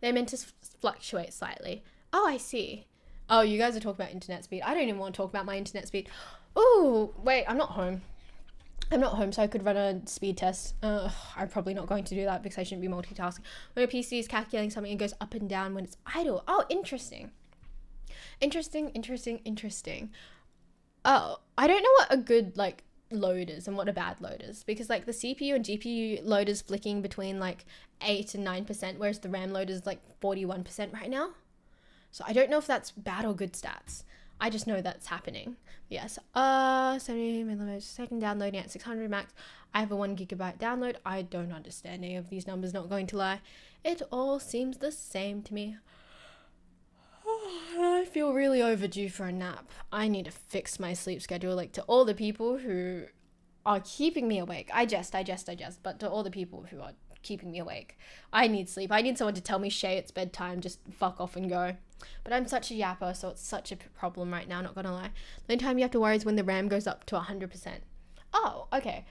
They're meant to fluctuate slightly. Oh, I see. Oh, you guys are talking about internet speed. I don't even want to talk about my internet speed. Oh, wait, I'm not home, so I could run a speed test. I'm probably not going to do that because I shouldn't be multitasking. When a PC is calculating something, it goes up and down when it's idle. Oh, interesting. Oh, I don't know what a good, like, load is and what a bad load is, because, like, the CPU and GPU load is flicking between, like, 8 and 9%, whereas the RAM load is, like, 41% right now. So I don't know if that's bad or good stats. I just know that's happening. Yes. 70 millimeters per second, downloading at 600 max. I have a 1 gigabyte download. I don't understand any of these numbers, not going to lie. It all seems the same to me. I feel really overdue for a nap. I need to fix my sleep schedule. Like, to all the people who are keeping me awake. I jest. But to all the people who are keeping me awake, I need sleep. I need someone to tell me, Shay, it's bedtime. Just fuck off and go. But I'm such a yapper, so it's such a problem right now, not gonna lie. The only time you have to worry is when the RAM goes up to 100%. Oh, okay.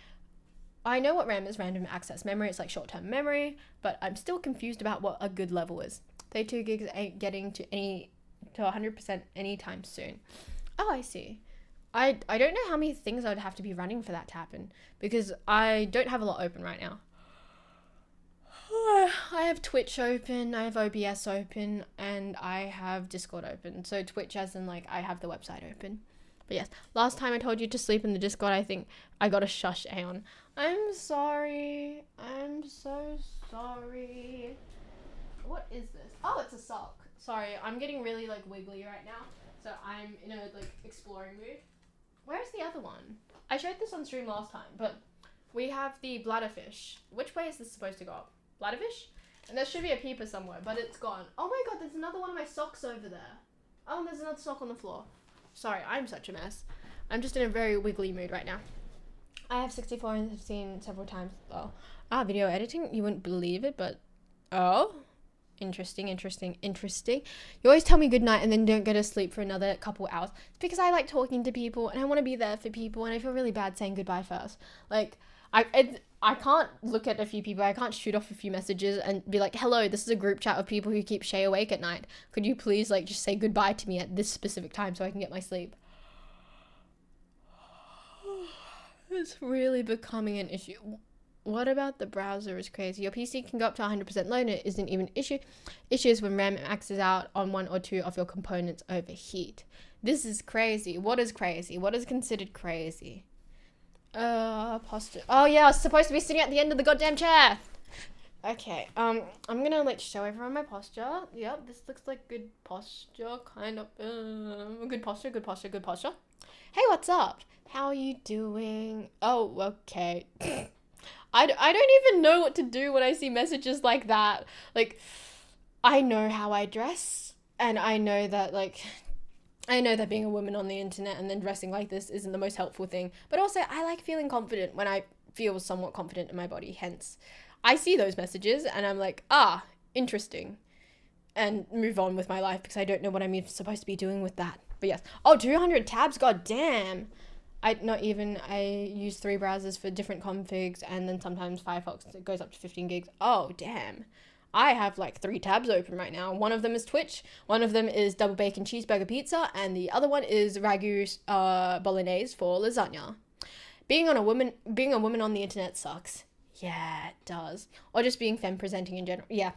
I know what RAM is, random access memory. It's like short-term memory, but I'm still confused about what a good level is. 32 gigs ain't getting to 100% anytime soon. Oh, I see. I don't know how many things I would have to be running for that to happen, because I don't have a lot open right now. I have Twitch open, I have OBS open, and I have Discord open. So Twitch as in, like, I have the website open. But yes, last time I told you to sleep in the Discord, I think I got a shush Aeon. I'm sorry. I'm so sorry. What is this? Oh, it's a sock. Sorry, I'm getting really, like, wiggly right now. So I'm in a, like, exploring mood. Where's the other one? I showed this on stream last time, but we have the bladderfish. Which way is this supposed to go up? Bladderfish? And there should be a peeper somewhere, but it's gone. Oh my god, there's another one of my socks over there. Oh, and there's another sock on the floor. Sorry, I'm such a mess. I'm just in a very wiggly mood right now. I have 64 and have seen several times. Oh, video editing? You wouldn't believe it, but... Oh? Interesting. You always tell me good night and then don't go to sleep for another couple hours. It's because I like talking to people and I want to be there for people, and I feel really bad saying goodbye first. Like, I can't look at a few people, I can't shoot off a few messages and be like, hello, this is a group chat of people who keep Shay awake at night. Could you please, like, just say goodbye to me at this specific time so I can get my sleep? It's really becoming an issue. What about the browser is crazy? Your PC can go up to 100% load and it isn't even an issue. Issue is when RAM maxes out on 1 or 2 of your components overheat. This is crazy. What is crazy? What is considered crazy? Posture. Oh yeah, I was supposed to be sitting at the end of the goddamn chair. Okay, I'm gonna, like, show everyone my posture. Yep, this looks like good posture, kind of. Good posture. Hey, what's up? How are you doing? Oh, okay. I don't even know what to do when I see messages like that. Like, I know how I dress, and I know that, like, being a woman on the internet and then dressing like this isn't the most helpful thing. But also, I like feeling confident when I feel somewhat confident in my body. Hence, I see those messages and I'm like, interesting. And move on with my life because I don't know what I'm even supposed to be doing with that. But yes. Oh, 200 tabs? God damn. I use 3 browsers for different configs, and then sometimes Firefox, it goes up to 15 gigs. Oh, damn. I have like 3 tabs open right now. One of them is Twitch, one of them is double bacon cheeseburger pizza, and the other one is ragu bolognese for lasagna. Being a woman on the internet sucks. Yeah, it does. Or just being femme presenting in general. Yeah,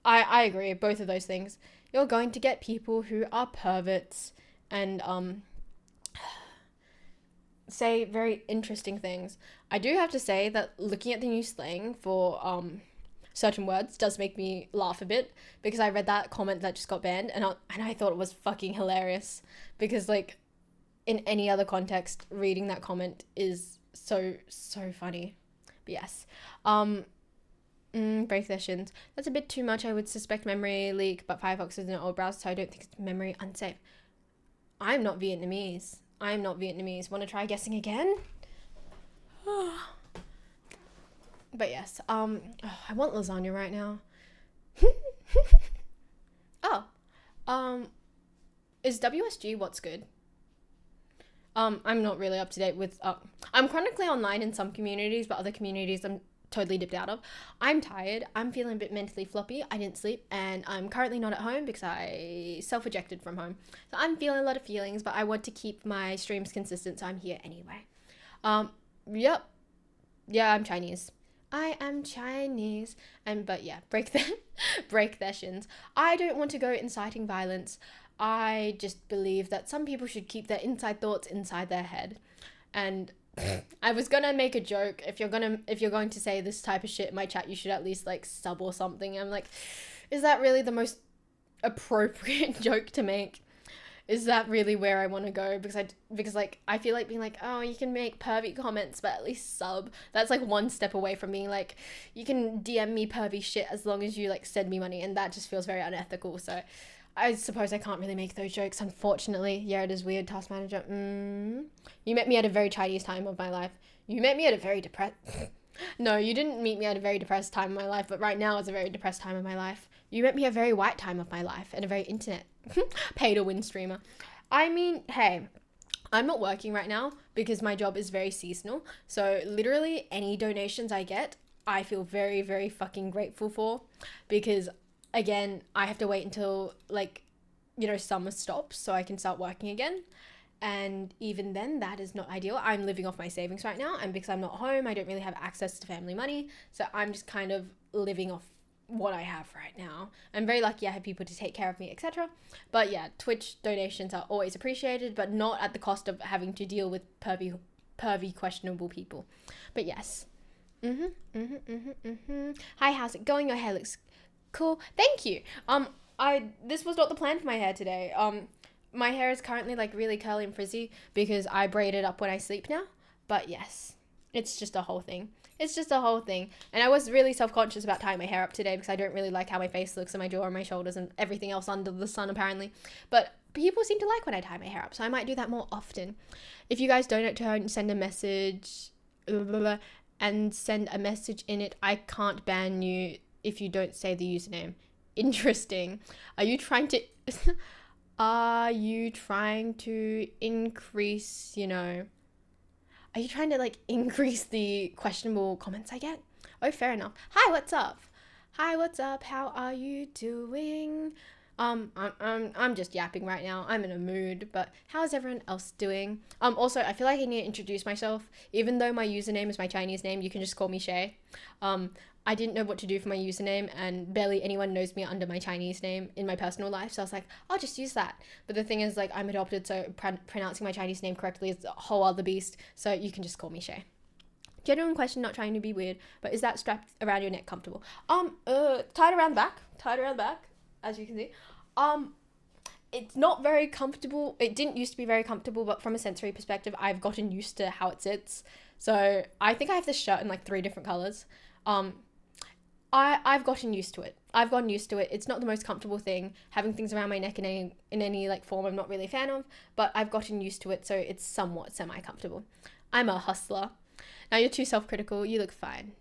I agree. Both of those things. You're going to get people who are perverts and say very interesting things. I do have to say that looking at the new slang for certain words does make me laugh a bit, because I read that comment that just got banned, and I thought it was fucking hilarious, because like in any other context reading that comment is so funny. But yes. Break their shins. That's a bit too much. I would suspect memory leak, but Firefox is an old browser, so I don't think it's memory unsafe. I'm not Vietnamese. Want to try guessing again? But yes, I want lasagna right now. Is WSG what's good? I'm not really up to date with, I'm chronically online in some communities, but other communities I'm totally dipped out of. I'm tired. I'm feeling a bit mentally floppy. I didn't sleep, and I'm currently not at home because I self-ejected from home. So I'm feeling a lot of feelings, but I want to keep my streams consistent, so I'm here anyway. Yep. Yeah, I'm Chinese. I am Chinese. But yeah, break their shins. I don't want to go inciting violence. I just believe that some people should keep their inside thoughts inside their head. And I was gonna make a joke. If you're going to say this type of shit in my chat, you should at least like sub or something. I'm like, is that really the most appropriate joke to make? Is that really where I want to go? Because like I feel like being like, oh, you can make pervy comments, but at least sub. That's like one step away from being like, you can DM me pervy shit as long as you like send me money, and that just feels very unethical. So I suppose I can't really make those jokes, unfortunately. Yeah, it is weird, task manager. You met me at a very Chinese time of my life. You met me at a very depressed... No, you didn't meet me at a very depressed time of my life, but right now is a very depressed time of my life. You met me at a very white time of my life, and a very internet pay-to-win streamer. I mean, hey, I'm not working right now because my job is very seasonal. So literally any donations I get, I feel very, very fucking grateful for, because again, I have to wait until like, summer stops so I can start working again. And even then, that is not ideal. I'm living off my savings right now, and because I'm not home, I don't really have access to family money. So I'm just kind of living off what I have right now. I'm very lucky I have people to take care of me, etc. But yeah, Twitch donations are always appreciated, but not at the cost of having to deal with pervy questionable people. But yes. Hi, how's it going? Your hair looks cool. Thank you. This was not the plan for my hair today. My hair is currently like really curly and frizzy because I braid it up when I sleep now. But yes, it's just a whole thing. And I was really self-conscious about tying my hair up today because I don't really like how my face looks and my jaw and my shoulders and everything else under the sun apparently. But people seem to like when I tie my hair up, so I might do that more often. If you guys donate to her and send a message and send a message in it, I can't ban you if you don't say the username. Interesting. Are you trying to increase, are you trying to like increase the questionable comments I get? Oh, fair enough. Hi, what's up? How are you doing? I'm just yapping right now. I'm in a mood, but how's everyone else doing? Also, I feel like I need to introduce myself. Even though my username is my Chinese name, you can just call me Shay. I didn't know what to do for my username, and barely anyone knows me under my Chinese name in my personal life, so I was like, I'll just use that. But the thing is, like, I'm adopted, so pronouncing my Chinese name correctly is a whole other beast, so you can just call me Shay. Genuine question, not trying to be weird, but is that strapped around your neck comfortable? Tied around the back, as you can see. It's not very comfortable. It didn't used to be very comfortable, but from a sensory perspective, I've gotten used to how it sits. So I think I have this shirt in like 3 different colors. I've gotten used to it. It's not the most comfortable thing. Having things around my neck in any like form I'm not really a fan of, but I've gotten used to it, so it's somewhat semi-comfortable. I'm a hustler. Now you're too self-critical. You look fine.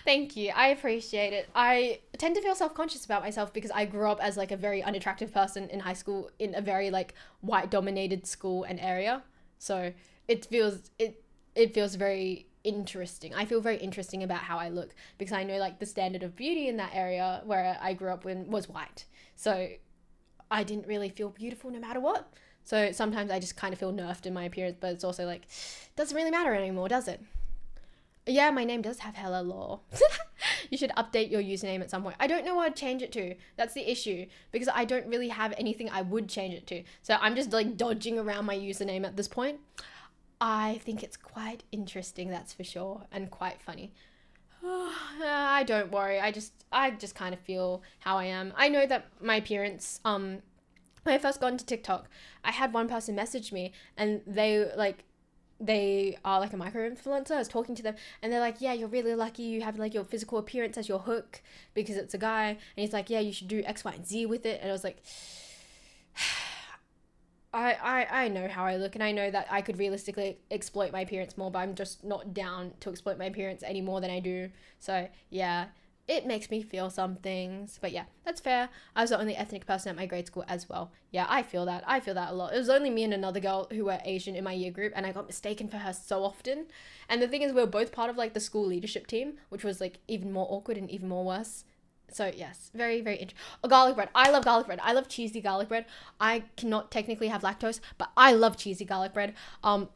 Thank you. I appreciate it. I tend to feel self-conscious about myself because I grew up as like a very unattractive person in high school in a very like white dominated school and area. So it feels very interesting. I feel very interesting about how I look because I know like the standard of beauty in that area where I grew up in was white. So I didn't really feel beautiful no matter what. So sometimes I just kind of feel nerfed in my appearance, but it's also like, doesn't really matter anymore, does it? Yeah, my name does have hella law. You should update your username at some point. I don't know what I'd change it to. That's the issue. Because I don't really have anything I would change it to. So I'm just like dodging around my username at this point. I think it's quite interesting, that's for sure. And quite funny. I don't worry. I just kind of feel how I am. I know that my appearance, when I first got into TikTok, I had one person message me and they are like a micro influencer. I was talking to them and they're like, yeah, you're really lucky you have like your physical appearance as your hook because it's a guy. And he's like, yeah, you should do X, Y, and Z with it. And I was like, I know how I look and I know that I could realistically exploit my appearance more, but I'm just not down to exploit my appearance any more than I do. So yeah, it makes me feel some things, but yeah, that's fair. I was the only ethnic person at my grade school as well. Yeah, I feel that a lot. It was only me and another girl who were Asian in my year group, and I got mistaken for her so often. And the thing is, we were both part of like the school leadership team, which was like even more awkward and even more worse. So yes, very, very interesting. Oh, garlic bread. I love garlic bread. I love cheesy garlic bread. I cannot technically have lactose, but I love cheesy garlic bread. But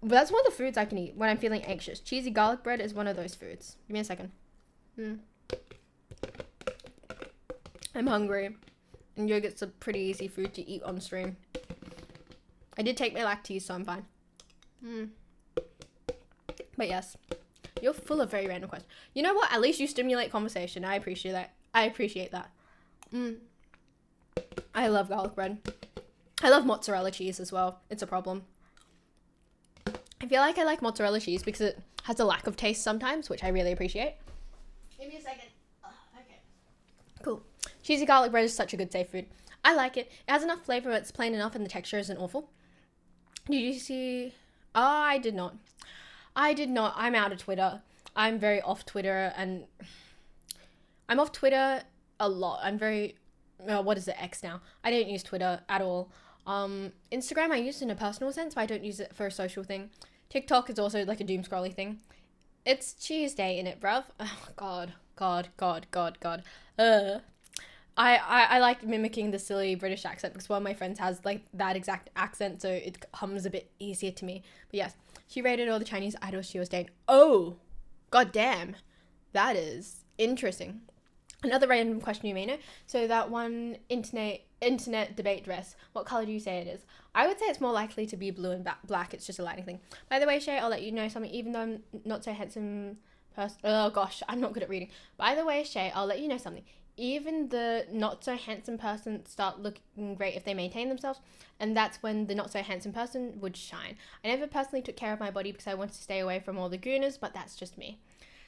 that's one of the foods I can eat when I'm feeling anxious. Cheesy garlic bread is one of those foods. Give me a second. I'm hungry. And yogurt's a pretty easy food to eat on stream. I did take my lactase, so I'm fine. But yes. You're full of very random questions. You know what? At least you stimulate conversation. I appreciate that. I love garlic bread. I love mozzarella cheese as well. It's a problem. I feel like I like mozzarella cheese because it has a lack of taste sometimes, which I really appreciate. Give me a second. Okay. Cool. Cheesy garlic bread is such a good safe food. I like it. It has enough flavor, but it's plain enough and the texture isn't awful. Did you see? Oh, I did not. I'm out of Twitter. I'm very off Twitter and I'm off Twitter a lot. I'm very, what is it, X now? I don't use Twitter at all. Instagram I use in a personal sense, but I don't use it for a social thing. TikTok is also like a doom scrolly thing. It's Tuesday in it, bruv. Oh, God. I like mimicking the silly British accent because one of my friends has like that exact accent, so it comes a bit easier to me. But yes, she rated all the Chinese idols she was dating. Oh, god damn. That is interesting. Another random question you may know. So that one internet debate dress, what color do you say it is? I would say it's more likely to be blue and black. It's just a lighting thing. By the way, Shay, I'll let you know something, even though I'm not so handsome person. Oh gosh, I'm not good at reading. By the way, Shay, I'll let you know something. Even the not so handsome person start looking great if they maintain themselves, and that's when the not so handsome person would shine. I never personally took care of my body because I wanted to stay away from all the gooners, but that's just me.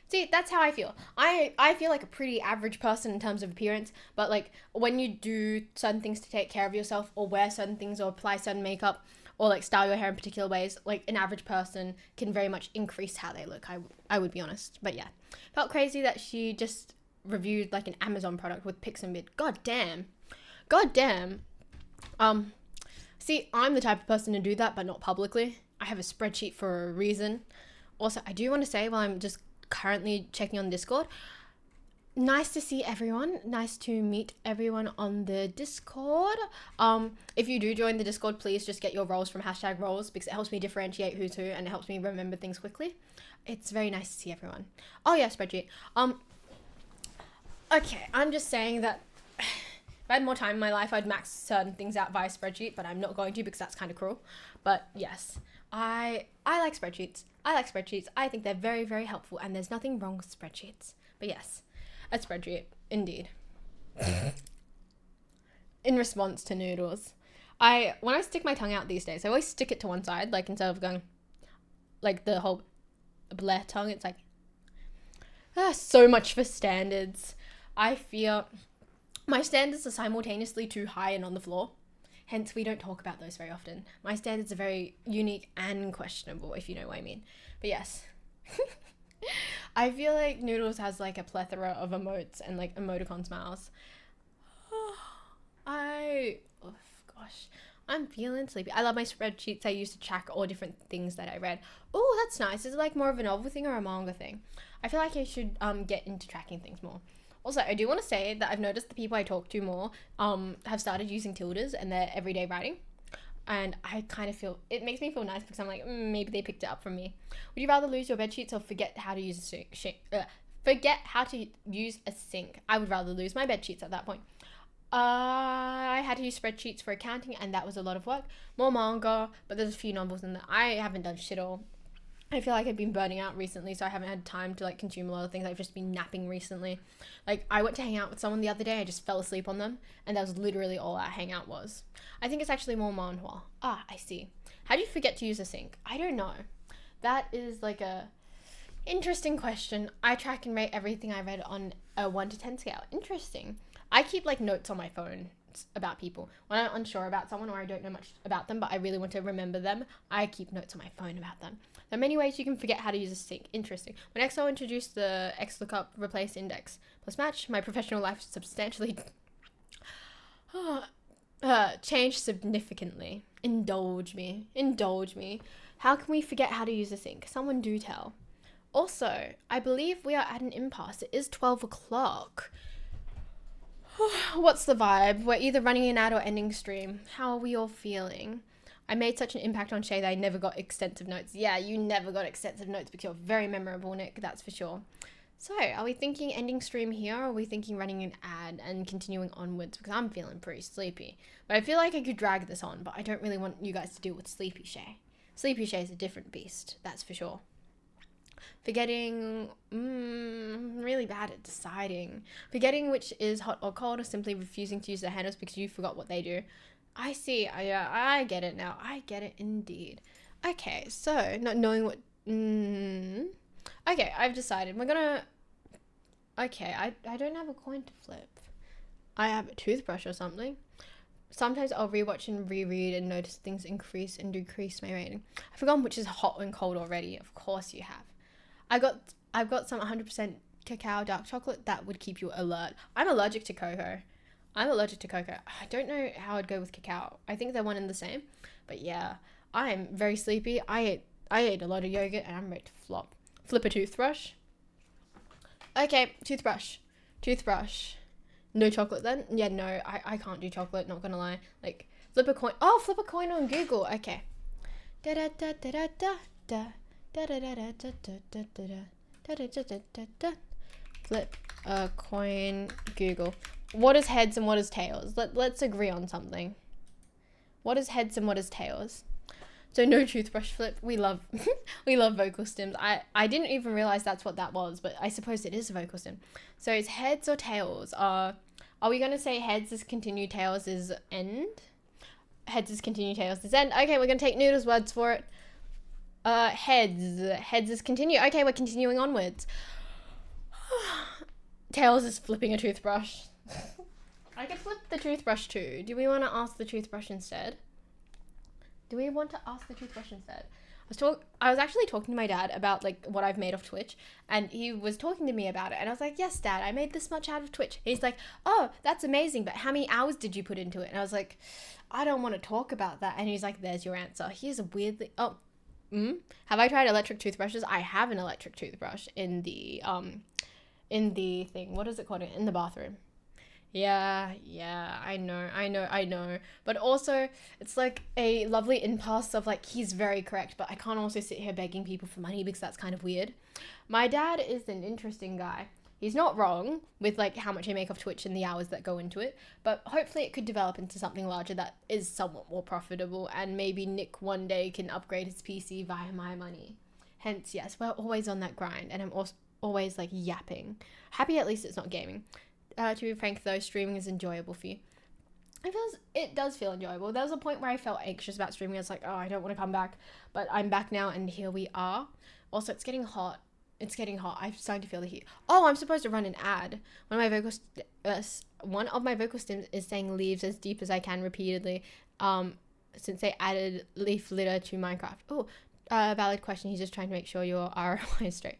See, that's how I feel. I feel like a pretty average person in terms of appearance, but like when you do certain things to take care of yourself or wear certain things or apply certain makeup or like style your hair in particular ways, like an average person can very much increase how they look. I would be honest. But yeah, felt crazy that she just reviewed like an Amazon product with Pixabay. God damn. See, I'm the type of person to do that, but not publicly. I have a spreadsheet for a reason. Also, I do want to say while I'm just currently checking on Discord, nice to see everyone. Nice to meet everyone on the Discord. If you do join the Discord, please just get your roles from #roles because it helps me differentiate who's who and it helps me remember things quickly. It's very nice to see everyone. Oh yeah, spreadsheet. Okay, I'm just saying that if I had more time in my life, I'd max certain things out via spreadsheet, but I'm not going to because that's kind of cruel. But yes, I like spreadsheets. I think they're very, very helpful, and there's nothing wrong with spreadsheets. But yes, a spreadsheet, indeed. In response to noodles, when I stick my tongue out these days, I always stick it to one side, like instead of going like the whole Blair tongue. It's like so much for standards. I fear my standards are simultaneously too high and on the floor. Hence, we don't talk about those very often. My standards are very unique and questionable, if you know what I mean. But yes. I feel like Noodles has like a plethora of emotes and like emoticon smiles. I'm feeling sleepy. I love my spreadsheets I use to track all different things that I read. Oh, that's nice. Is it like more of a novel thing or a manga thing? I feel like I should get into tracking things more. Also, I do want to say that I've noticed the people I talk to more have started using tildes in their everyday writing. And I kind of feel, it makes me feel nice because I'm like, maybe they picked it up from me. Would you rather lose your bed sheets or forget how to use forget how to use a sink? I would rather lose my bed sheets at that point. I had to use spreadsheets for accounting, and that was a lot of work. More manga, but there's a few novels in there. I haven't done shit all. I feel like I've been burning out recently, so I haven't had time to like consume a lot of things. I've just been napping recently. Like, I went to hang out with someone the other day. I just fell asleep on them, and that was literally all our hangout was. I think it's actually more manhwa. I see. How do you forget to use a sink? I don't know. That is like a interesting question. I track and rate everything I read on a 1 to 10 scale. Interesting. I keep like notes on my phone about people. When I'm unsure about someone or I don't know much about them, but I really want to remember them, I keep notes on my phone about them. There are many ways you can forget how to use a sink. Interesting. When Excel introduced the XLOOKUP replace index plus match, my professional life substantially changed significantly. Indulge me. How can we forget how to use a sink? Someone do tell. Also, I believe we are at an impasse. It is 12 o'clock. What's the vibe? We're either running an ad or ending stream. How are we all feeling? I made such an impact on Shay that I never got extensive notes. Yeah, you never got extensive notes because you're very memorable, Nick, that's for sure. So, are we thinking ending stream here, or are we thinking running an ad and continuing onwards? Because I'm feeling pretty sleepy. But I feel like I could drag this on, but I don't really want you guys to deal with Sleepy Shay. Sleepy Shay is a different beast, that's for sure. Forgetting, really bad at deciding. Forgetting which is hot or cold, or simply refusing to use the handles because you forgot what they do. I see. I get it now. I get it indeed. Okay, so not knowing what. Okay, I've decided. We're gonna. Okay, I don't have a coin to flip. I have a toothbrush or something. Sometimes I'll rewatch and reread and notice things increase and decrease my rating. I've forgotten which is hot and cold already. Of course you have. I've got some 100% cacao dark chocolate that would keep you alert. I'm allergic to cocoa. I don't know how I'd go with cacao. I think they're one and the same. But yeah, I'm very sleepy. I ate a lot of yogurt and I'm ready to flop. Flip a toothbrush. Okay, toothbrush. No chocolate then? Yeah, no, I can't do chocolate, not gonna lie. Like, flip a coin. Oh, flip a coin on Google. Okay. Da da da da da da da. Flip a coin, Google. What is heads and what is tails? Let's agree on something. What is heads and what is tails? So no toothbrush flip. We love vocal stems. I didn't even realize that's what that was, but I suppose it is a vocal stem. So it's heads or tails. Are we gonna say heads is continue, tails is end? Heads is continue, tails is end. Okay, we're gonna take Noodle's words for it. Heads is continue. Okay, we're continuing onwards. Tails is flipping a toothbrush. I could flip the toothbrush too. Do we want to ask the toothbrush instead? I was actually talking to my dad about like what I've made of Twitch, and he was talking to me about it, and I was like, yes, Dad, I made this much out of Twitch. And he's like, oh, that's amazing, but how many hours did you put into it? And I was like, I don't want to talk about that. And he's like, there's your answer. Here's a weirdly, have I tried electric toothbrushes? I have an electric toothbrush in the thing. What is it called? In the bathroom. Yeah, I know. But also, it's like a lovely impasse of like, he's very correct, but I can't also sit here begging people for money because that's kind of weird. My dad is an interesting guy. He's not wrong with like how much I make of Twitch and the hours that go into it, but hopefully it could develop into something larger that is somewhat more profitable, and maybe Nick one day can upgrade his PC via my money. Hence, yes, we're always on that grind, and I'm also always like yapping. Happy at least it's not gaming. To be frank though, streaming is enjoyable for you. It does feel enjoyable. There was a point where I felt anxious about streaming. I was like, oh, I don't want to come back, but I'm back now, and here we are. Also, it's getting hot. I'm starting to feel the heat. Oh, I'm supposed to run an ad. One of my vocal stems is saying leaves as deep as I can repeatedly, since they added leaf litter to Minecraft. Oh, valid question. He's just trying to make sure your ROI is straight.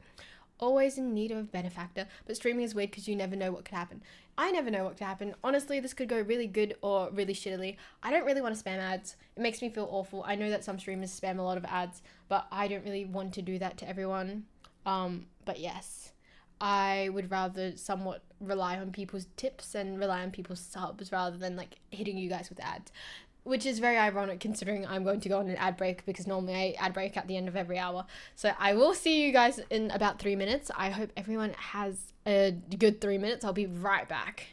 always in need of a benefactor, but streaming is weird because you never know what could happen. I never know what could happen. Honestly, this could go really good or really shittily. I don't really want to spam ads. It makes me feel awful. I know that some streamers spam a lot of ads, but I don't really want to do that to everyone. But yes, I would rather somewhat rely on people's tips and rely on people's subs rather than like hitting you guys with ads. Which is very ironic considering I'm going to go on an ad break because normally I ad break at the end of every hour. So I will see you guys in about 3 minutes. I hope everyone has a good 3 minutes. I'll be right back.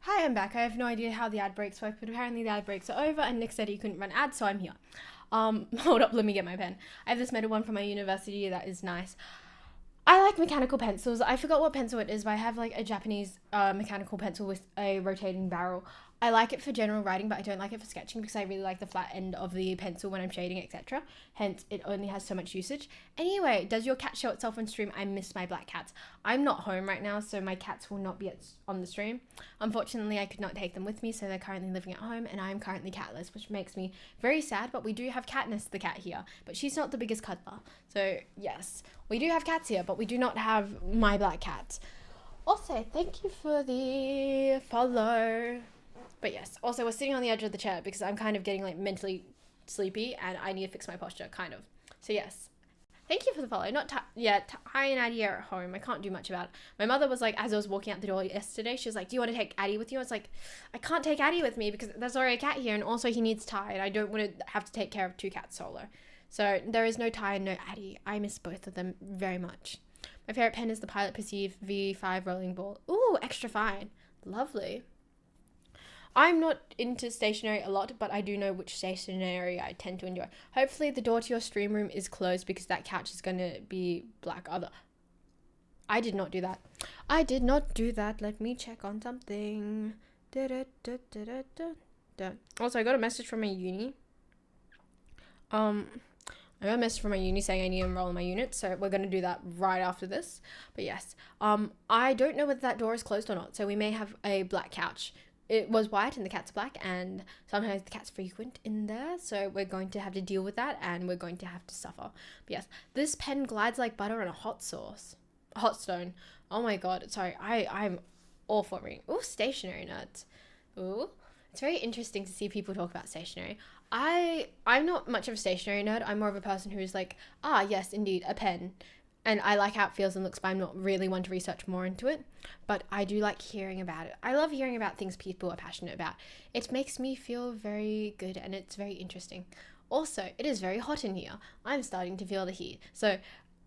Hi, I'm back. I have no idea how the ad breaks work, but apparently the ad breaks are over and Nick said he couldn't run ads, so I'm here. Hold up, let me get my pen. I have this metal one from my university that is nice. I like mechanical pencils. I forgot what pencil it is, but I have like a Japanese mechanical pencil with a rotating barrel. I like it for general writing, but I don't like it for sketching because I really like the flat end of the pencil when I'm shading, etc. Hence, it only has so much usage. Anyway, does your cat show itself on stream? I miss my black cats. I'm not home right now, so my cats will not be on the stream. Unfortunately, I could not take them with me, so they're currently living at home, and I'm currently catless, which makes me very sad, but we do have Katniss the cat here, but she's not the biggest cuddler. So, yes, we do have cats here, but we do not have my black cats. Also, thank you for the follow. But yes, also we're sitting on the edge of the chair because I'm kind of getting like mentally sleepy and I need to fix my posture, kind of. So yes, thank you for the follow. Not Ty and Addie are at home. I can't do much about it. My mother was like, as I was walking out the door yesterday, she was like, do you want to take Addie with you? I was like, I can't take Addie with me because there's already a cat here and also he needs Ty and I don't want to have to take care of two cats solo. So there is no Ty and no Addie. I miss both of them very much. My favorite pen is the Pilot Perceive V5 rolling ball. Ooh, extra fine. Lovely. I'm not into stationery a lot, but I do know which stationery I tend to enjoy. Hopefully the door to your stream room is closed because that couch is going to be black. I did not do that. I did not do that. Let me check on something. Also, I got a message from my uni. I got a message from my uni saying I need to enroll in my unit, so we're going to do that right after this. But yes, I don't know whether that door is closed or not, so we may have a black couch. It was white and the cat's black, and sometimes the cat's frequent in there, so we're going to have to deal with that and we're going to have to suffer. But yes, this pen glides like butter on a hot stone. Oh my god, sorry, I'm all for reading. Ooh, stationery nuts. Ooh, it's very interesting to see people talk about stationery. I'm not much of a stationery nerd. I'm more of a person who's like, yes, indeed, a pen. And I like how it feels and looks, but I'm not really one to research more into it. But I do like hearing about it. I love hearing about things people are passionate about. It makes me feel very good and it's very interesting. Also, it is very hot in here. I'm starting to feel the heat. So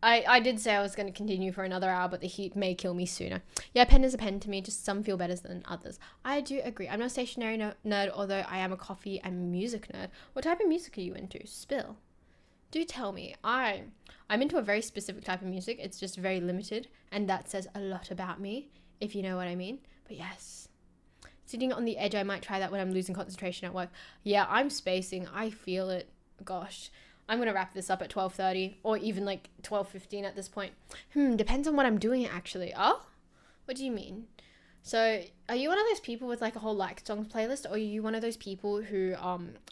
I did say I was going to continue for another hour, but the heat may kill me sooner. Yeah, pen is a pen to me. Just some feel better than others. I do agree. I'm not a stationary nerd, although I am a coffee and music nerd. What type of music are you into? Spill. Do tell me. I'm into a very specific type of music. It's just very limited, and that says a lot about me, if you know what I mean. But yes. Sitting on the edge, I might try that when I'm losing concentration at work. Yeah, I'm spacing. I feel it. Gosh. I'm going to wrap this up at 12:30 or even like 12:15 at this point. Depends on what I'm doing actually. Oh? What do you mean? So, are you one of those people with like a whole like songs playlist, or are you one of those people who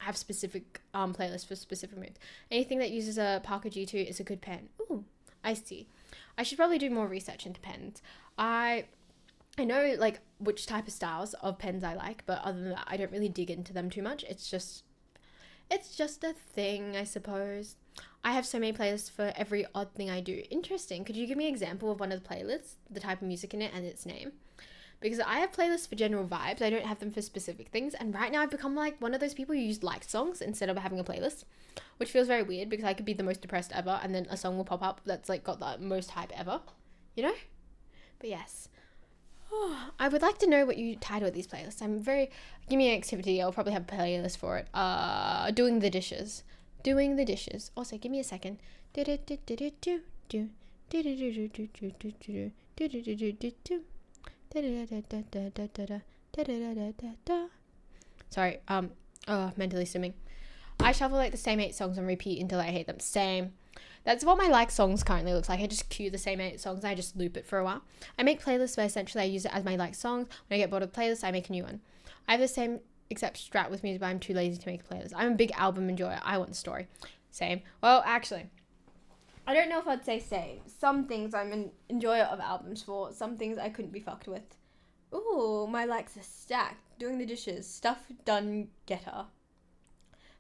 have specific playlists for specific moods? Anything that uses a Parker G2 is a good pen. Ooh, I see. I should probably do more research into pens. I know like which type of styles of pens I like, but other than that, I don't really dig into them too much. It's just a thing, I suppose. I have so many playlists for every odd thing I do. Interesting. Could you give me an example of one of the playlists, the type of music in it, and its name? Because I have playlists for general vibes. I don't have them for specific things. And right now I've become like one of those people who use liked songs instead of having a playlist, which feels very weird because I could be the most depressed ever and then a song will pop up that's like got the most hype ever, you know? But yes. I would like to know what you title these playlists. Give me an activity. I'll probably have a playlist for it. Doing the dishes. Doing the dishes. Also, give me a second. Sorry, mentally swimming. I shuffle like the same 8 songs on repeat until I hate them. Same. That's what my like songs currently looks like. I just cue the same 8 songs and I just loop it for a while. I make playlists where essentially I use it as my like songs. When I get bored of the playlist, I make a new one. I have the same exact strat with music, but I'm too lazy to make a playlist. I'm a big album enjoyer. I want the story. Same. Well, actually, I don't know if I'd say same. Some things I'm an enjoyer of albums for. Some things I couldn't be fucked with. Ooh, my likes are stacked. Doing the dishes. Stuff done getter.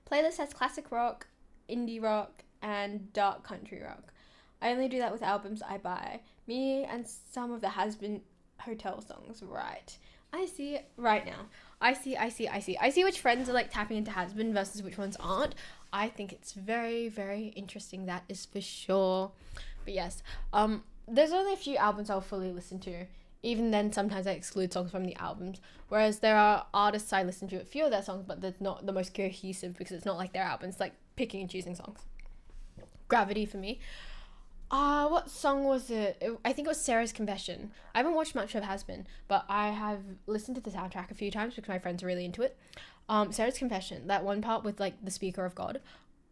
Playlist has classic rock, indie rock, and dark country rock. I only do that with albums I buy. Me and some of the Has-Been Hotel songs, right. I see right now. I see which friends are like tapping into Has-Been versus which ones aren't. I think it's very, very interesting, that is for sure. But yes, there's only a few albums I'll fully listen to. Even then, sometimes I exclude songs from the albums. Whereas there are artists I listen to a few of their songs, but they're not the most cohesive because it's not like their albums. It's like picking and choosing songs. Gravity for me. What song was it? I think it was Sarah's Confession. I haven't watched much of Has-Been, but I have listened to the soundtrack a few times because my friends are really into it. Sarah's Confession, that one part with like the speaker of God.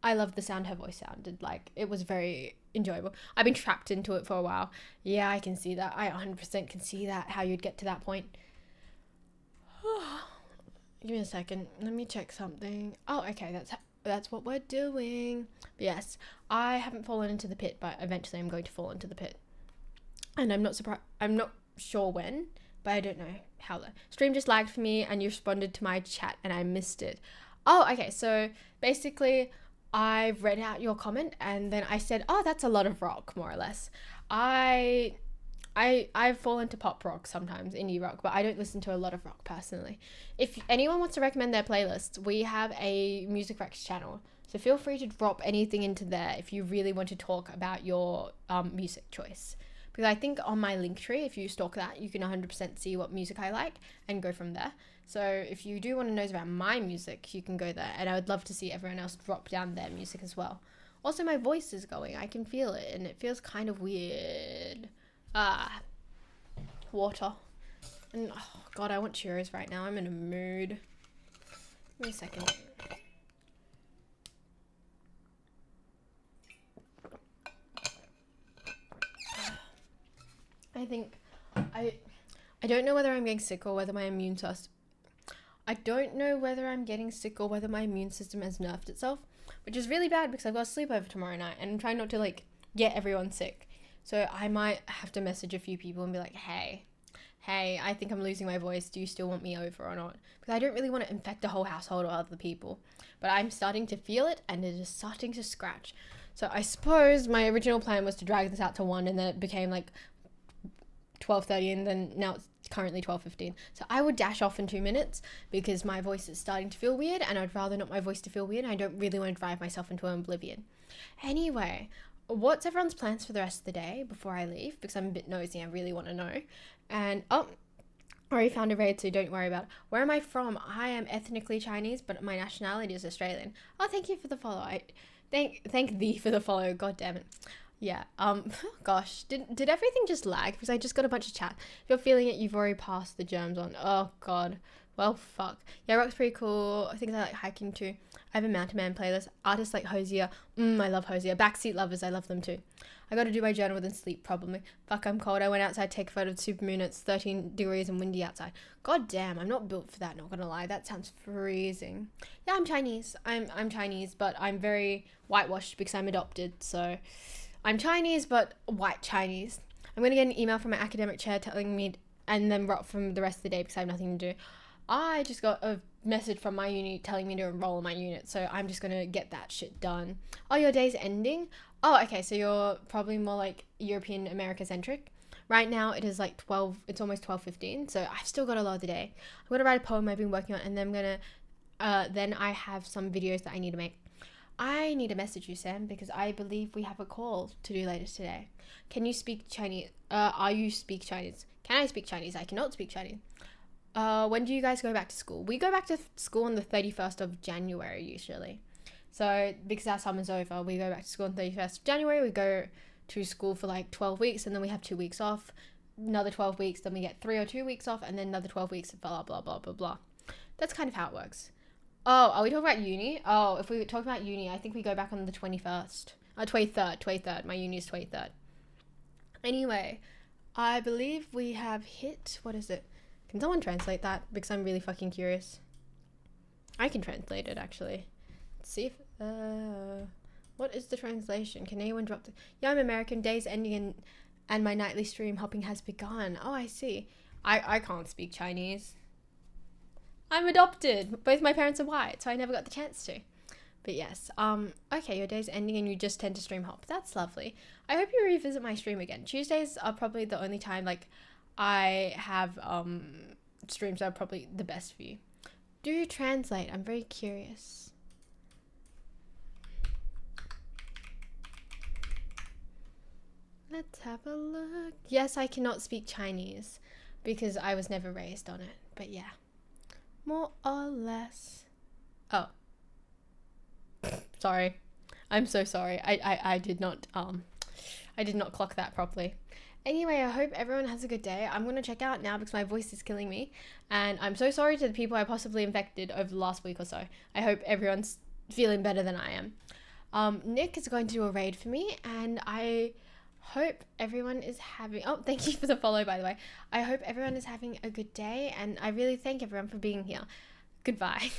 I loved the sound her voice sounded like. It was very enjoyable. I've been trapped into it for a while. Yeah, I can see that. I 100% can see that, how you'd get to that point. Give me a second. Let me check something. Oh, okay, that's what we're doing. But yes, I haven't fallen into the pit, but eventually I'm going to fall into the pit. And I'm not sure when, but I don't know how. The stream just lagged for me and you responded to my chat and I missed it. Oh, okay, so basically I've read out your comment and then I said, oh, that's a lot of rock, more or less. I fall into pop rock sometimes, indie rock, but I don't listen to a lot of rock personally. If anyone wants to recommend their playlists, we have a Music Rex channel. So feel free to drop anything into there if you really want to talk about your music choice. Because I think on my Linktree, if you stalk that, you can 100% see what music I like and go from there. So if you do want to know about my music, you can go there. And I would love to see everyone else drop down their music as well. Also, my voice is going. I can feel it and it feels kind of weird. Water. And oh god, I want Cheerios right now. I'm in a mood. Give me a second. I think I don't know whether I'm getting sick or whether my immune system has nerfed itself, which is really bad because I've got a sleepover tomorrow night and I'm trying not to like get everyone sick. So I might have to message a few people and be like, hey, I think I'm losing my voice. Do you still want me over or not? Because I don't really want to infect a whole household or other people. But I'm starting to feel it and it is starting to scratch. So I suppose my original plan was to drag this out to 1 and then it became like 12:30 and then now it's currently 12:15. So I would dash off in 2 minutes because my voice is starting to feel weird and I'd rather not my voice to feel weird. I don't really want to drive myself into oblivion. Anyway, what's everyone's plans for the rest of the day before I leave? Because I'm a bit nosy. I really want to know. And, oh, I already found a raid, so don't worry about it. Where am I from? I am ethnically Chinese, but my nationality is Australian. Oh, thank you for the follow. Thank thee for the follow. God damn it. Yeah. Gosh, did everything just lag? Because I just got a bunch of chat. If you're feeling it, you've already passed the germs on. Oh God. Well, fuck. Yeah, rock's pretty cool. Things I like hiking too. I have a Mountain Man playlist. Artists like Hosier. I love Hosier. Backseat Lovers. I love them too. I got to do my journal within sleep probably. Fuck, I'm cold. I went outside to take a photo of the supermoon. It's 13 degrees and windy outside. God damn, I'm not built for that. Not gonna lie. That sounds freezing. Yeah, I'm Chinese. I'm Chinese, but I'm very whitewashed because I'm adopted. So I'm Chinese, but white Chinese. I'm going to get an email from my academic chair telling me, and then rock from the rest of the day because I have nothing to do. I just got a message from my uni telling me to enroll in my unit, so I'm just going to get that shit done. Oh, your day's ending? Oh, okay, so you're probably more like European America centric. Right now it is like 12, it's almost 12:15, so I've still got a lot of the day. I'm going to write a poem I've been working on, and then I'm going to, then I have some videos that I need to make. I need to message you, Sam, because I believe we have a call to do later today. Can you speak Chinese? Are you speak Chinese? Can I speak Chinese? I cannot speak Chinese. When do you guys go back to school? We go back to school on the 31st of January usually. So because our summer's over, we go back to school on 31st of January. We go to school for like 12 weeks and then we have 2 weeks off. Another 12 weeks, then we get 3 or 2 weeks off, and then another 12 weeks, blah, blah, blah, blah, blah. That's kind of how it works. Oh, are we talking about uni? Oh, if we talk about uni, I think we go back on the 21st. 23rd. My uni is 23rd. Anyway, I believe we have hit, what is it? Can someone translate that? Because I'm really fucking curious. I can translate it, actually. Let's see if, what is the translation? Can anyone drop the, yeah, I'm American, day's ending and my nightly stream hopping has begun. Oh, I see. I can't speak Chinese. I'm adopted. Both my parents are white, so I never got the chance to. But yes, okay, your day's ending and you just tend to stream hop. That's lovely. I hope you revisit my stream again. Tuesdays are probably the only time, like, I have, streams that are probably the best for you. Do you translate? I'm very curious. Let's have a look. Yes, I cannot speak Chinese because I was never raised on it, but yeah. More or less. Oh. Sorry. I'm so sorry. I did not clock that properly. Anyway, I hope everyone has a good day. I'm going to check out now because my voice is killing me. And I'm so sorry to the people I possibly infected over the last week or so. I hope everyone's feeling better than I am. Nick is going to do a raid for me, and I hope everyone is having, oh, thank you for the follow, by the way. I hope everyone is having a good day, and I really thank everyone for being here. Goodbye.